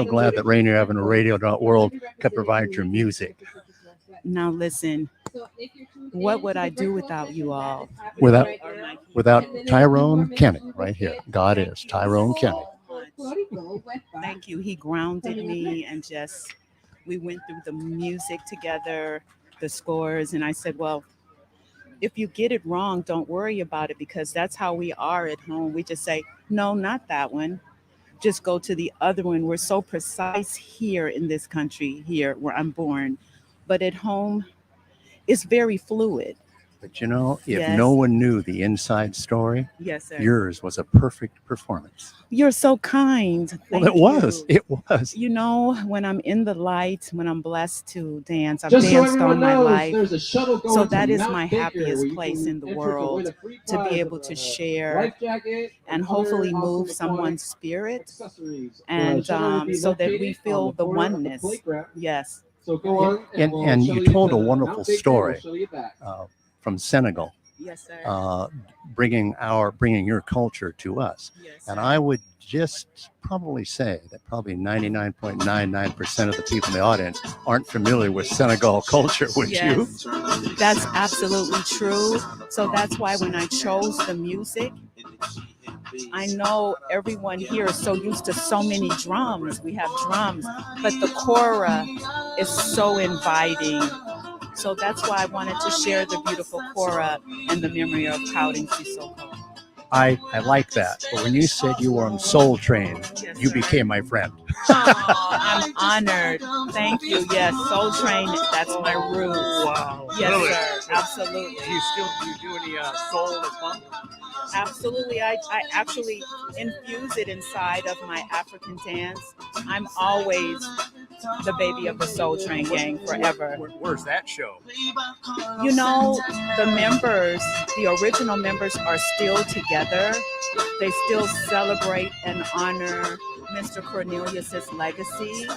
glad that Rainier Avenue Radio.world could provide your music. Now listen, what would I do without you all? Without Tyrone Kenny right here. God is Tyrone Kenny. Thank you. He grounded me and just, we went through the music together, the scores, and I said, well, if you get it wrong, don't worry about it because that's how we are at home. We just say, no, not that one. Just go to the other one. We're so precise here in this country, here where I'm born. But at home, it's very fluid. But you know, if Yes. no one knew the inside story, Yes, sir. yours was a perfect performance. You're so kind. Well, Thank it was. you. It was. You know, when I'm in the light, when I'm blessed to dance, I've Just so danced all everyone my knows, life. there's a shuttle going So to that is Mount my Baker, where happiest you place can in the enter to win world, a free to prize be of able to a share life jacket and and hopefully other move awesome someone's aquatic spirit, accessories. and shuttle will be so that we located feel on the corner of the oneness. playground. Yes. So go on, And we'll you shuttle told to a wonderful Mount Baker, story we'll shuttle you back. From Senegal. Yes, sir. Bringing your culture to us. And I would just probably say that probably 99.99% of the people in the audience aren't familiar with Senegal culture, would you? Yes, that's absolutely true. So that's why when I chose the music, I know everyone here is so used to so many drums. We have drums, but the kora is so inviting. So that's why I wanted to share the beautiful kora and the memory of Crowding Sissoko. I like that. But when you said you were on Soul Train, you became my friend. I'm honored. Thank you. Yes, Soul Train, that's my roots. Wow. Yes, Really? sir. Absolutely. Do you do any soul as well? Absolutely. I actually infuse it inside of my African dance. I'm always the baby of the Soul Train gang forever. Where's that show? You know, the original members are still together. They still celebrate and honor Mr. Cornelius's legacy.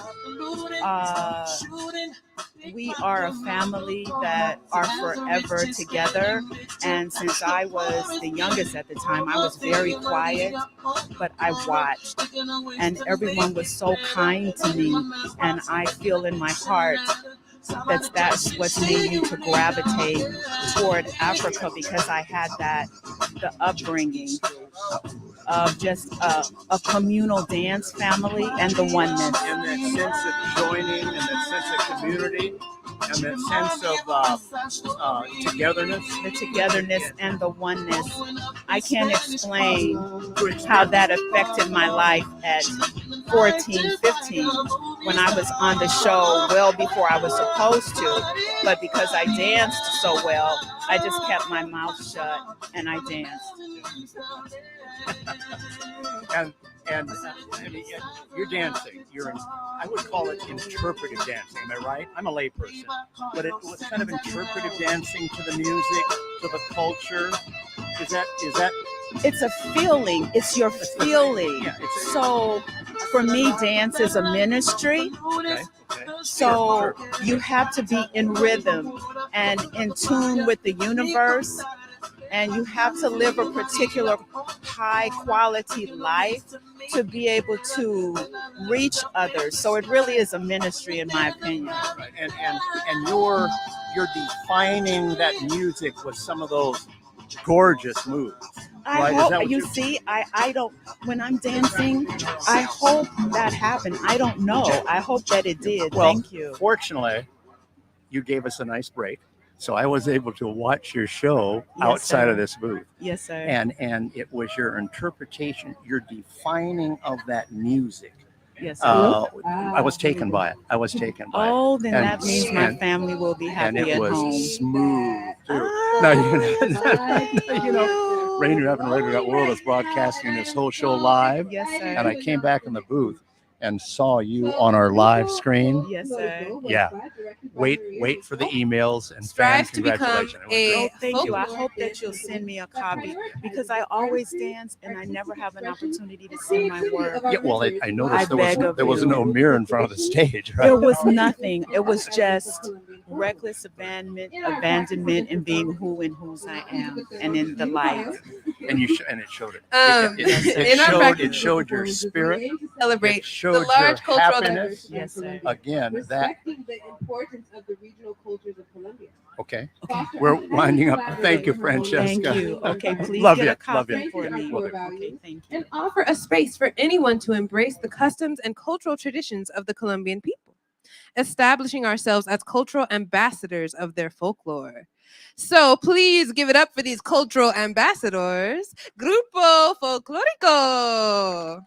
We are a family that are forever together. And since I was the youngest at the time, I was very quiet, but I watched. And everyone was so kind to me. And I feel in my heart that's what's made me to gravitate toward Africa, because I had the upbringing of just a communal dance family and the oneness. And that sense of joining and that sense of community and that sense of togetherness. The togetherness and the oneness. I can't explain how that affected my life at 14, 15, when I was on the show well before I was supposed to. But because I danced so well, I just kept my mouth shut and I danced. and I mean, you're dancing. I would call it interpretive dancing. Am I right? I'm a layperson, but what kind of interpretive dancing to the music, to the culture? Is that? It's a feeling. It's your feeling. Yeah, So for me, dance is a ministry. Okay. So you have to be in rhythm and in tune with the universe, and you have to live a particular high quality life to be able to reach others. So it really is a ministry, in my opinion. Right. And you're defining that music with some of those gorgeous moves. I right? hope you see. I don't. When I'm dancing, I hope that happened. I don't know. I hope that it did. Well, Thank you. Fortunately, you gave us a nice break, so I was able to watch your show Yes, outside sir. of this booth. Yes, sir. And it was your interpretation, your defining of that music. Yes, sir. I was taken by it. Oh, then And- that means my and- family will be and happy it at was home. smooth too. Now, Rainier Avenue Radio World is broadcasting this whole show live. Yes, sir. And I came back in the booth and saw you on our live screen. Yes, sir. Yeah. Wait for the emails and fan Strive to become congratulations. Oh, thank you. I hope that you'll send me a copy because I always dance and I never have an opportunity to sing my work. Yeah, well, I noticed beg of there was you. no mirror in front of the stage, right? There was nothing. It was just reckless abandonment, and being who and whose I am, and in the light. And and it showed it. In our practice- It showed your spirit. Celebrate It showed the large your cultural happiness. diversity. Yes, sir. Again, that the importance of the regional cultures of Colombia. okay. We're winding up. Thank you, Francesca. Thank you. Okay, please love get you. a copy Love you. for me. Love it. Okay, thank you. And offer a space for anyone to embrace the customs and cultural traditions of the Colombian people, establishing ourselves as cultural ambassadors of their folklore. So please give it up for these cultural ambassadors, Grupo Folclórico.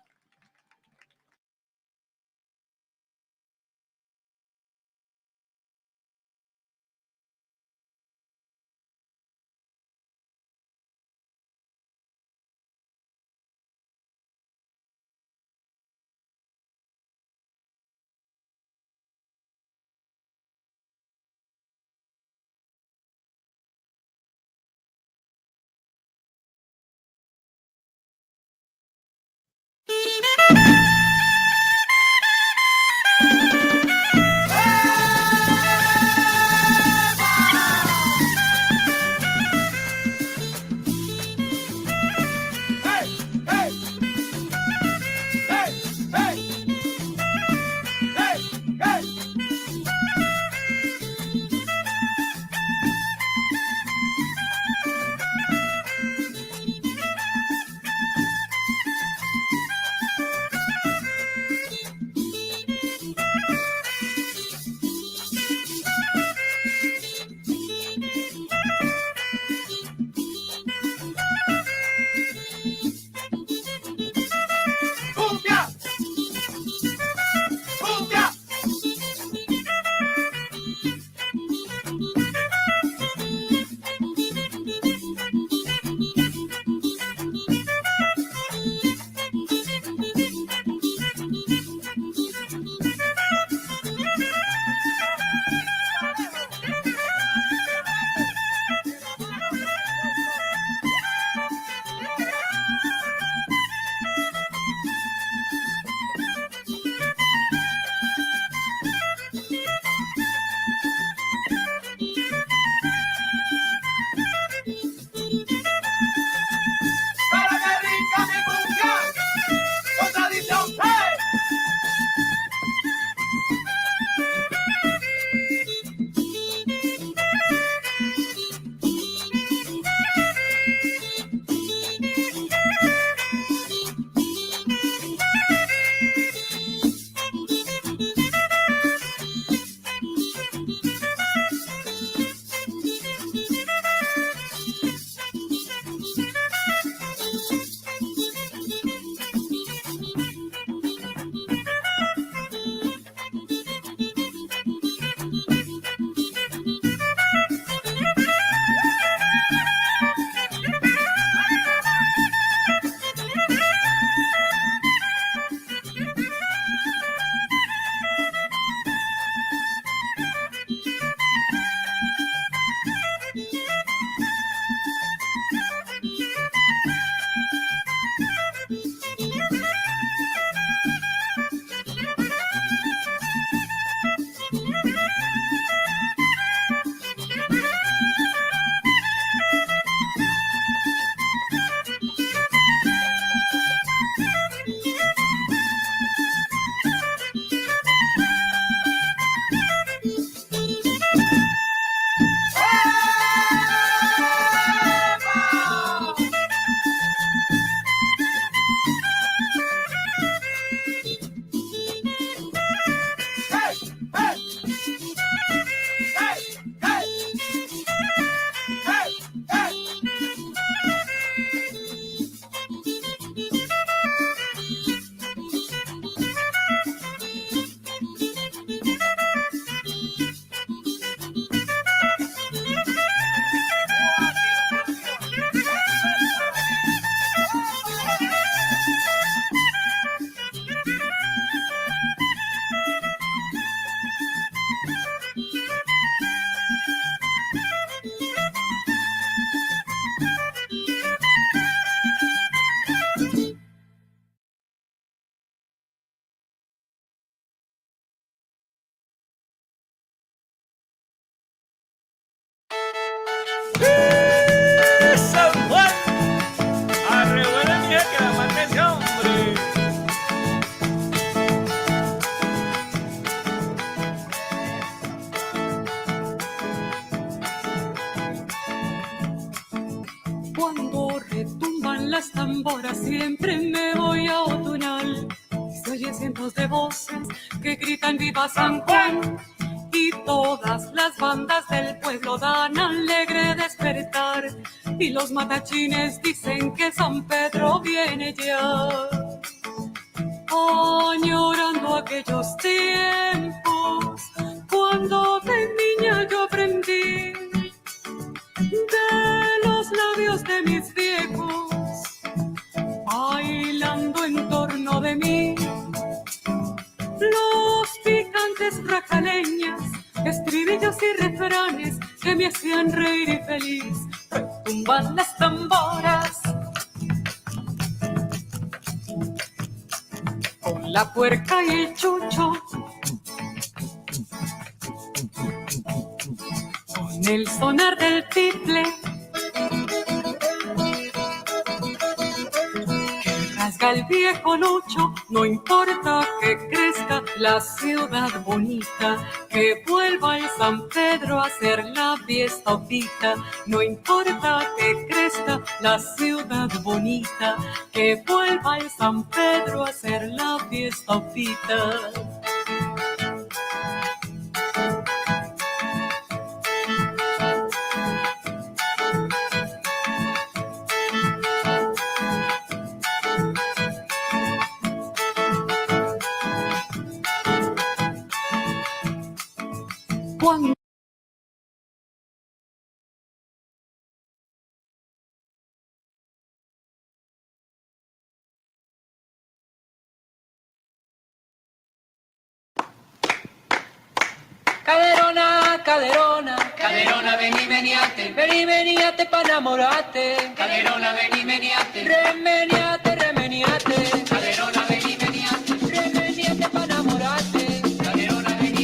Cuando retumban las tamboras siempre me voy a otoñal. Se oyen cientos de voces que gritan viva San Juan. Y todas las bandas del pueblo dan alegre despertar. Y los matachines dicen que San Pedro viene ya. Añorando aquellos tiempos, cuando de niña yo aprendí de los labios de mis viejos, bailando en torno de mí, los picantes racaleñas, estribillos y refranes que me hacían reír y feliz. Retumban las tamboras con la puerca y el chucho, con el sonar del tiple que rasga el viejo lucho. No importa que crezca la ciudad bonita, que vuelva el San Pedro a hacer la fiesta opita. No importa que crezca la ciudad bonita, que vuelva el San Pedro a hacer la fiesta opita. Cuando Caderona, caderona, caderona, vení, veniate pa' enamorarte. Caderona, vení, remeniate, remeniate. Caderona, vení, remeniate pa' enamorarte. Caderona, vení,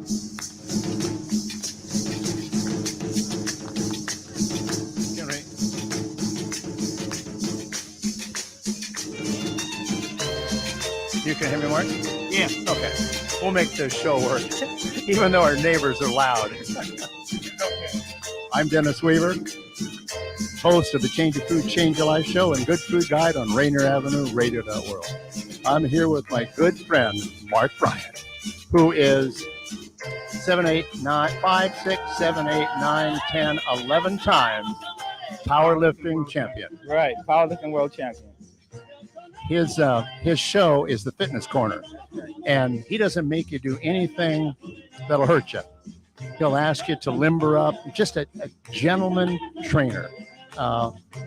You can hear me, Mark? Yeah. Okay. We'll make this show work, even though our neighbors are loud. I'm Dennis Weaver, host of the Change Your Food, Change Your Life show and Good Food Guide on Rainier Avenue Radio World. I'm here with my good friend, Mark Bryant, who is 7, 8, 9, 5, 6, 7, 8, 9, 10, 11 times powerlifting champion. Right, powerlifting world champion. His show is the Fitness Corner, and he doesn't make you do anything that'll hurt you. He'll ask you to limber up, just a gentleman trainer.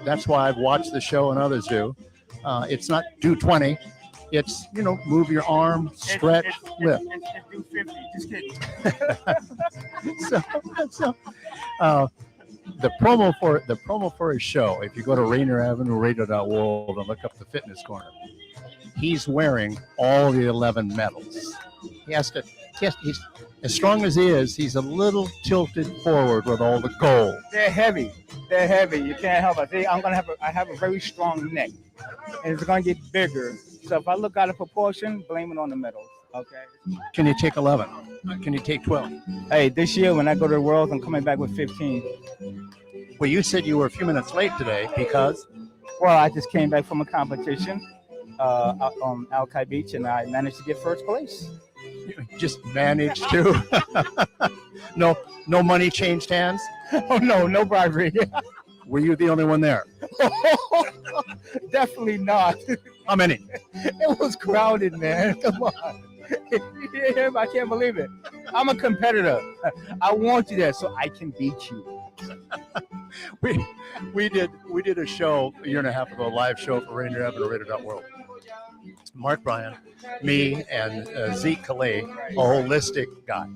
That's why I've watched the show and others do. It's not do 20. It's, move your arm, stretch, lift. It's do 50. Just kidding. The promo for his show, if you go to Rainier Avenue Radio World and look up the Fitness Corner, he's wearing all the 11 medals. He has to. He's as strong as he is. He's a little tilted forward with all the gold. They're heavy. They're heavy. You can't help it. I have a very strong neck, and it's gonna get bigger. So if I look out of proportion, blame it on the medals. Okay. Can you take 11? Can you take 12? Hey, this year when I go to the Worlds, I'm coming back with 15. Well, you said you were a few minutes late today because? Well, I just came back from a competition out on Alki Beach, and I managed to get first place. You just managed to? No money changed hands? Oh, no bribery. Were you the only one there? Definitely not. How many? It was crowded, man. Come on. I can't believe it. I'm a competitor. I want you there so I can beat you. We did a show a year and a half ago, a live show for Rainier Avenue Radio World. Mark Bryan, me, and Zeke Calais, a holistic guy.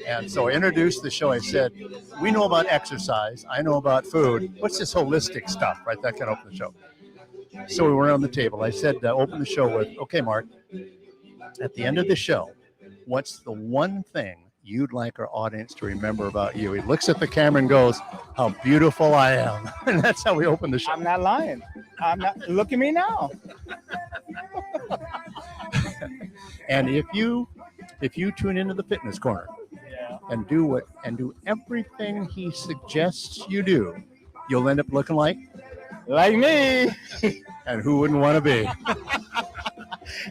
And so I introduced the show. I said, we know about exercise. I know about food. What's this holistic stuff, right? That can open the show. So we were on the table. I said, open the show with, okay, Mark, at the end of the show, what's the one thing you'd like our audience to remember about you? He looks at the camera and goes, how beautiful I am. And that's how we open the show. I'm not lying. Look at me now. And if you tune into the Fitness Corner and do everything he suggests you do, you'll end up looking like me. And who wouldn't want to be?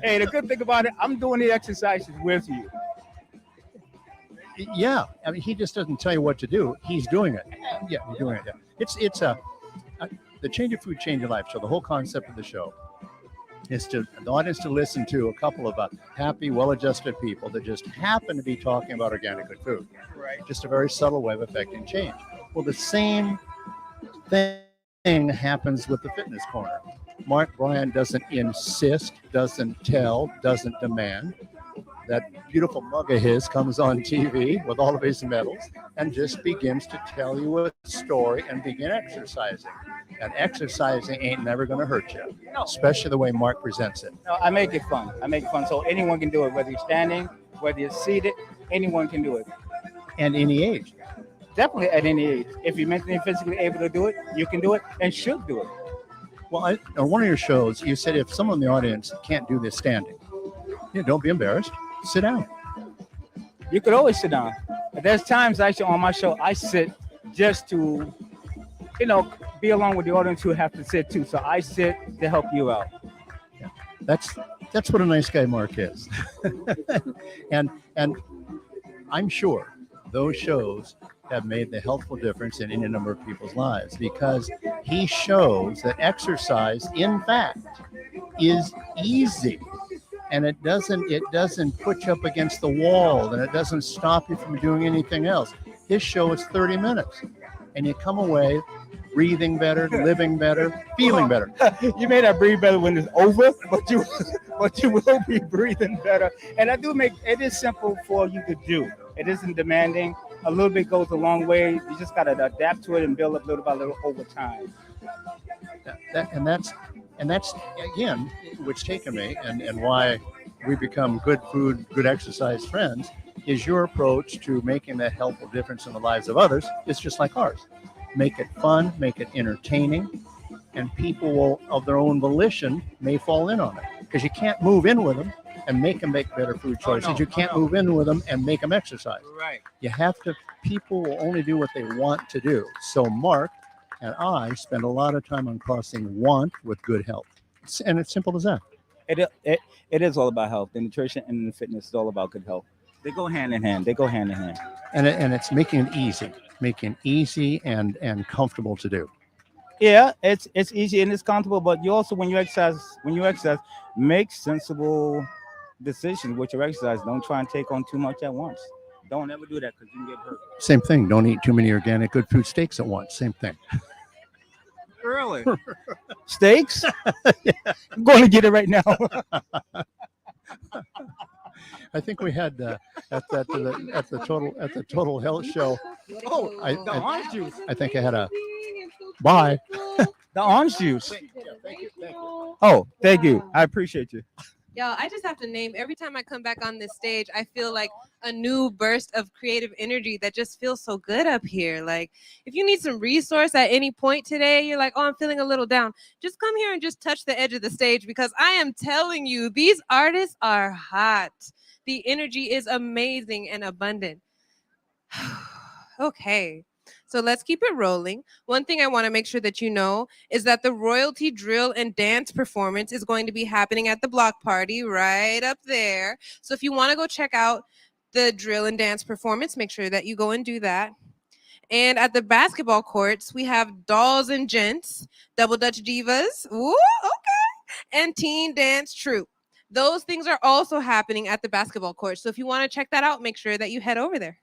Hey, the good thing about it, I'm doing the exercises with you. Yeah, I mean, he just doesn't tell you what to do. He's doing it. Yeah, he's doing it. Yeah. It's the Change Your Food, Change Your Life show. The whole concept of the show is to the audience to listen to a couple of happy, well-adjusted people that just happen to be talking about organic good food. Right. Just a very subtle way of affecting change. Well, the same thing happens with the Fitness Corner. Mark Bryan doesn't insist, doesn't tell, doesn't demand. That beautiful mug of his comes on TV with all of his medals and just begins to tell you a story and begin exercising. And exercising ain't never going to hurt you, especially the way Mark presents it. No, I make it fun. So anyone can do it, whether you're standing, whether you're seated, anyone can do it. And any age. Definitely at any age. If you're mentally and physically able to do it, you can do it and should do it. Well, on one of your shows, you said if someone in the audience can't do this standing, don't be embarrassed. Sit down. You could always sit down. There's times actually on my show I sit just to, be along with the audience who have to sit too. So I sit to help you out. Yeah. That's what a nice guy Mark is. and I'm sure those shows have made the healthful difference in any number of people's lives because he shows that exercise, in fact, is easy. And it doesn't put you up against the wall, and it doesn't stop you from doing anything else. His show is 30 minutes, and you come away breathing better, living better, feeling better. You may not breathe better when it's over, but you will be breathing better. And it is simple for you to do. It isn't demanding. A little bit goes a long way. You just got to adapt to it and build up little by little over time. And that's again, which taken me and why we become good food, good exercise friends is your approach to making that helpful difference in the lives of others is just like ours. Make it fun, make it entertaining, and people will, of their own volition, may fall in on it. Because you can't move in with them and make them make better food choices. You can't move in with them and make them exercise. Right. You have to, people will only do what they want to do. So Mark and I spend a lot of time on crossing want with good health. And it's simple as that. It is all about health. The nutrition and the fitness is all about good health. They go hand in hand. And it's making it easy and comfortable to do. Yeah, it's easy and it's comfortable, but you also, when you exercise, make sensible decisions with your exercise. Don't try and take on too much at once. Don't ever do that because you can get hurt. Same thing. Don't eat too many organic good food steaks at once. Same thing. Really? Steaks? Yeah. I'm going to get it right now. I think we had at the total health show. Oh, the orange juice. I think I had a bye. The orange juice. Thank you. Oh, thank you. I appreciate you. Y'all, I just have to name, every time I come back on this stage, I feel like a new burst of creative energy that just feels so good up here. Like, if you need some resource at any point today, you're like, oh, I'm feeling a little down, just come here and just touch the edge of the stage, because I am telling you, these artists are hot. The energy is amazing and abundant. Okay. So let's keep it rolling. One thing I want to make sure that you know is that the royalty drill and dance performance is going to be happening at the block party right up there. So if you want to go check out the drill and dance performance, make sure that you go and do that. And at the basketball courts, we have Dolls and Gents, Double Dutch Divas, ooh, okay, and Teen Dance Troupe. Those things are also happening at the basketball court. So if you want to check that out, make sure that you head over there.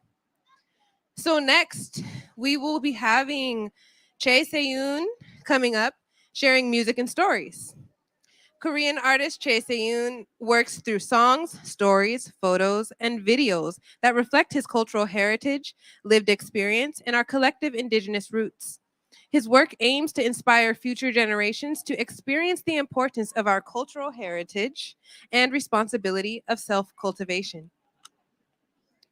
So next, we will be having Chae Se-yoon coming up, sharing music and stories. Korean artist Chae Se-yoon works through songs, stories, photos, and videos that reflect his cultural heritage, lived experience, and our collective indigenous roots. His work aims to inspire future generations to experience the importance of our cultural heritage and responsibility of self-cultivation.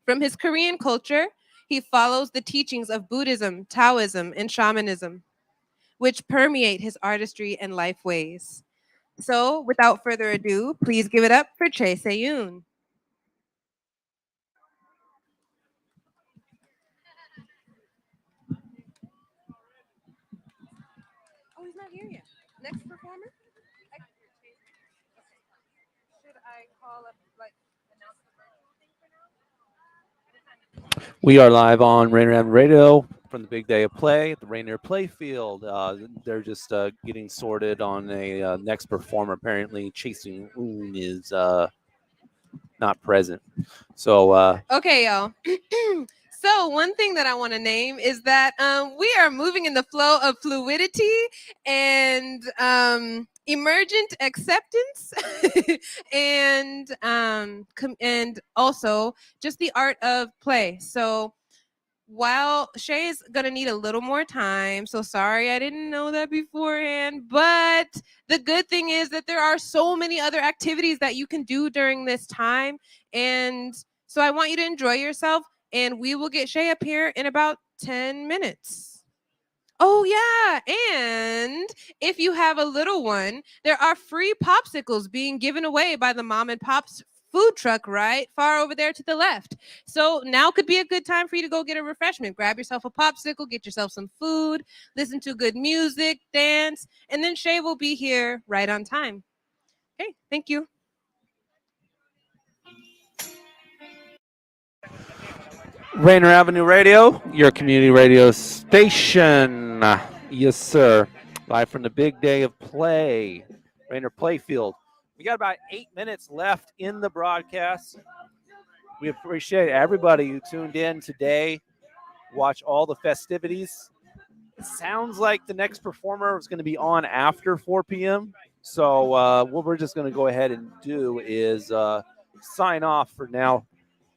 From his Korean culture, he follows the teachings of Buddhism, Taoism, and shamanism, which permeate his artistry and life ways. So, without further ado, please give it up for Chae Se-yoon. Oh, he's not here yet. Next performer? Should I call up, like, announce the virtual thing for now? We are live on Rainier Avenue Radio from the big day of play at the Rainier Playfield. They're just getting sorted on a next performer. Apparently, Chae Se-yoon is not present. So okay, y'all. So one thing that I want to name is that we are moving in the flow of fluidity and emergent acceptance and also just the art of play. So while Shay is going to need a little more time, so sorry I didn't know that beforehand, but the good thing is that there are so many other activities that you can do during this time. And so I want you to enjoy yourself, and we will get Shay up here in about 10 minutes. Oh, yeah, and if you have a little one, there are free popsicles being given away by the Mom and Pop's food truck right far over there to the left. So now could be a good time for you to go get a refreshment. Grab yourself a popsicle, get yourself some food, listen to good music, dance, and then Shay will be here right on time. Okay, thank you. Rainier Avenue Radio, your community radio station. Yes, sir. Live from the big day of play, Rainier Playfield. We got about 8 minutes left in the broadcast. We appreciate everybody who tuned in today. Watch all the festivities. It sounds like the next performer is going to be on after 4 p.m. So what we're just going to go ahead and do is sign off for now.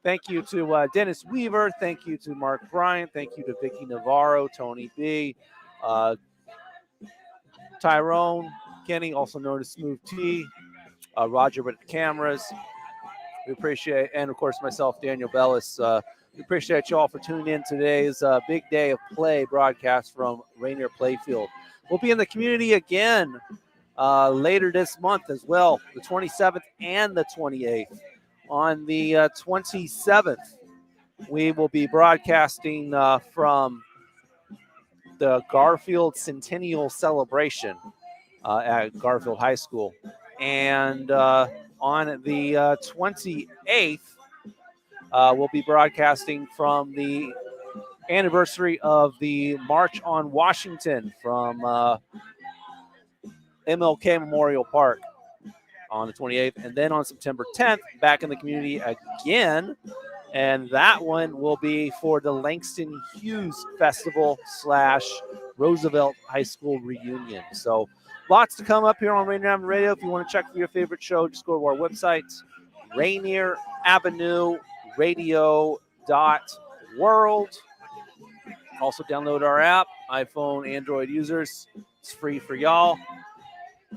Thank you to Dennis Weaver. Thank you to Mark Bryant. Thank you to Vicky Navarro, Tony B, Tyrone, Kenny, also known as Smooth T, Roger with the cameras. We appreciate, and of course myself, Daniel Bellis. We appreciate you all for tuning in today's Big Day of Play broadcast from Rainier Playfield. We'll be in the community again later this month as well, the 27th and the 28th. On the 27th, we will be broadcasting from the Garfield Centennial Celebration at Garfield High School. And on the 28th, we'll be broadcasting from the anniversary of the March on Washington from MLK Memorial Park on the 28th. And then on September 10th, back in the community again. And that one will be for the Langston Hughes Festival / Roosevelt High School reunion. So lots to come up here on Rainier Avenue Radio. If you want to check for your favorite show, just go to our website, Rainier Avenue Radio.world. Also download our app, iPhone, Android users. It's free for y'all.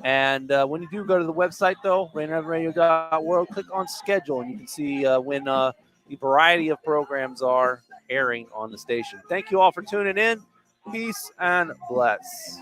And when you do go to the website, though, RainierAvenueRadio.world, click on schedule, and you can see when the variety of programs are airing on the station. Thank you all for tuning in. Peace and bless.